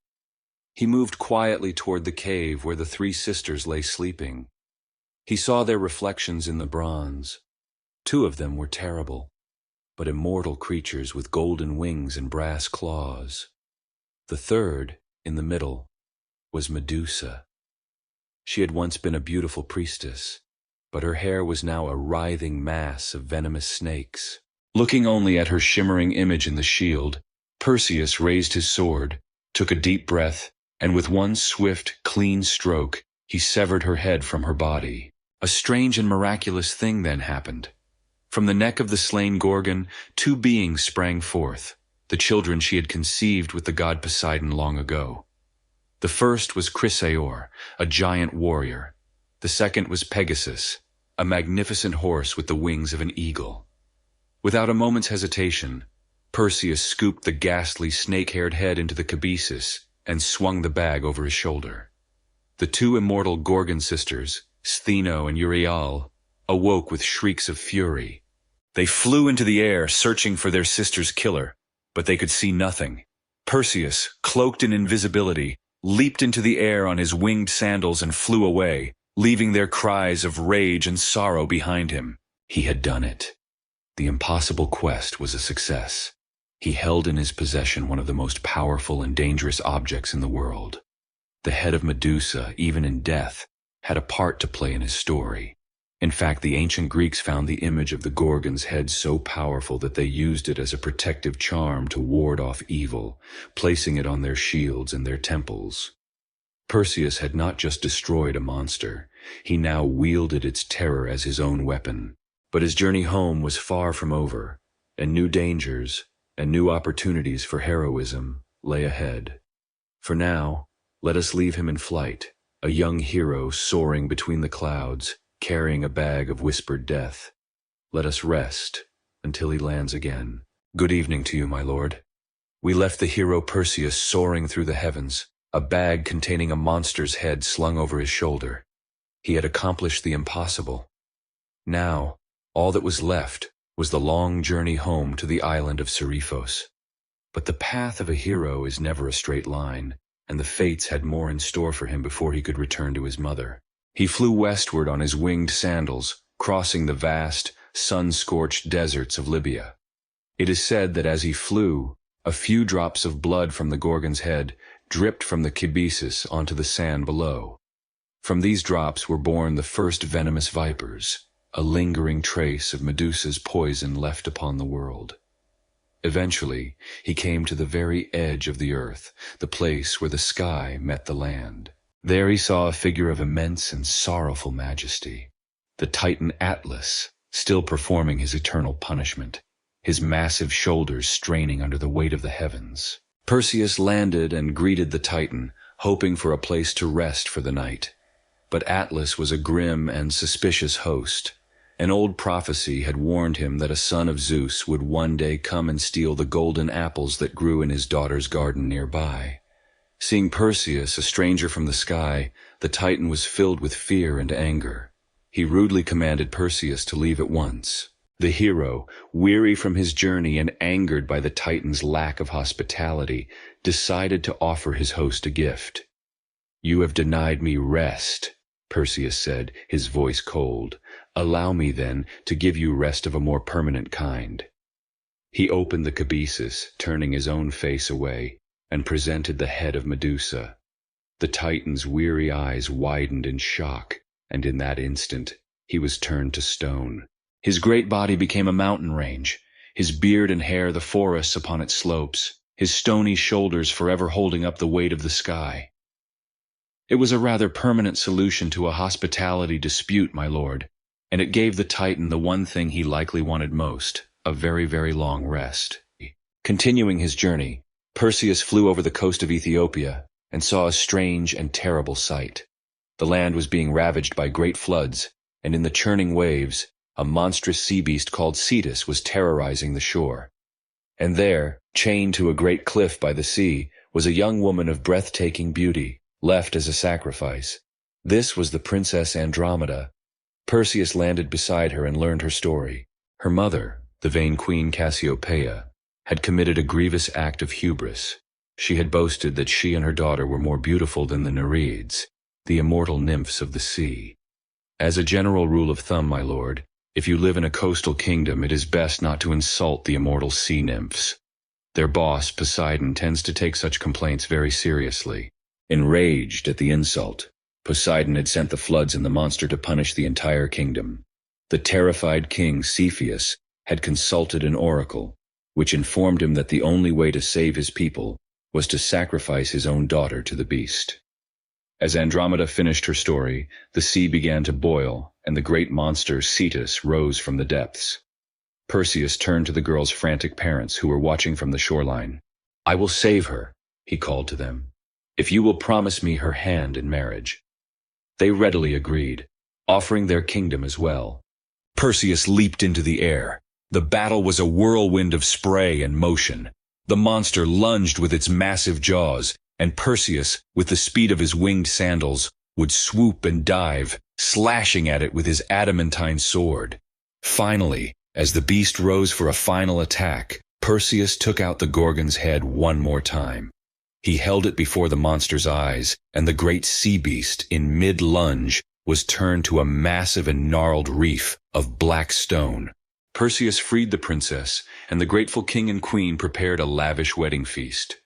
He moved quietly toward the cave where the 3 sisters lay sleeping. He saw their reflections in the bronze. 2 of them were terrible, but immortal creatures with golden wings and brass claws. The third, in the middle, was Medusa. She had once been a beautiful priestess, but her hair was now a writhing mass of venomous snakes. Looking only at her shimmering image in the shield, Perseus raised his sword, took a deep breath, and with one swift, clean stroke, he severed her head from her body. A strange and miraculous thing then happened. From the neck of the slain Gorgon, 2 beings sprang forth, the children she had conceived with the god Poseidon long ago. The first was Chrysaor, a giant warrior. The second was Pegasus, a magnificent horse with the wings of an eagle. Without a moment's hesitation, Perseus scooped the ghastly snake-haired head into the cabesis and swung the bag over his shoulder. The 2 immortal Gorgon sisters, Stheno and Euryale, awoke with shrieks of fury. They flew into the air, searching for their sister's killer, but they could see nothing. Perseus, cloaked in invisibility, leaped into the air on his winged sandals and flew away, leaving their cries of rage and sorrow behind him. He had done it. The impossible quest was a success. He held in his possession one of the most powerful and dangerous objects in the world. The head of Medusa, even in death, had a part to play in his story. In fact, the ancient Greeks found the image of the Gorgon's head so powerful that they used it as a protective charm to ward off evil, placing it on their shields and their temples. Perseus had not just destroyed a monster, he now wielded its terror as his own weapon. But his journey home was far from over, and new dangers and new opportunities for heroism lay ahead. For now, let us leave him in flight, a young hero soaring between the clouds, carrying a bag of whispered death. Let us rest until he lands again. Good evening to you, my lord. We left the hero Perseus soaring through the heavens, a bag containing a monster's head slung over his shoulder. He had accomplished the impossible. Now, all that was left was the long journey home to the island of Seriphos. But the path of a hero is never a straight line, and the fates had more in store for him before he could return to his mother. He flew westward on his winged sandals, crossing the vast, sun-scorched deserts of Libya. It is said that as he flew, a few drops of blood from the Gorgon's head dripped from the kibisis onto the sand below. From these drops were born the first venomous vipers, a lingering trace of Medusa's poison left upon the world. Eventually, he came to the very edge of the earth, the place where the sky met the land. There he saw a figure of immense and sorrowful majesty, the Titan Atlas, still performing his eternal punishment, his massive shoulders straining under the weight of the heavens. Perseus landed and greeted the Titan, hoping for a place to rest for the night. But Atlas was a grim and suspicious host. An old prophecy had warned him that a son of Zeus would one day come and steal the golden apples that grew in his daughter's garden nearby. Seeing Perseus, a stranger from the sky, the Titan was filled with fear and anger. He rudely commanded Perseus to leave at once. The hero, weary from his journey and angered by the Titan's lack of hospitality, decided to offer his host a gift. "You have denied me rest," Perseus said, his voice cold. "Allow me, then, to give you rest of a more permanent kind." He opened the kibisis, turning his own face away, and presented the head of Medusa. The Titan's weary eyes widened in shock, and in that instant, he was turned to stone. His great body became a mountain range, his beard and hair the forests upon its slopes, his stony shoulders forever holding up the weight of the sky. "It was a rather permanent solution to a hospitality dispute, my lord, and it gave the Titan the one thing he likely wanted most, a very, very long rest." Continuing his journey, Perseus flew over the coast of Ethiopia and saw a strange and terrible sight. The land was being ravaged by great floods, and in the churning waves, a monstrous sea beast called Cetus was terrorizing the shore. And there, chained to a great cliff by the sea, was a young woman of breathtaking beauty, left as a sacrifice. This was the Princess Andromeda. Perseus landed beside her and learned her story. Her mother, the vain queen Cassiopeia, had committed a grievous act of hubris. She had boasted that she and her daughter were more beautiful than the Nereids, the immortal nymphs of the sea. As a general rule of thumb, my lord, if you live in a coastal kingdom, it is best not to insult the immortal sea nymphs. Their boss, Poseidon, tends to take such complaints very seriously. Enraged at the insult, Poseidon had sent the floods and the monster to punish the entire kingdom. The terrified king, Cepheus, had consulted an oracle, which informed him that the only way to save his people was to sacrifice his own daughter to the beast. As Andromeda finished her story, the sea began to boil, and the great monster Cetus rose from the depths. Perseus turned to the girl's frantic parents, who were watching from the shoreline. "I will save her," he called to them, "if you will promise me her hand in marriage." They readily agreed, offering their kingdom as well. Perseus leaped into the air. The battle was a whirlwind of spray and motion. The monster lunged with its massive jaws, and Perseus, with the speed of his winged sandals, would swoop and dive, slashing at it with his adamantine sword. Finally, as the beast rose for a final attack, Perseus took out the Gorgon's head one more time. He held it before the monster's eyes, and the great sea beast, in mid-lunge, was turned to a massive and gnarled reef of black stone. Perseus freed the princess, and the grateful king and queen prepared a lavish wedding feast.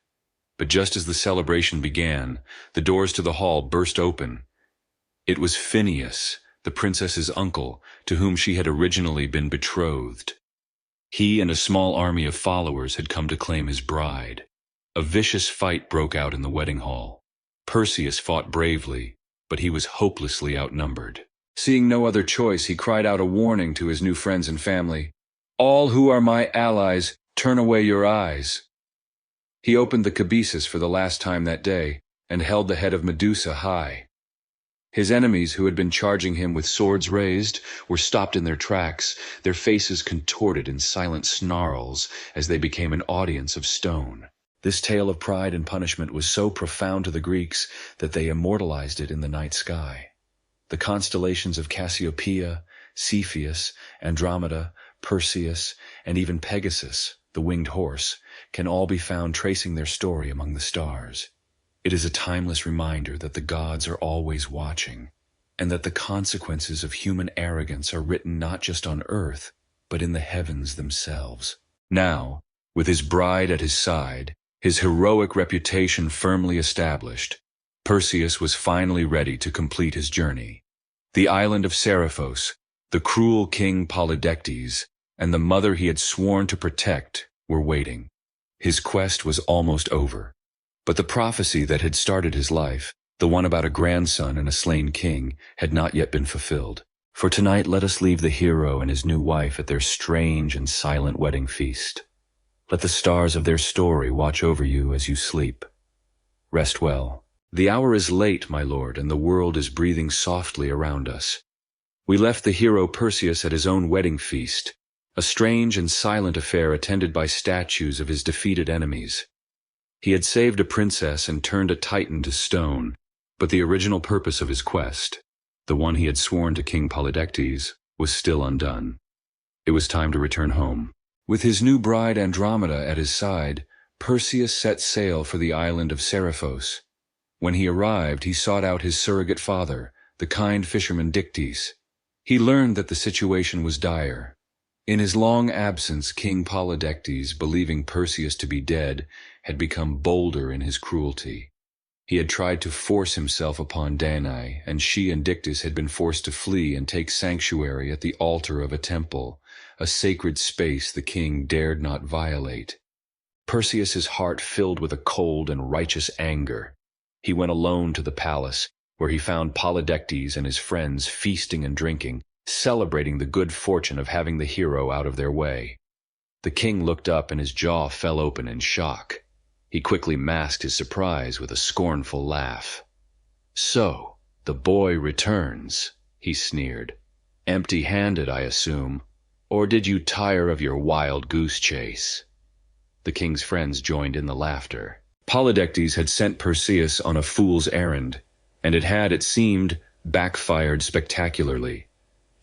But just as the celebration began, the doors to the hall burst open. It was Phineus, the princess's uncle, to whom she had originally been betrothed. He and a small army of followers had come to claim his bride. A vicious fight broke out in the wedding hall. Perseus fought bravely, but he was hopelessly outnumbered. Seeing no other choice, he cried out a warning to his new friends and family. "All who are my allies, turn away your eyes." He opened the kibisis for the last time that day, and held the head of Medusa high. His enemies, who had been charging him with swords raised, were stopped in their tracks, their faces contorted in silent snarls as they became an audience of stone. This tale of pride and punishment was so profound to the Greeks that they immortalized it in the night sky. The constellations of Cassiopeia, Cepheus, Andromeda, Perseus, and even Pegasus, the winged horse, can all be found tracing their story among the stars. It is a timeless reminder that the gods are always watching, and that the consequences of human arrogance are written not just on earth, but in the heavens themselves. Now, with his bride at his side, his heroic reputation firmly established, Perseus was finally ready to complete his journey. The island of Seriphos, the cruel king Polydectes, and the mother he had sworn to protect were waiting. His quest was almost over, but the prophecy that had started his life, the one about a grandson and a slain king, had not yet been fulfilled. For tonight let us leave the hero and his new wife at their strange and silent wedding feast. Let the stars of their story watch over you as you sleep. Rest well. The hour is late, my lord, and the world is breathing softly around us. We left the hero Perseus at his own wedding feast, a strange and silent affair attended by statues of his defeated enemies. He had saved a princess and turned a titan to stone, but the original purpose of his quest, the one he had sworn to King Polydectes, was still undone. It was time to return home. With his new bride Andromeda at his side, Perseus set sail for the island of Seriphos. When he arrived, he sought out his surrogate father, the kind fisherman Dictys. He learned that the situation was dire. In his long absence, King Polydectes, believing Perseus to be dead, had become bolder in his cruelty. He had tried to force himself upon Danae, and she and Dictys had been forced to flee and take sanctuary at the altar of a temple, a sacred space the king dared not violate. Perseus's heart filled with a cold and righteous anger. He went alone to the palace, where he found Polydectes and his friends feasting and drinking, celebrating the good fortune of having the hero out of their way. The king looked up and his jaw fell open in shock. He quickly masked his surprise with a scornful laugh. "So, the boy returns," he sneered. "Empty-handed, I assume. Or did you tire of your wild goose chase?" The king's friends joined in the laughter. Polydectes had sent Perseus on a fool's errand, and it had, it seemed, backfired spectacularly.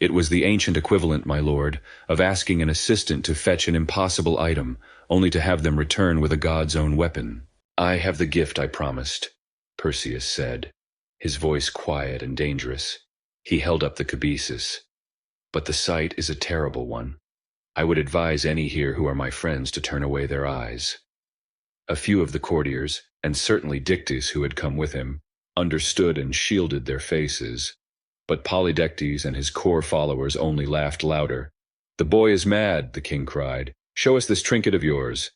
It was the ancient equivalent, my lord, of asking an assistant to fetch an impossible item, only to have them return with a god's own weapon. "I have the gift I promised," Perseus said, his voice quiet and dangerous. He held up the cabezus. "But the sight is a terrible one. I would advise any here who are my friends to turn away their eyes." A few of the courtiers, and certainly Dictys who had come with him, understood and shielded their faces. But Polydectes and his core followers only laughed louder. "The boy is mad," the king cried. "Show us this trinket of yours."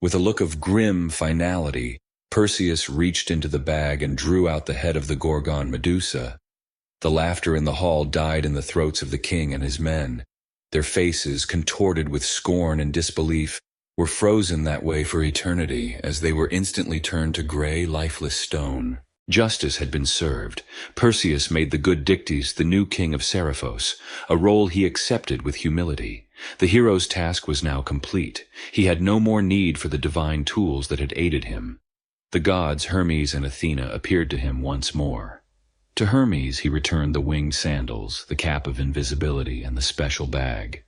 With a look of grim finality, Perseus reached into the bag and drew out the head of the Gorgon Medusa. The laughter in the hall died in the throats of the king and his men. Their faces, contorted with scorn and disbelief, were frozen that way for eternity as they were instantly turned to gray, lifeless stone. Justice had been served. Perseus made the good Dictys the new king of Seriphos, a role he accepted with humility. The hero's task was now complete. He had no more need for the divine tools that had aided him. The gods Hermes and Athena appeared to him once more. To Hermes he returned the winged sandals, the cap of invisibility, and the special bag.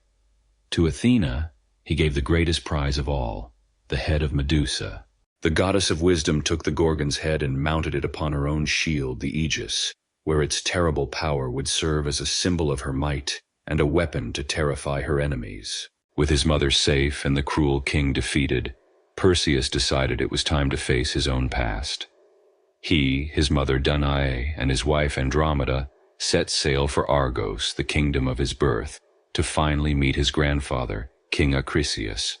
To Athena he gave the greatest prize of all, the head of Medusa. The goddess of wisdom took the Gorgon's head and mounted it upon her own shield, the Aegis, where its terrible power would serve as a symbol of her might and a weapon to terrify her enemies. With his mother safe and the cruel king defeated, Perseus decided it was time to face his own past. He, his mother Danae, and his wife Andromeda set sail for Argos, the kingdom of his birth, to finally meet his grandfather, King Acrisius.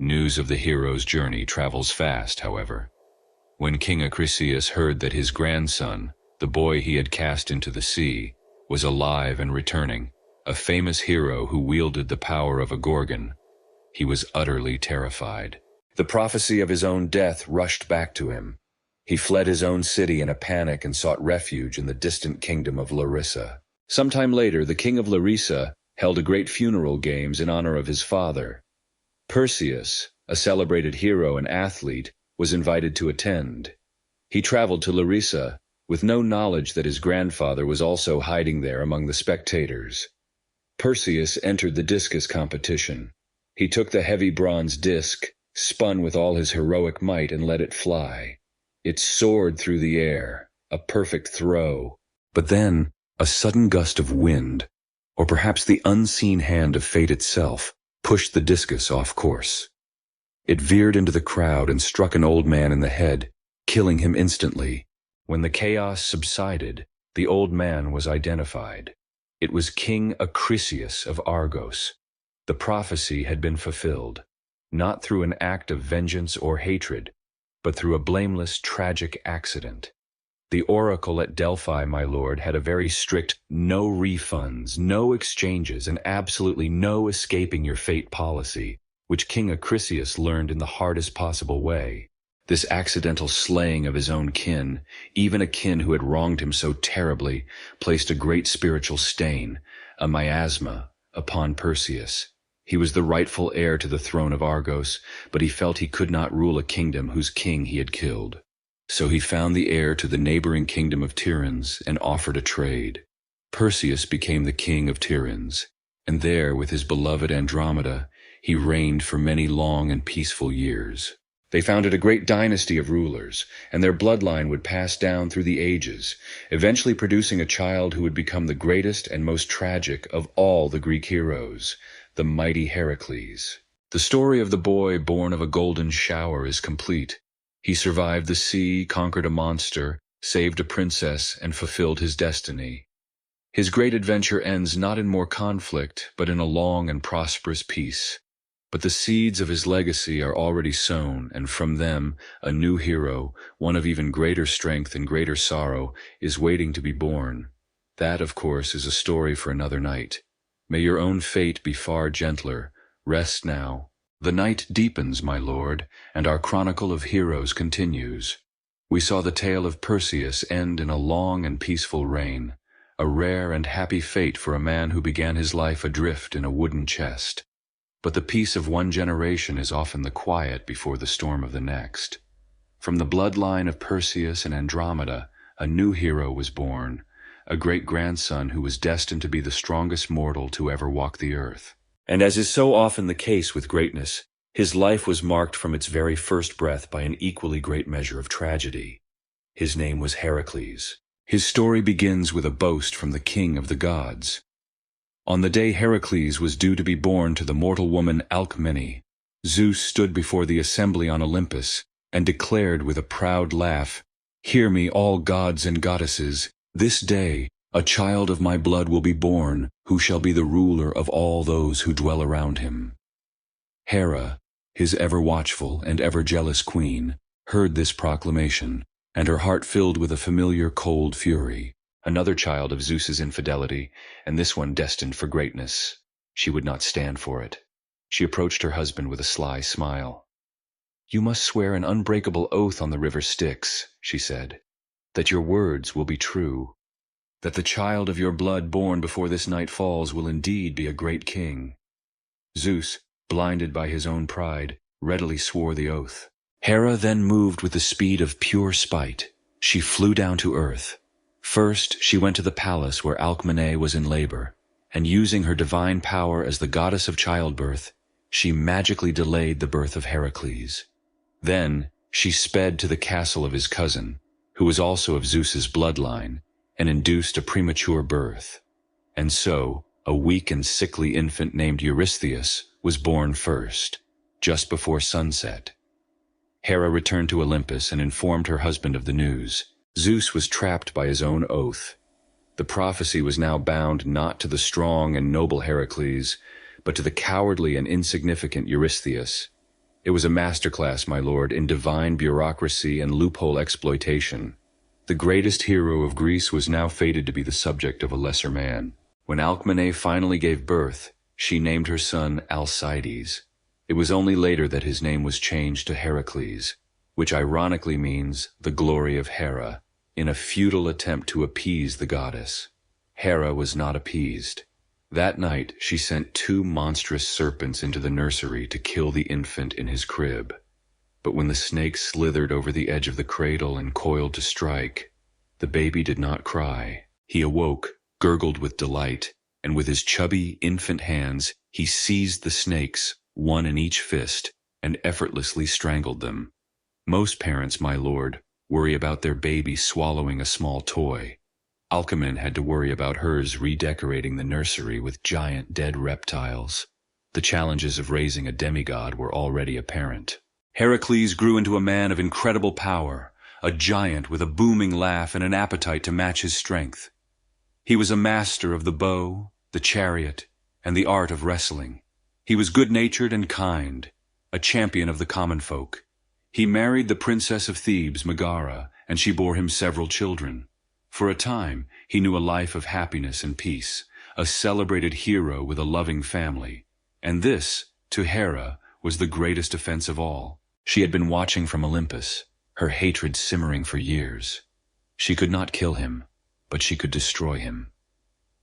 News of the hero's journey travels fast, however. When King Acrisius heard that his grandson, the boy he had cast into the sea, was alive and returning, a famous hero who wielded the power of a Gorgon, he was utterly terrified. The prophecy of his own death rushed back to him. He fled his own city in a panic and sought refuge in the distant kingdom of Larissa. Sometime later, the king of Larissa held a great funeral games in honor of his father. Perseus, a celebrated hero and athlete, was invited to attend. He traveled to Larissa, with no knowledge that his grandfather was also hiding there among the spectators. Perseus entered the discus competition. He took the heavy bronze disc, spun with all his heroic might, and let it fly. It soared through the air, a perfect throw. But then, a sudden gust of wind, or perhaps the unseen hand of fate itself, pushed the discus off course. It veered into the crowd and struck an old man in the head, killing him instantly. When the chaos subsided, the old man was identified. It was King Acrisius of Argos. The prophecy had been fulfilled, not through an act of vengeance or hatred, but through a blameless, tragic accident. The oracle at Delphi, my lord, had a very strict no refunds, no exchanges, and absolutely no escaping your fate policy, which King Acrisius learned in the hardest possible way. This accidental slaying of his own kin, even a kin who had wronged him so terribly, placed a great spiritual stain, a miasma, upon Perseus. He was the rightful heir to the throne of Argos, but he felt he could not rule a kingdom whose king he had killed. So he found the heir to the neighboring kingdom of Tiryns and offered a trade. Perseus became the king of Tiryns, and there, with his beloved Andromeda, he reigned for many long and peaceful years. They founded a great dynasty of rulers, and their bloodline would pass down through the ages, eventually producing a child who would become the greatest and most tragic of all the Greek heroes, the mighty Heracles. The story of the boy born of a golden shower is complete. He survived the sea, conquered a monster, saved a princess, and fulfilled his destiny. His great adventure ends not in more conflict, but in a long and prosperous peace. But the seeds of his legacy are already sown, and from them a new hero, one of even greater strength and greater sorrow, is waiting to be born. That, of course, is a story for another night. May your own fate be far gentler. Rest now. The night deepens, my lord, and our chronicle of heroes continues. We saw the tale of Perseus end in a long and peaceful reign, a rare and happy fate for a man who began his life adrift in a wooden chest. But the peace of one generation is often the quiet before the storm of the next. From the bloodline of Perseus and Andromeda, a new hero was born, a great-grandson who was destined to be the strongest mortal to ever walk the earth. And as is so often the case with greatness, his life was marked from its very first breath by an equally great measure of tragedy. His name was Heracles. His story begins with a boast from the king of the gods. On the day Heracles was due to be born to the mortal woman Alcmene, Zeus stood before the assembly on Olympus and declared with a proud laugh, "Hear me, all gods and goddesses, this day a child of my blood will be born, who shall be the ruler of all those who dwell around him." Hera, his ever-watchful and ever-jealous queen, heard this proclamation, and her heart filled with a familiar cold fury. Another child of Zeus's infidelity, and this one destined for greatness. She would not stand for it. She approached her husband with a sly smile. "You must swear an unbreakable oath on the river Styx," she said, "that your words will be true, that the child of your blood born before this night falls will indeed be a great king." Zeus, blinded by his own pride, readily swore the oath. Hera then moved with the speed of pure spite. She flew down to earth. First, she went to the palace where Alcmene was in labor, and using her divine power as the goddess of childbirth, she magically delayed the birth of Heracles. Then, she sped to the castle of his cousin, who was also of Zeus's bloodline, and induced a premature birth. And so, a weak and sickly infant named Eurystheus was born first, just before sunset. Hera returned to Olympus and informed her husband of the news. Zeus was trapped by his own oath. The prophecy was now bound not to the strong and noble Heracles, but to the cowardly and insignificant Eurystheus. It was a masterclass, my lord, in divine bureaucracy and loophole exploitation. The greatest hero of Greece was now fated to be the subject of a lesser man. When Alcmene finally gave birth, she named her son Alcides. It was only later that his name was changed to Heracles, which ironically means the glory of Hera, in a futile attempt to appease the goddess. Hera was not appeased. That night she sent 2 monstrous serpents into the nursery to kill the infant in his crib. But when the snake slithered over the edge of the cradle and coiled to strike, The baby did not cry. He awoke, gurgled with delight, and with his chubby, infant hands, he seized the snakes, one in each fist, and effortlessly strangled them. Most parents, my lord, worry about their baby swallowing a small toy. Alcmene had to worry about hers redecorating the nursery with giant dead reptiles. The challenges of raising a demigod were already apparent. Heracles grew into a man of incredible power, a giant with a booming laugh and an appetite to match his strength. He was a master of the bow, the chariot, and the art of wrestling. He was good-natured and kind, a champion of the common folk. He married the princess of Thebes, Megara, and she bore him several children. For a time, he knew a life of happiness and peace, a celebrated hero with a loving family. And this, to Hera, was the greatest offense of all. She had been watching from Olympus, her hatred simmering for years. She could not kill him, but she could destroy him.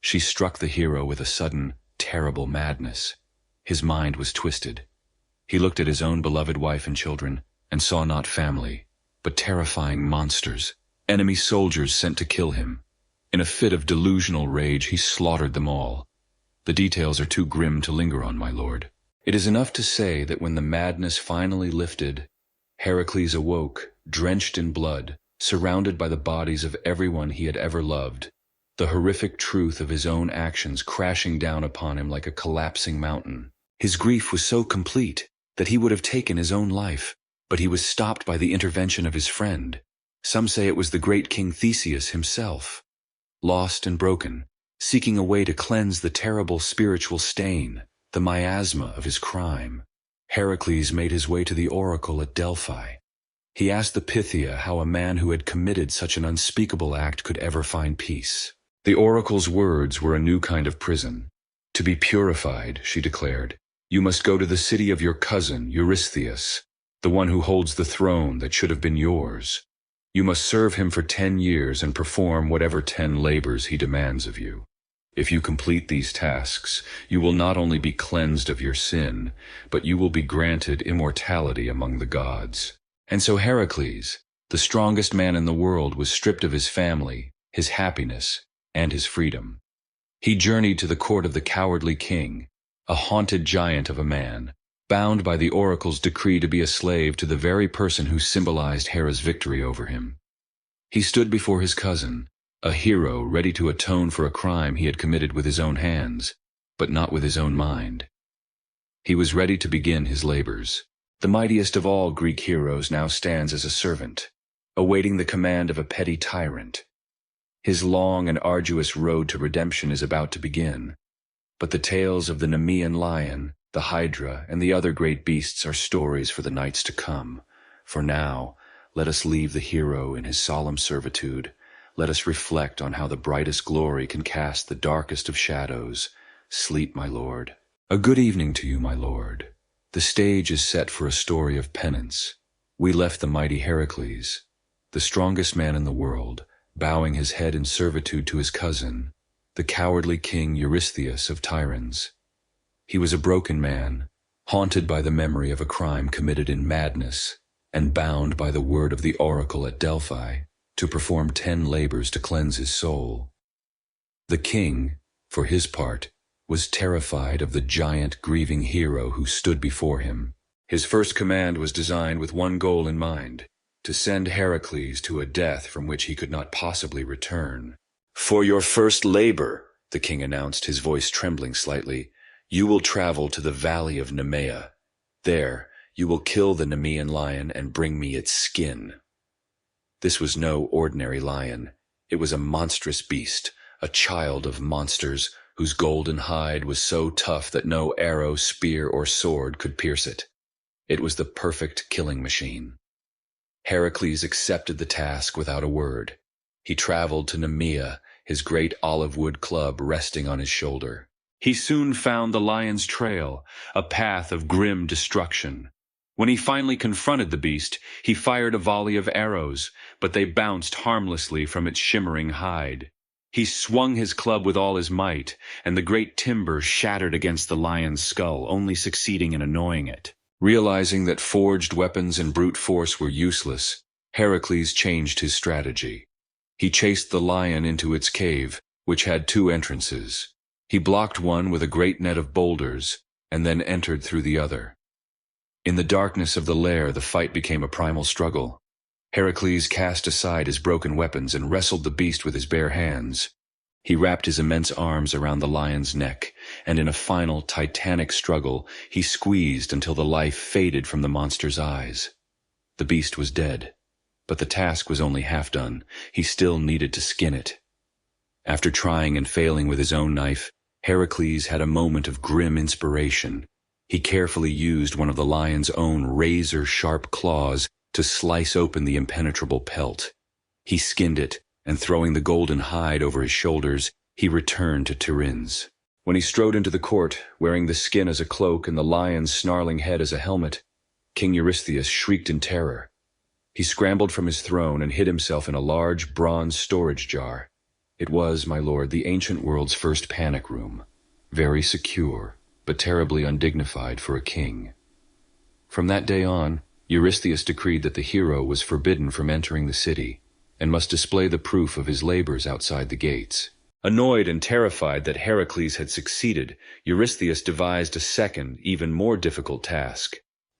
She struck the hero with a sudden, terrible madness. His mind was twisted. He looked at his own beloved wife and children, and saw not family, but terrifying monsters, enemy soldiers sent to kill him. In a fit of delusional rage, he slaughtered them all. The details are too grim to linger on, my lord. It is enough to say that when the madness finally lifted, Heracles awoke, drenched in blood, surrounded by the bodies of everyone he had ever loved, the horrific truth of his own actions crashing down upon him like a collapsing mountain. His grief was so complete that he would have taken his own life, but he was stopped by the intervention of his friend. Some say it was the great King Theseus himself. Lost and broken, seeking a way to cleanse the terrible spiritual stain, the miasma of his crime, Heracles made his way to the oracle at Delphi. He asked the Pythia how a man who had committed such an unspeakable act could ever find peace. The oracle's words were a new kind of prison. To be purified, she declared, you must go to the city of your cousin, Eurystheus, the one who holds the throne that should have been yours. You must serve him for 10 years and perform whatever 10 labors he demands of you. If you complete these tasks, you will not only be cleansed of your sin, but you will be granted immortality among the gods. And so Heracles, the strongest man in the world, was stripped of his family, his happiness, and his freedom. He journeyed to the court of the cowardly king, a haunted giant of a man, bound by the oracle's decree to be a slave to the very person who symbolized Hera's victory over him. He stood before his cousin, a hero ready to atone for a crime he had committed with his own hands, but not with his own mind. He was ready to begin his labors. The mightiest of all Greek heroes now stands as a servant, awaiting the command of a petty tyrant. His long and arduous road to redemption is about to begin, but the tales of the Nemean lion, the Hydra, and the other great beasts are stories for the nights to come. For now, let us leave the hero in his solemn servitude. Let us reflect on how the brightest glory can cast the darkest of shadows. Sleep, my lord. A good evening to you, my lord. The stage is set for a story of penance. We left the mighty Heracles, the strongest man in the world, bowing his head in servitude to his cousin, the cowardly king Eurystheus of Tyrans. He was a broken man, haunted by the memory of a crime committed in madness, and bound by the word of the oracle at Delphi to perform 10 labors to cleanse his soul. The king, for his part, was terrified of the giant grieving hero who stood before him. His first command was designed with one goal in mind, to send Heracles to a death from which he could not possibly return. For your first labor, the king announced, his voice trembling slightly, you will travel to the valley of Nemea. There, you will kill the Nemean lion and bring me its skin. This was no ordinary lion. It was a monstrous beast, a child of monsters, whose golden hide was so tough that no arrow, spear, or sword could pierce it. It was the perfect killing machine. Heracles accepted the task without a word. He traveled to Nemea, his great olive wood club resting on his shoulder. He soon found the lion's trail, a path of grim destruction. When he finally confronted the beast, he fired a volley of arrows, but they bounced harmlessly from its shimmering hide. He swung his club with all his might, and the great timber shattered against the lion's skull, only succeeding in annoying it. Realizing that forged weapons and brute force were useless, Heracles changed his strategy. He chased the lion into its cave, which had two entrances. He blocked one with a great net of boulders, and then entered through the other. In the darkness of the lair, the fight became a primal struggle. Heracles cast aside his broken weapons and wrestled the beast with his bare hands. He wrapped his immense arms around the lion's neck, and in a final, titanic struggle, he squeezed until the life faded from the monster's eyes. The beast was dead, but the task was only half done. He still needed to skin it. After trying and failing with his own knife, Heracles had a moment of grim inspiration. He carefully used one of the lion's own razor-sharp claws to slice open the impenetrable pelt. He skinned it, and throwing the golden hide over his shoulders, he returned to Tiryns. When he strode into the court, wearing the skin as a cloak and the lion's snarling head as a helmet, King Eurystheus shrieked in terror. He scrambled from his throne and hid himself in a large bronze storage jar. It was, my lord, the ancient world's first panic room, very secure, but terribly undignified for a king. From that day on, Eurystheus decreed that the hero was forbidden from entering the city, and must display the proof of his labors outside the gates. Annoyed and terrified that Heracles had succeeded, Eurystheus devised a second, even more difficult task.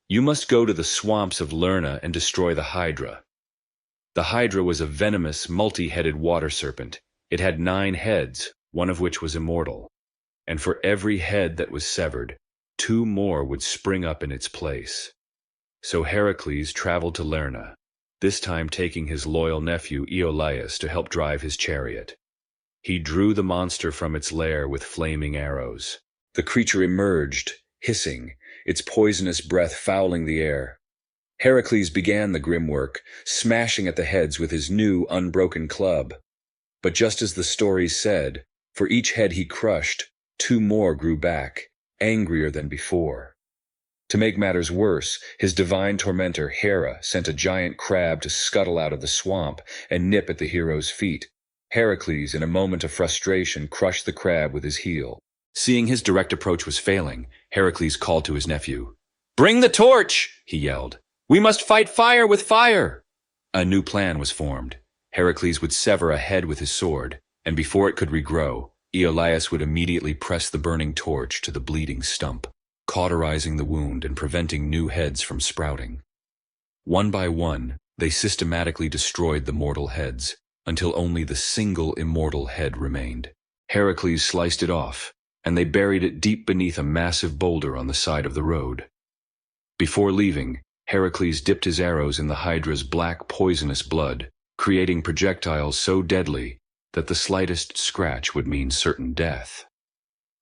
You must go to the swamps of Lerna and destroy the Hydra. The Hydra was a venomous, multi-headed water serpent. It had 9 heads, one of which was immortal. And for every head that was severed, 2 more would spring up in its place. So Heracles traveled to Lerna, this time taking his loyal nephew Iolaus to help drive his chariot. He drew the monster from its lair with flaming arrows. The creature emerged, hissing, its poisonous breath fouling the air. Heracles began the grim work, smashing at the heads with his new, unbroken club. But just as the stories said, for each head he crushed, 2 more grew back, angrier than before. To make matters worse, his divine tormentor Hera sent a giant crab to scuttle out of the swamp and nip at the hero's feet. Heracles, in a moment of frustration, crushed the crab with his heel. Seeing his direct approach was failing, Heracles called to his nephew. "Bring the torch!" he yelled. "We must fight fire with fire!" A new plan was formed. Heracles would sever a head with his sword, and before it could regrow, Iolaus would immediately press the burning torch to the bleeding stump, cauterizing the wound and preventing new heads from sprouting. One by one, they systematically destroyed the mortal heads, until only the single immortal head remained. Heracles sliced it off, and they buried it deep beneath a massive boulder on the side of the road. Before leaving, Heracles dipped his arrows in the Hydra's black poisonous blood, creating projectiles so deadly that the slightest scratch would mean certain death.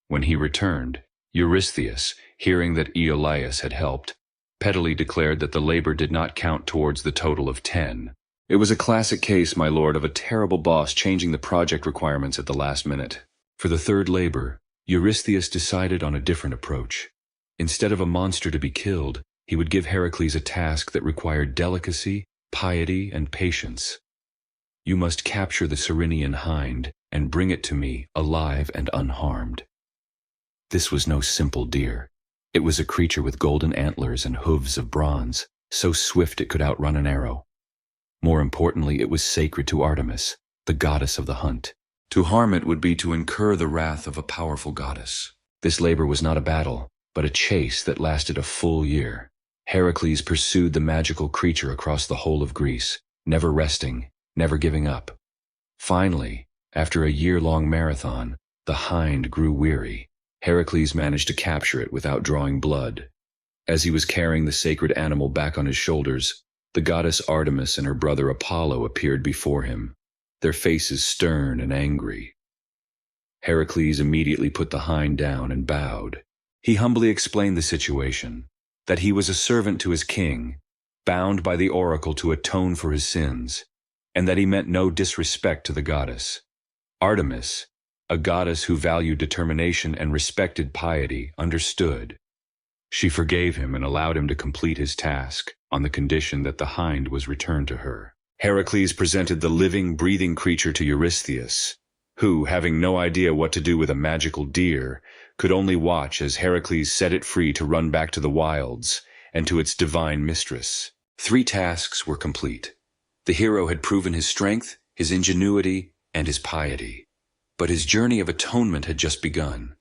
When he returned, Eurystheus, hearing that Iolaus had helped, pettily declared that the labor did not count towards the total of 10. It was a classic case, my lord, of a terrible boss changing the project requirements at the last minute. For the third labor, Eurystheus decided on a different approach. Instead of a monster to be killed, he would give Heracles a task that required delicacy, piety, and patience. You must capture the Cyrenian hind and bring it to me alive and unharmed. This was no simple deer. It was a creature with golden antlers and hooves of bronze, so swift it could outrun an arrow. More importantly, it was sacred to Artemis, the goddess of the hunt. To harm it would be to incur the wrath of a powerful goddess. This labor was not a battle, but a chase that lasted a full year. Heracles pursued the magical creature across the whole of Greece, never resting, never giving up. Finally, after a year-long marathon, the hind grew weary. Heracles managed to capture it without drawing blood. As he was carrying the sacred animal back on his shoulders, the goddess Artemis and her brother Apollo appeared before him, their faces stern and angry. Heracles immediately put the hind down and bowed. He humbly explained the situation, that he was a servant to his king, bound by the oracle to atone for his sins, and that he meant no disrespect to the goddess. Artemis, a goddess who valued determination and respected piety, understood. She forgave him and allowed him to complete his task, on the condition that the hind was returned to her. Heracles presented the living, breathing creature to Eurystheus, who, having no idea what to do with a magical deer, could only watch as Heracles set it free to run back to the wilds and to its divine mistress. 3 tasks were complete. The hero had proven his strength, his ingenuity, and his piety. But his journey of atonement had just begun,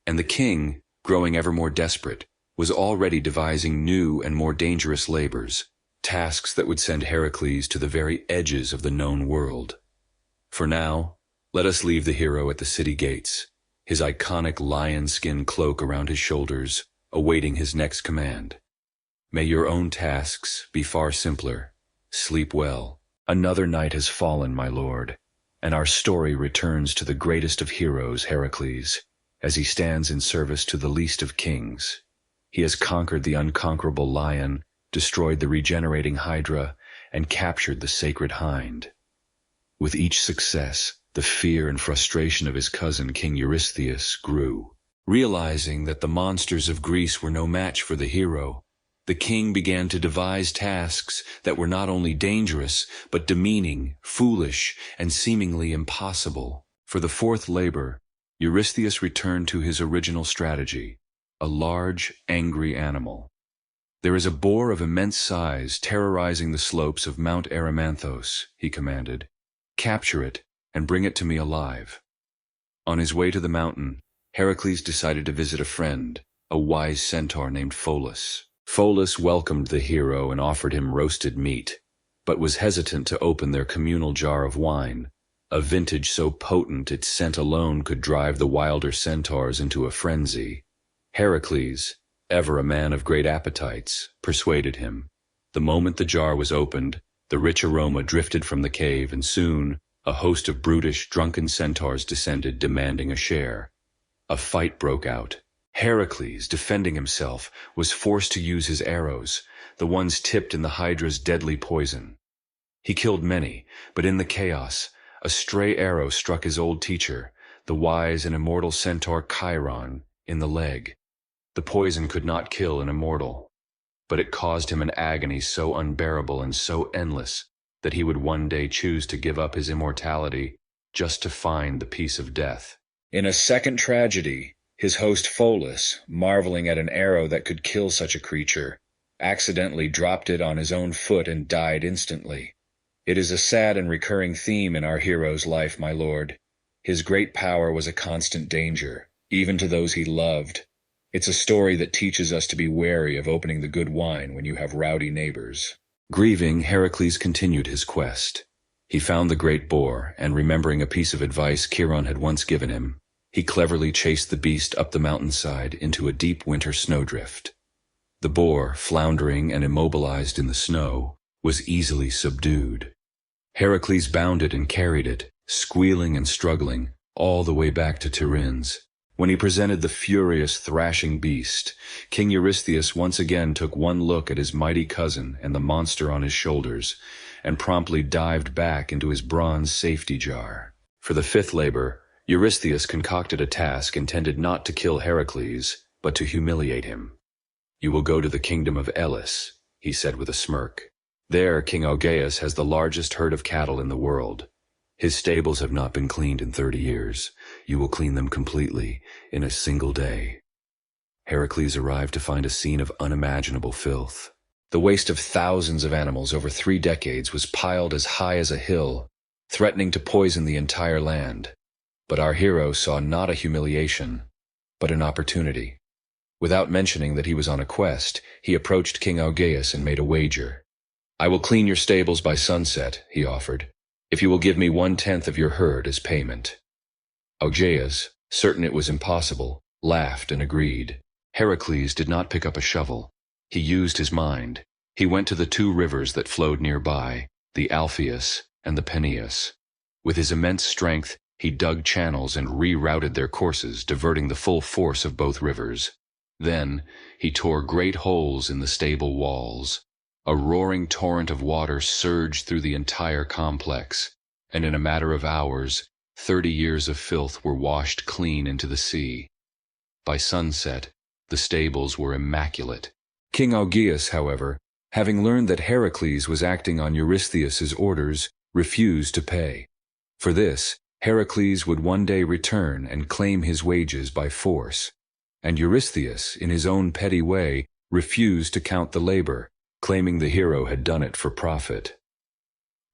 and the king, growing ever more desperate, was already devising new and more dangerous labors, tasks that would send Heracles to the very edges of the known world. For now, let us leave the hero at the city gates, his iconic lion skin cloak around his shoulders, awaiting his next command. May your own tasks be far simpler. Sleep well. Another night has fallen, my lord, and our story returns to the greatest of heroes, Heracles, as he stands in service to the least of kings. He has conquered the unconquerable lion, destroyed the regenerating hydra, and captured the sacred hind. With each success, the fear and frustration of his cousin King Eurystheus grew. Realizing that the monsters of Greece were no match for the hero, the king began to devise tasks that were not only dangerous, but demeaning, foolish, and seemingly impossible. For the fourth labor, Eurystheus returned to his original strategy, a large, angry animal. There is a boar of immense size terrorizing the slopes of Mount Erymanthos, he commanded. Capture it and bring it to me alive. On his way to the mountain, Heracles decided to visit a friend, a wise centaur named Pholus. Pholus welcomed the hero and offered him roasted meat, but was hesitant to open their communal jar of wine, a vintage so potent its scent alone could drive the wilder centaurs into a frenzy. Heracles, ever a man of great appetites, persuaded him. The moment the jar was opened, the rich aroma drifted from the cave, and soon a host of brutish, drunken centaurs descended, demanding a share. A fight broke out. Heracles, defending himself, was forced to use his arrows, the ones tipped in the Hydra's deadly poison. He killed many, but in the chaos, a stray arrow struck his old teacher, the wise and immortal centaur Chiron, in the leg. The poison could not kill an immortal, but it caused him an agony so unbearable and so endless that he would one day choose to give up his immortality just to find the peace of death. In a second tragedy, his host Pholus, marveling at an arrow that could kill such a creature, accidentally dropped it on his own foot and died instantly. It is a sad and recurring theme in our hero's life, my lord. His great power was a constant danger, even to those he loved. It's a story that teaches us to be wary of opening the good wine when you have rowdy neighbors. Grieving, Heracles continued his quest. He found the great boar, and remembering a piece of advice Chiron had once given him, he cleverly chased the beast up the mountainside into a deep winter snowdrift. The boar, floundering and immobilized in the snow, was easily subdued. Heracles bounded and carried it, squealing and struggling, all the way back to Tiryns. When he presented the furious, thrashing beast, King Eurystheus once again took one look at his mighty cousin and the monster on his shoulders, and promptly dived back into his bronze safety jar. For the fifth labor, Eurystheus concocted a task intended not to kill Heracles, but to humiliate him. "You will go to the kingdom of Elis," he said with a smirk. "There King Augeas has the largest herd of cattle in the world. His stables have not been cleaned in 30 years. You will clean them completely in a single day." Heracles arrived to find a scene of unimaginable filth. The waste of thousands of animals over 3 decades was piled as high as a hill, threatening to poison the entire land. But our hero saw not a humiliation, but an opportunity. Without mentioning that he was on a quest, he approached King Augeas and made a wager. "I will clean your stables by sunset," he offered, "if you will give me 1/10 of your herd as payment." Augeas, certain it was impossible, laughed and agreed. Heracles did not pick up a shovel. He used his mind. He went to the 2 rivers that flowed nearby, the Alpheus and the Peneus. With his immense strength, he dug channels and rerouted their courses, diverting the full force of both rivers. Then, he tore great holes in the stable walls. A roaring torrent of water surged through the entire complex, and in a matter of hours, 30 years of filth were washed clean into the sea. By sunset, the stables were immaculate. King Augeas, however, having learned that Heracles was acting on Eurystheus's orders, refused to pay. For this, Heracles would one day return and claim his wages by force, and Eurystheus, in his own petty way, refused to count the labor, claiming the hero had done it for profit.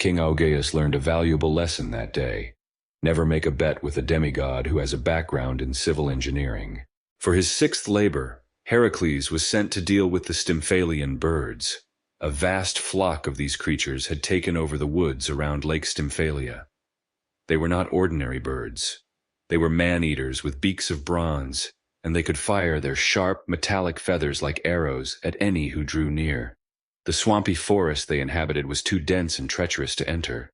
King Augeas learned a valuable lesson that day. Never make a bet with a demigod who has a background in civil engineering. For his sixth labor, Heracles was sent to deal with the Stymphalian birds. A vast flock of these creatures had taken over the woods around Lake Stymphalia. They were not ordinary birds. They were man-eaters with beaks of bronze, and they could fire their sharp, metallic feathers like arrows at any who drew near. The swampy forest they inhabited was too dense and treacherous to enter,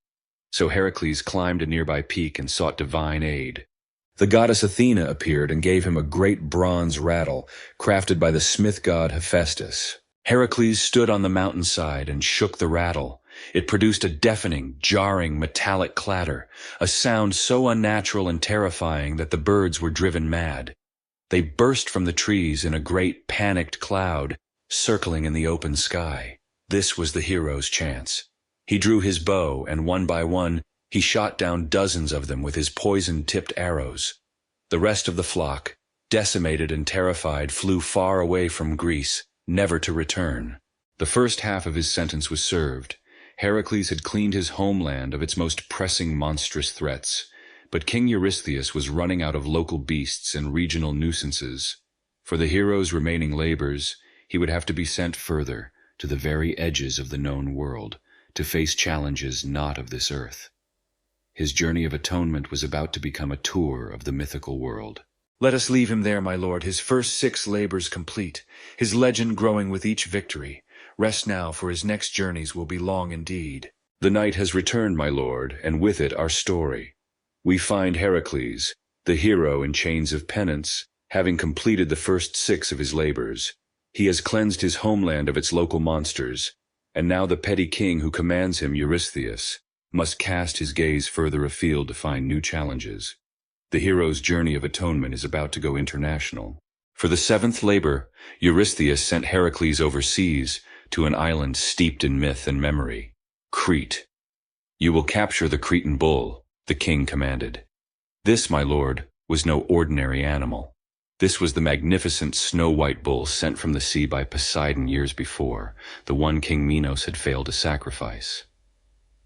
so Heracles climbed a nearby peak and sought divine aid. The goddess Athena appeared and gave him a great bronze rattle, crafted by the smith god Hephaestus. Heracles stood on the mountainside and shook the rattle. It produced a deafening, jarring, metallic clatter, a sound so unnatural and terrifying that the birds were driven mad. They burst from the trees in a great panicked cloud, circling in the open sky. This was the hero's chance. He drew his bow, and one by one, he shot down dozens of them with his poison-tipped arrows. The rest of the flock, decimated and terrified, flew far away from Greece, never to return. The first half of his sentence was served. Heracles had cleaned his homeland of its most pressing monstrous threats, but King Eurystheus was running out of local beasts and regional nuisances. For the hero's remaining labors, he would have to be sent further, to the very edges of the known world, to face challenges not of this earth. His journey of atonement was about to become a tour of the mythical world. Let us leave him there, my lord, his first 6 labors complete, his legend growing with each victory. Rest now, for his next journeys will be long indeed. The night has returned, my lord, and with it our story. We find Heracles, the hero in chains of penance, having completed the first 6 of his labors. He has cleansed his homeland of its local monsters, and now the petty king who commands him, Eurystheus, must cast his gaze further afield to find new challenges. The hero's journey of atonement is about to go international. For the 7th labor, Eurystheus sent Heracles overseas to an island steeped in myth and memory, Crete. You will capture the Cretan bull, the king commanded. This, my lord, was no ordinary animal. This was the magnificent snow-white bull sent from the sea by Poseidon years before, the one King Minos had failed to sacrifice.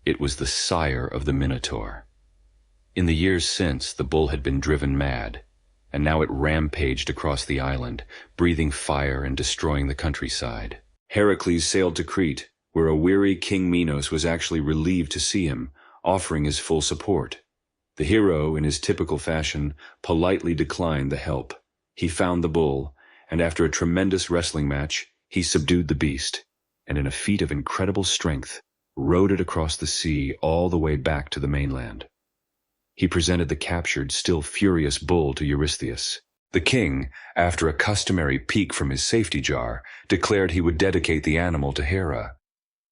It was the sire of the Minotaur. In the years since, the bull had been driven mad, and now it rampaged across the island, breathing fire and destroying the countryside. Heracles sailed to Crete, where a weary King Minos was actually relieved to see him, offering his full support. The hero, in his typical fashion, politely declined the help. He found the bull, and after a tremendous wrestling match, he subdued the beast, and in a feat of incredible strength, rode it across the sea all the way back to the mainland. He presented the captured, still furious bull to Eurystheus. The king, after a customary peek from his safety jar, declared he would dedicate the animal to Hera.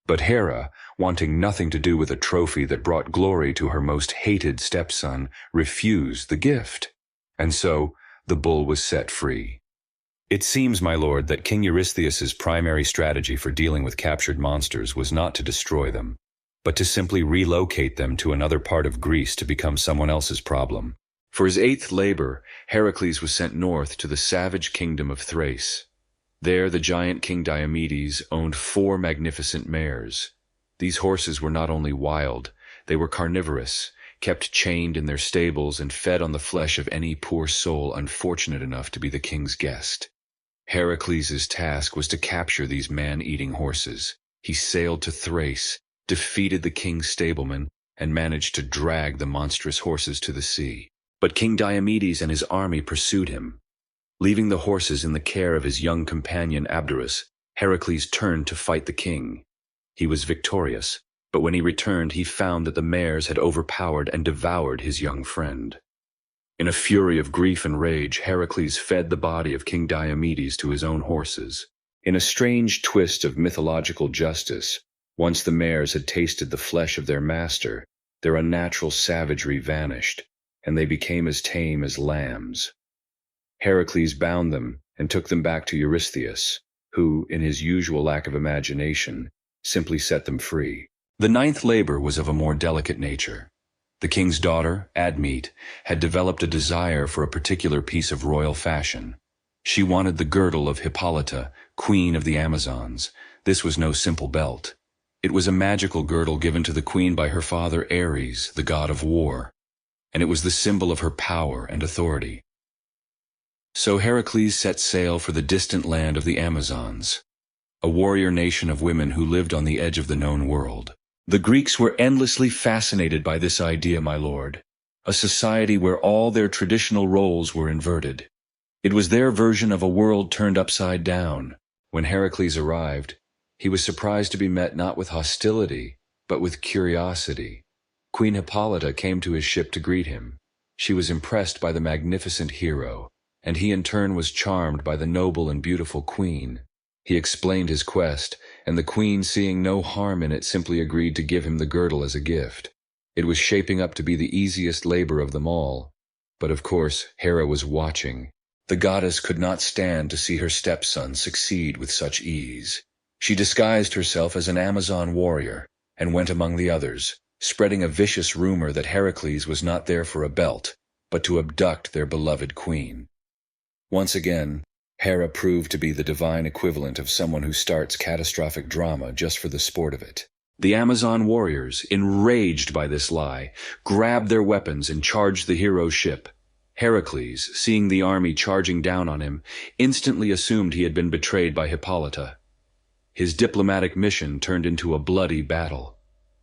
But Hera, wanting nothing to do with a trophy that brought glory to her most hated stepson, refused the gift. And so, the bull was set free. It seems, my lord, that King Eurystheus's primary strategy for dealing with captured monsters was not to destroy them, but to simply relocate them to another part of Greece to become someone else's problem. For his 8th labor, Heracles was sent north to the savage kingdom of Thrace. There the giant King Diomedes owned 4 magnificent mares. These horses were not only wild, they were carnivorous, kept chained in their stables and fed on the flesh of any poor soul unfortunate enough to be the king's guest. Heracles' task was to capture these man-eating horses. He sailed to Thrace, defeated the king's stablemen, and managed to drag the monstrous horses to the sea. But King Diomedes and his army pursued him. Leaving the horses in the care of his young companion Abderus, Heracles turned to fight the king. He was victorious, but when he returned he found that the mares had overpowered and devoured his young friend. In a fury of grief and rage, Heracles fed the body of King Diomedes to his own horses. In a strange twist of mythological justice, once the mares had tasted the flesh of their master, their unnatural savagery vanished, and they became as tame as lambs. Heracles bound them and took them back to Eurystheus, who, in his usual lack of imagination, simply set them free. The 9th labor was of a more delicate nature. The king's daughter, Admete, had developed a desire for a particular piece of royal fashion. She wanted the girdle of Hippolyta, queen of the Amazons. This was no simple belt. It was a magical girdle given to the queen by her father Ares, the god of war, and it was the symbol of her power and authority. So Heracles set sail for the distant land of the Amazons, a warrior nation of women who lived on the edge of the known world. The Greeks were endlessly fascinated by this idea, my lord, a society where all their traditional roles were inverted. It was their version of a world turned upside down. When Heracles arrived, he was surprised to be met not with hostility, but with curiosity. Queen Hippolyta came to his ship to greet him. She was impressed by the magnificent hero, and he in turn was charmed by the noble and beautiful queen. He explained his quest, and the queen, seeing no harm in it, simply agreed to give him the girdle as a gift. It was shaping up to be the easiest labor of them all. But of course, Hera was watching. The goddess could not stand to see her stepson succeed with such ease. She disguised herself as an Amazon warrior, and went among the others, spreading a vicious rumor that Heracles was not there for a belt, but to abduct their beloved queen. Once again, Hera proved to be the divine equivalent of someone who starts catastrophic drama just for the sport of it. The Amazon warriors, enraged by this lie, grabbed their weapons and charged the hero's ship. Heracles, seeing the army charging down on him, instantly assumed he had been betrayed by Hippolyta. His diplomatic mission turned into a bloody battle.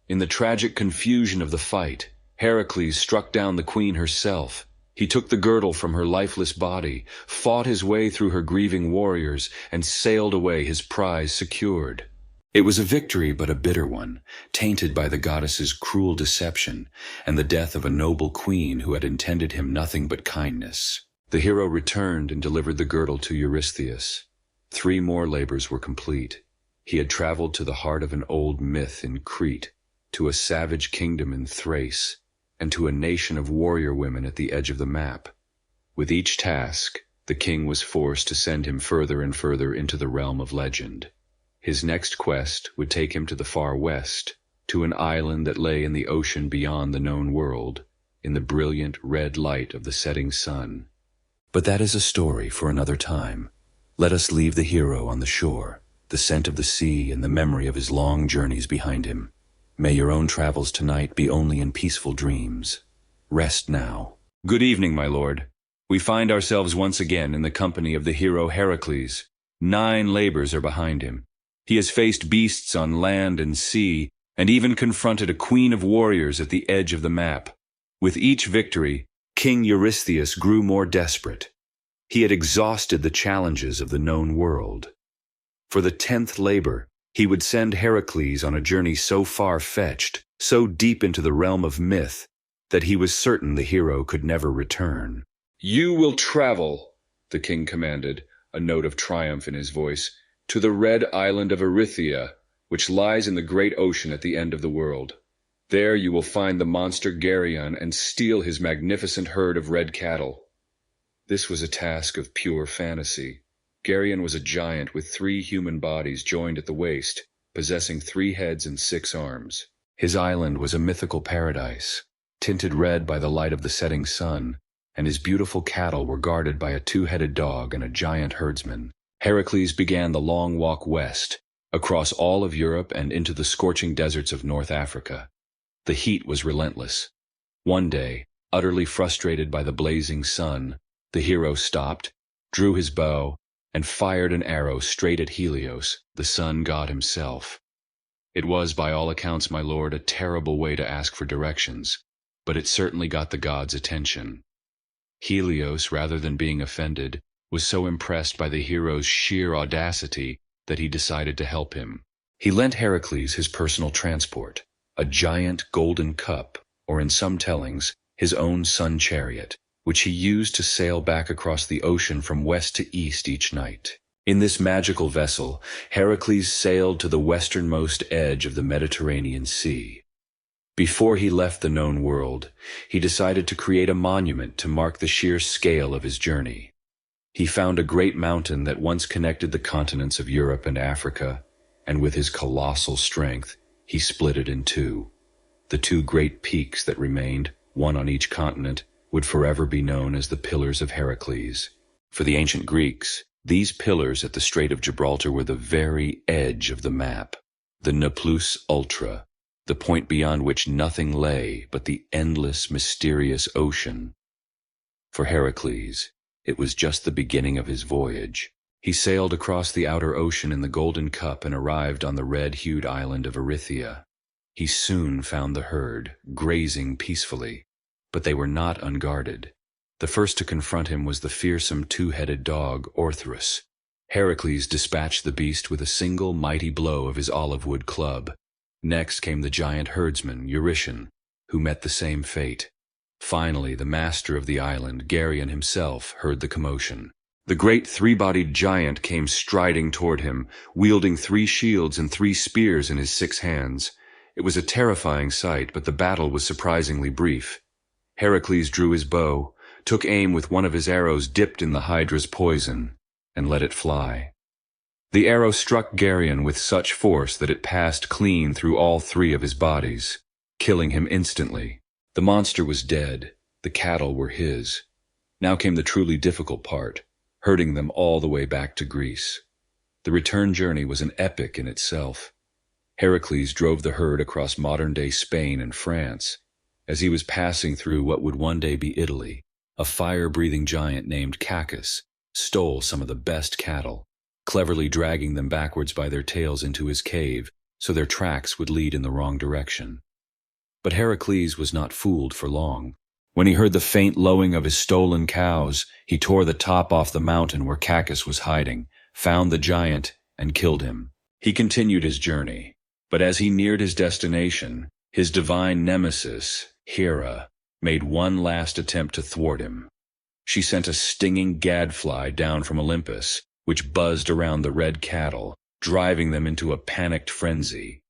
In the tragic confusion of the fight, Heracles struck down the queen herself. He took the girdle from her lifeless body, fought his way through her grieving warriors, and sailed away, his prize secured. It was a victory, but a bitter one, tainted by the goddess's cruel deception and the death of a noble queen who had intended him nothing but kindness. The hero returned and delivered the girdle to Eurystheus. 3 more labors were complete. He had traveled to the heart of an old myth in Crete, to a savage kingdom in Thrace, and to a nation of warrior women at the edge of the map. With each task, the king was forced to send him further and further into the realm of legend. His next quest would take him to the far west, to an island that lay in the ocean beyond the known world, in the brilliant red light of the setting sun. But that is a story for another time. Let us leave the hero on the shore, the scent of the sea and the memory of his long journeys behind him. May your own travels tonight be only in peaceful dreams. Rest now. Good evening, my lord. We find ourselves once again in the company of the hero Heracles. 9 labors are behind him. He has faced beasts on land and sea, and even confronted a queen of warriors at the edge of the map. With each victory, King Eurystheus grew more desperate. He had exhausted the challenges of the known world. For the 10th labor, he would send Heracles on a journey so far-fetched, so deep into the realm of myth, that he was certain the hero could never return. "You will travel," the king commanded, a note of triumph in his voice, "to the red island of Erythea, which lies in the great ocean at the end of the world. There you will find the monster Geryon and steal his magnificent herd of red cattle." This was a task of pure fantasy. Geryon was a giant with 3 human bodies joined at the waist, possessing 3 heads and 6 arms. His island was a mythical paradise, tinted red by the light of the setting sun, and his beautiful cattle were guarded by a 2-headed dog and a giant herdsman. Heracles began the long walk west, across all of Europe and into the scorching deserts of North Africa. The heat was relentless. One day, utterly frustrated by the blazing sun, the hero stopped, drew his bow, and fired an arrow straight at Helios, the sun god himself. It was, by all accounts, my lord, a terrible way to ask for directions, but it certainly got the god's attention. Helios, rather than being offended, was so impressed by the hero's sheer audacity that he decided to help him. He lent Heracles his personal transport, a giant golden cup, or in some tellings, his own sun chariot, which he used to sail back across the ocean from west to east each night. In this magical vessel, Heracles sailed to the westernmost edge of the Mediterranean Sea. Before he left the known world, he decided to create a monument to mark the sheer scale of his journey. He found a great mountain that once connected the continents of Europe and Africa, and with his colossal strength, he split it in 2. The 2 great peaks that remained, one on each continent, would forever be known as the Pillars of Heracles. For the ancient Greeks, these pillars at the Strait of Gibraltar were the very edge of the map. the ne plus ultra, the point beyond which nothing lay but the endless, mysterious ocean. For Heracles, it was just the beginning of his voyage. He sailed across the outer ocean in the Golden Cup and arrived on the red-hued island of Erythea. He soon found the herd, grazing peacefully, but they were not unguarded. The first to confront him was the fearsome two-headed dog, Orthrus. Heracles dispatched the beast with a single mighty blow of his olive-wood club. Next came the giant herdsman, Eurytion, who met the same fate. Finally, the master of the island, Geryon himself, heard the commotion. The great three-bodied giant came striding toward him, wielding 3 shields and 3 spears in his 6 hands. It was a terrifying sight, but the battle was surprisingly brief. Heracles drew his bow, took aim with one of his arrows dipped in the Hydra's poison, and let it fly. The arrow struck Geryon with such force that it passed clean through all 3 of his bodies, killing him instantly. The monster was dead. The cattle were his. Now came the truly difficult part, herding them all the way back to Greece. The return journey was an epic in itself. Heracles drove the herd across modern-day Spain and France. As he was passing through what would one day be Italy, a fire-breathing giant named Cacus stole some of the best cattle, cleverly dragging them backwards by their tails into his cave so their tracks would lead in the wrong direction. But Heracles was not fooled for long. When he heard the faint lowing of his stolen cows, he tore the top off the mountain where Cacus was hiding, found the giant, and killed him. He continued his journey, but as he neared his destination, his divine nemesis, Hera, made one last attempt to thwart him. She sent a stinging gadfly down from Olympus, which buzzed around the red cattle, driving them into a panicked frenzy.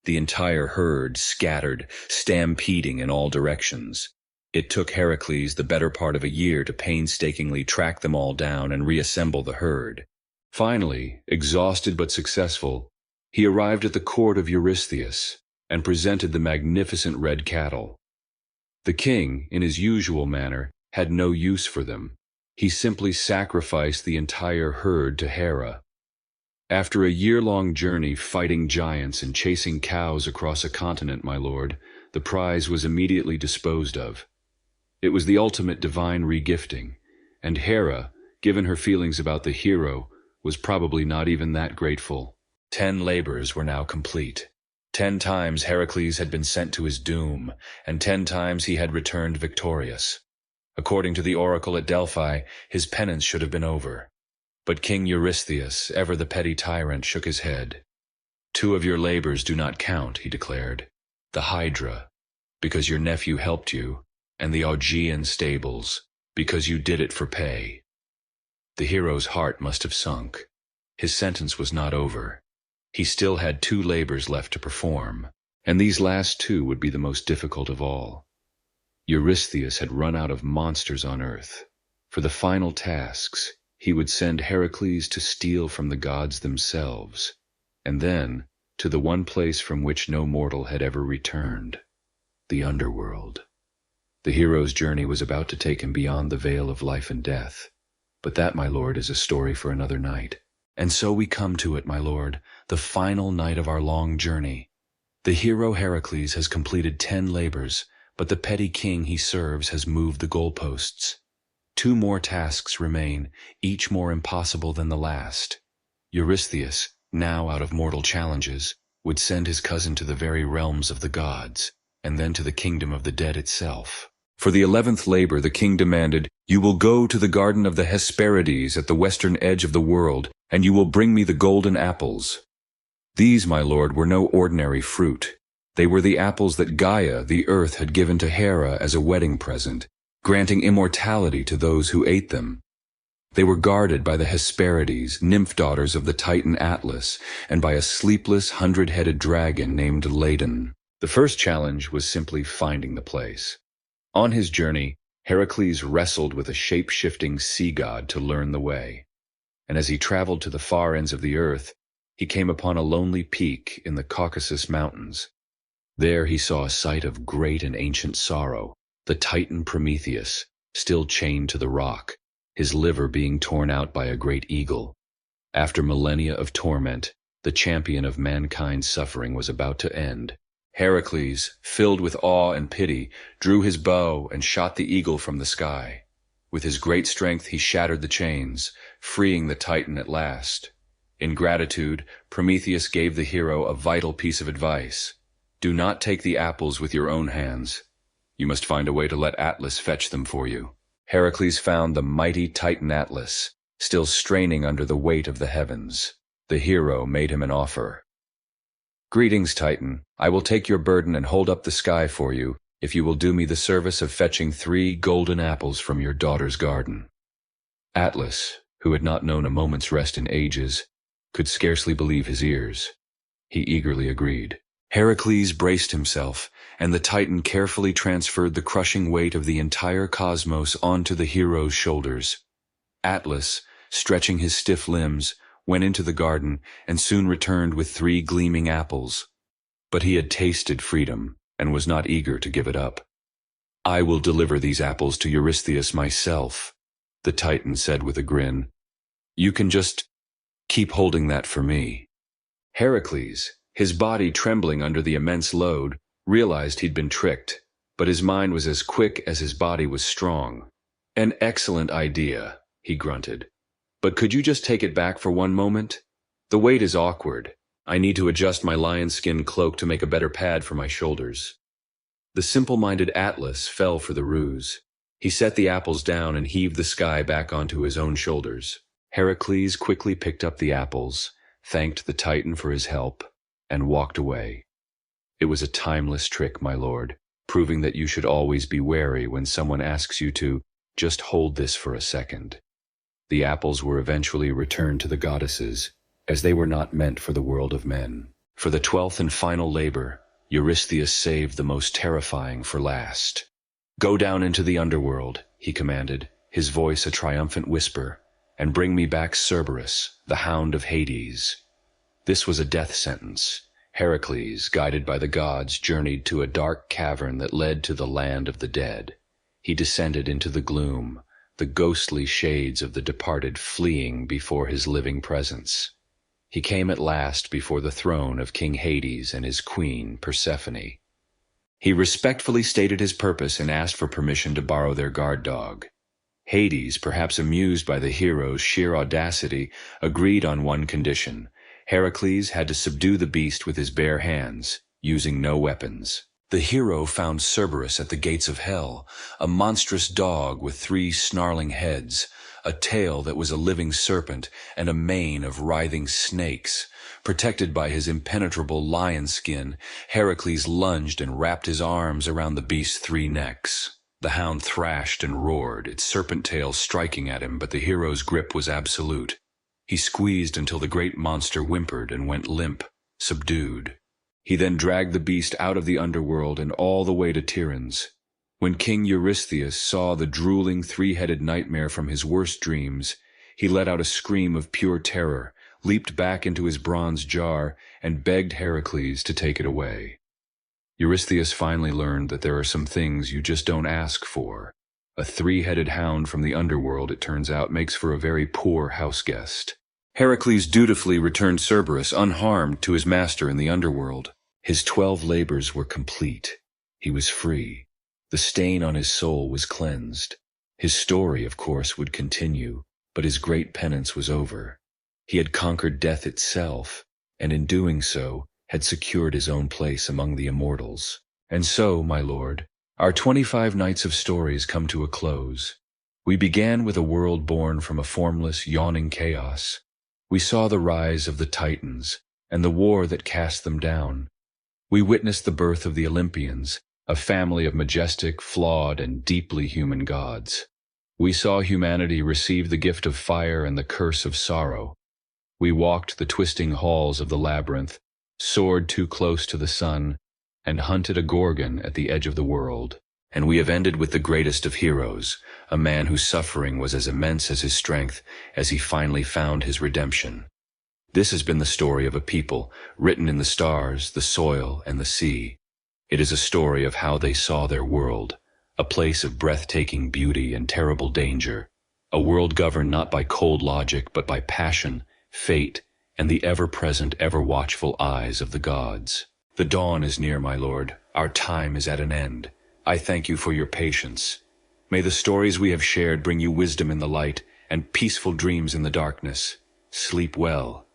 The entire herd scattered, stampeding in all directions. It took Heracles the better part of a year to painstakingly track them all down and reassemble the herd. Finally, exhausted but successful, he arrived at the court of Eurystheus and presented the magnificent red cattle. The king, in his usual manner, had no use for them. He simply sacrificed the entire herd to Hera. After a year-long journey fighting giants and chasing cows across a continent, my lord, the prize was immediately disposed of. It was the ultimate divine regifting, and Hera, given her feelings about the hero, was probably not even that grateful. 10 labors were now complete. 10 times Heracles had been sent to his doom, and 10 times he had returned victorious. According to the oracle at Delphi, his penance should have been over. But King Eurystheus, ever the petty tyrant, shook his head. 2 of your labors do not count, he declared. The Hydra, because your nephew helped you, and the Augean stables, because you did it for pay. The hero's heart must have sunk. His sentence was not over. He still had 2 labors left to perform, and these last 2 would be the most difficult of all. Eurystheus had run out of monsters on earth. For the final tasks, he would send Heracles to steal from the gods themselves, and then to the one place from which no mortal had ever returned, the underworld. The hero's journey was about to take him beyond the veil of life and death, but that, my lord, is a story for another night. And so we come to it, my lord, the final night of our long journey. The hero Heracles has completed 10 labors, but the petty king he serves has moved the goalposts. 2 more tasks remain, each more impossible than the last. Eurystheus, now out of mortal challenges, would send his cousin to the very realms of the gods, and then to the kingdom of the dead itself. For the 11th labor, the king demanded, "You will go to the garden of the Hesperides at the western edge of the world, and you will bring me the golden apples." These, my lord, were no ordinary fruit. They were the apples that Gaia, the earth, had given to Hera as a wedding present, granting immortality to those who ate them. They were guarded by the Hesperides, nymph daughters of the Titan Atlas, and by a sleepless 100-headed dragon named Ladon. The first challenge was simply finding the place. On his journey, Heracles wrestled with a shape-shifting sea god to learn the way. And as he traveled to the far ends of the earth, he came upon a lonely peak in the Caucasus Mountains. There he saw a sight of great and ancient sorrow, the Titan Prometheus, still chained to the rock, his liver being torn out by a great eagle. After millennia of torment, The champion of mankind's suffering was about to end. Heracles, filled with awe and pity, drew his bow and shot the eagle from the sky. With his great strength he shattered the chains, freeing the Titan at last. In gratitude, Prometheus gave the hero a vital piece of advice. Do not take the apples with your own hands. You must find a way to let Atlas fetch them for you. Heracles found the mighty Titan Atlas, still straining under the weight of the heavens. The hero made him an offer. Greetings, Titan. I will take your burden and hold up the sky for you, if you will do me the service of fetching 3 golden apples from your daughter's garden. Atlas, who had not known a moment's rest in ages, could scarcely believe his ears. He eagerly agreed. Heracles braced himself, and the Titan carefully transferred the crushing weight of the entire cosmos onto the hero's shoulders. Atlas, stretching his stiff limbs, went into the garden and soon returned with 3 gleaming apples. But he had tasted freedom and was not eager to give it up. I will deliver these apples to Eurystheus myself, the Titan said with a grin. You can just keep holding that for me. Heracles, his body trembling under the immense load, realized he'd been tricked, but his mind was as quick as his body was strong. An excellent idea, he grunted. But could you just take it back for one moment? The weight is awkward. I need to adjust my lion skin cloak to make a better pad for my shoulders. The simple-minded Atlas fell for the ruse. He set the apples down and heaved the sky back onto his own shoulders. Heracles quickly picked up the apples, thanked the Titan for his help, and walked away. It was a timeless trick, my lord, proving that you should always be wary when someone asks you to just hold this for a second. The apples were eventually returned to the goddesses, as they were not meant for the world of men. For the 12th and final labor, Eurystheus saved the most terrifying for last. Go down into the underworld, he commanded, his voice a triumphant whisper, and bring me back Cerberus, the hound of Hades. This was a death sentence. Heracles, guided by the gods, journeyed to a dark cavern that led to the land of the dead. He descended into the gloom, the ghostly shades of the departed fleeing before his living presence. He came at last before the throne of King Hades and his queen, Persephone. He respectfully stated his purpose and asked for permission to borrow their guard dog. Hades, perhaps amused by the hero's sheer audacity, agreed on one condition. Heracles had to subdue the beast with his bare hands, using no weapons. The hero found Cerberus at the gates of hell, a monstrous dog with 3 snarling heads, a tail that was a living serpent, and a mane of writhing snakes. Protected by his impenetrable lion skin, Heracles lunged and wrapped his arms around the beast's 3 necks. The hound thrashed and roared, its serpent tail striking at him, but the hero's grip was absolute. He squeezed until the great monster whimpered and went limp, subdued. He then dragged the beast out of the underworld and all the way to Tiryns. When King Eurystheus saw the drooling 3-headed nightmare from his worst dreams, he let out a scream of pure terror, leaped back into his bronze jar, and begged Heracles to take it away. Eurystheus finally learned that there are some things you just don't ask for. A 3-headed hound from the underworld, it turns out, makes for a very poor houseguest. Heracles dutifully returned Cerberus unharmed to his master in the underworld. His 12 labors were complete. He was free. The stain on his soul was cleansed. His story, of course, would continue, but his great penance was over. He had conquered death itself, and in doing so, had secured his own place among the immortals. And so, my lord, our 25 nights of stories come to a close. We began with a world born from a formless, yawning chaos. We saw the rise of the Titans, and the war that cast them down. We witnessed the birth of the Olympians, a family of majestic, flawed, and deeply human gods. We saw humanity receive the gift of fire and the curse of sorrow. We walked the twisting halls of the labyrinth, soared too close to the sun, and hunted a Gorgon at the edge of the world. And we have ended with the greatest of heroes, a man whose suffering was as immense as his strength, as he finally found his redemption. This has been the story of a people, written in the stars, the soil, and the sea. It is a story of how they saw their world, a place of breathtaking beauty and terrible danger, a world governed not by cold logic but by passion, fate, and the ever-present, ever-watchful eyes of the gods. The dawn is near, my lord. Our time is at an end. I thank you for your patience. May the stories we have shared bring you wisdom in the light and peaceful dreams in the darkness. Sleep well,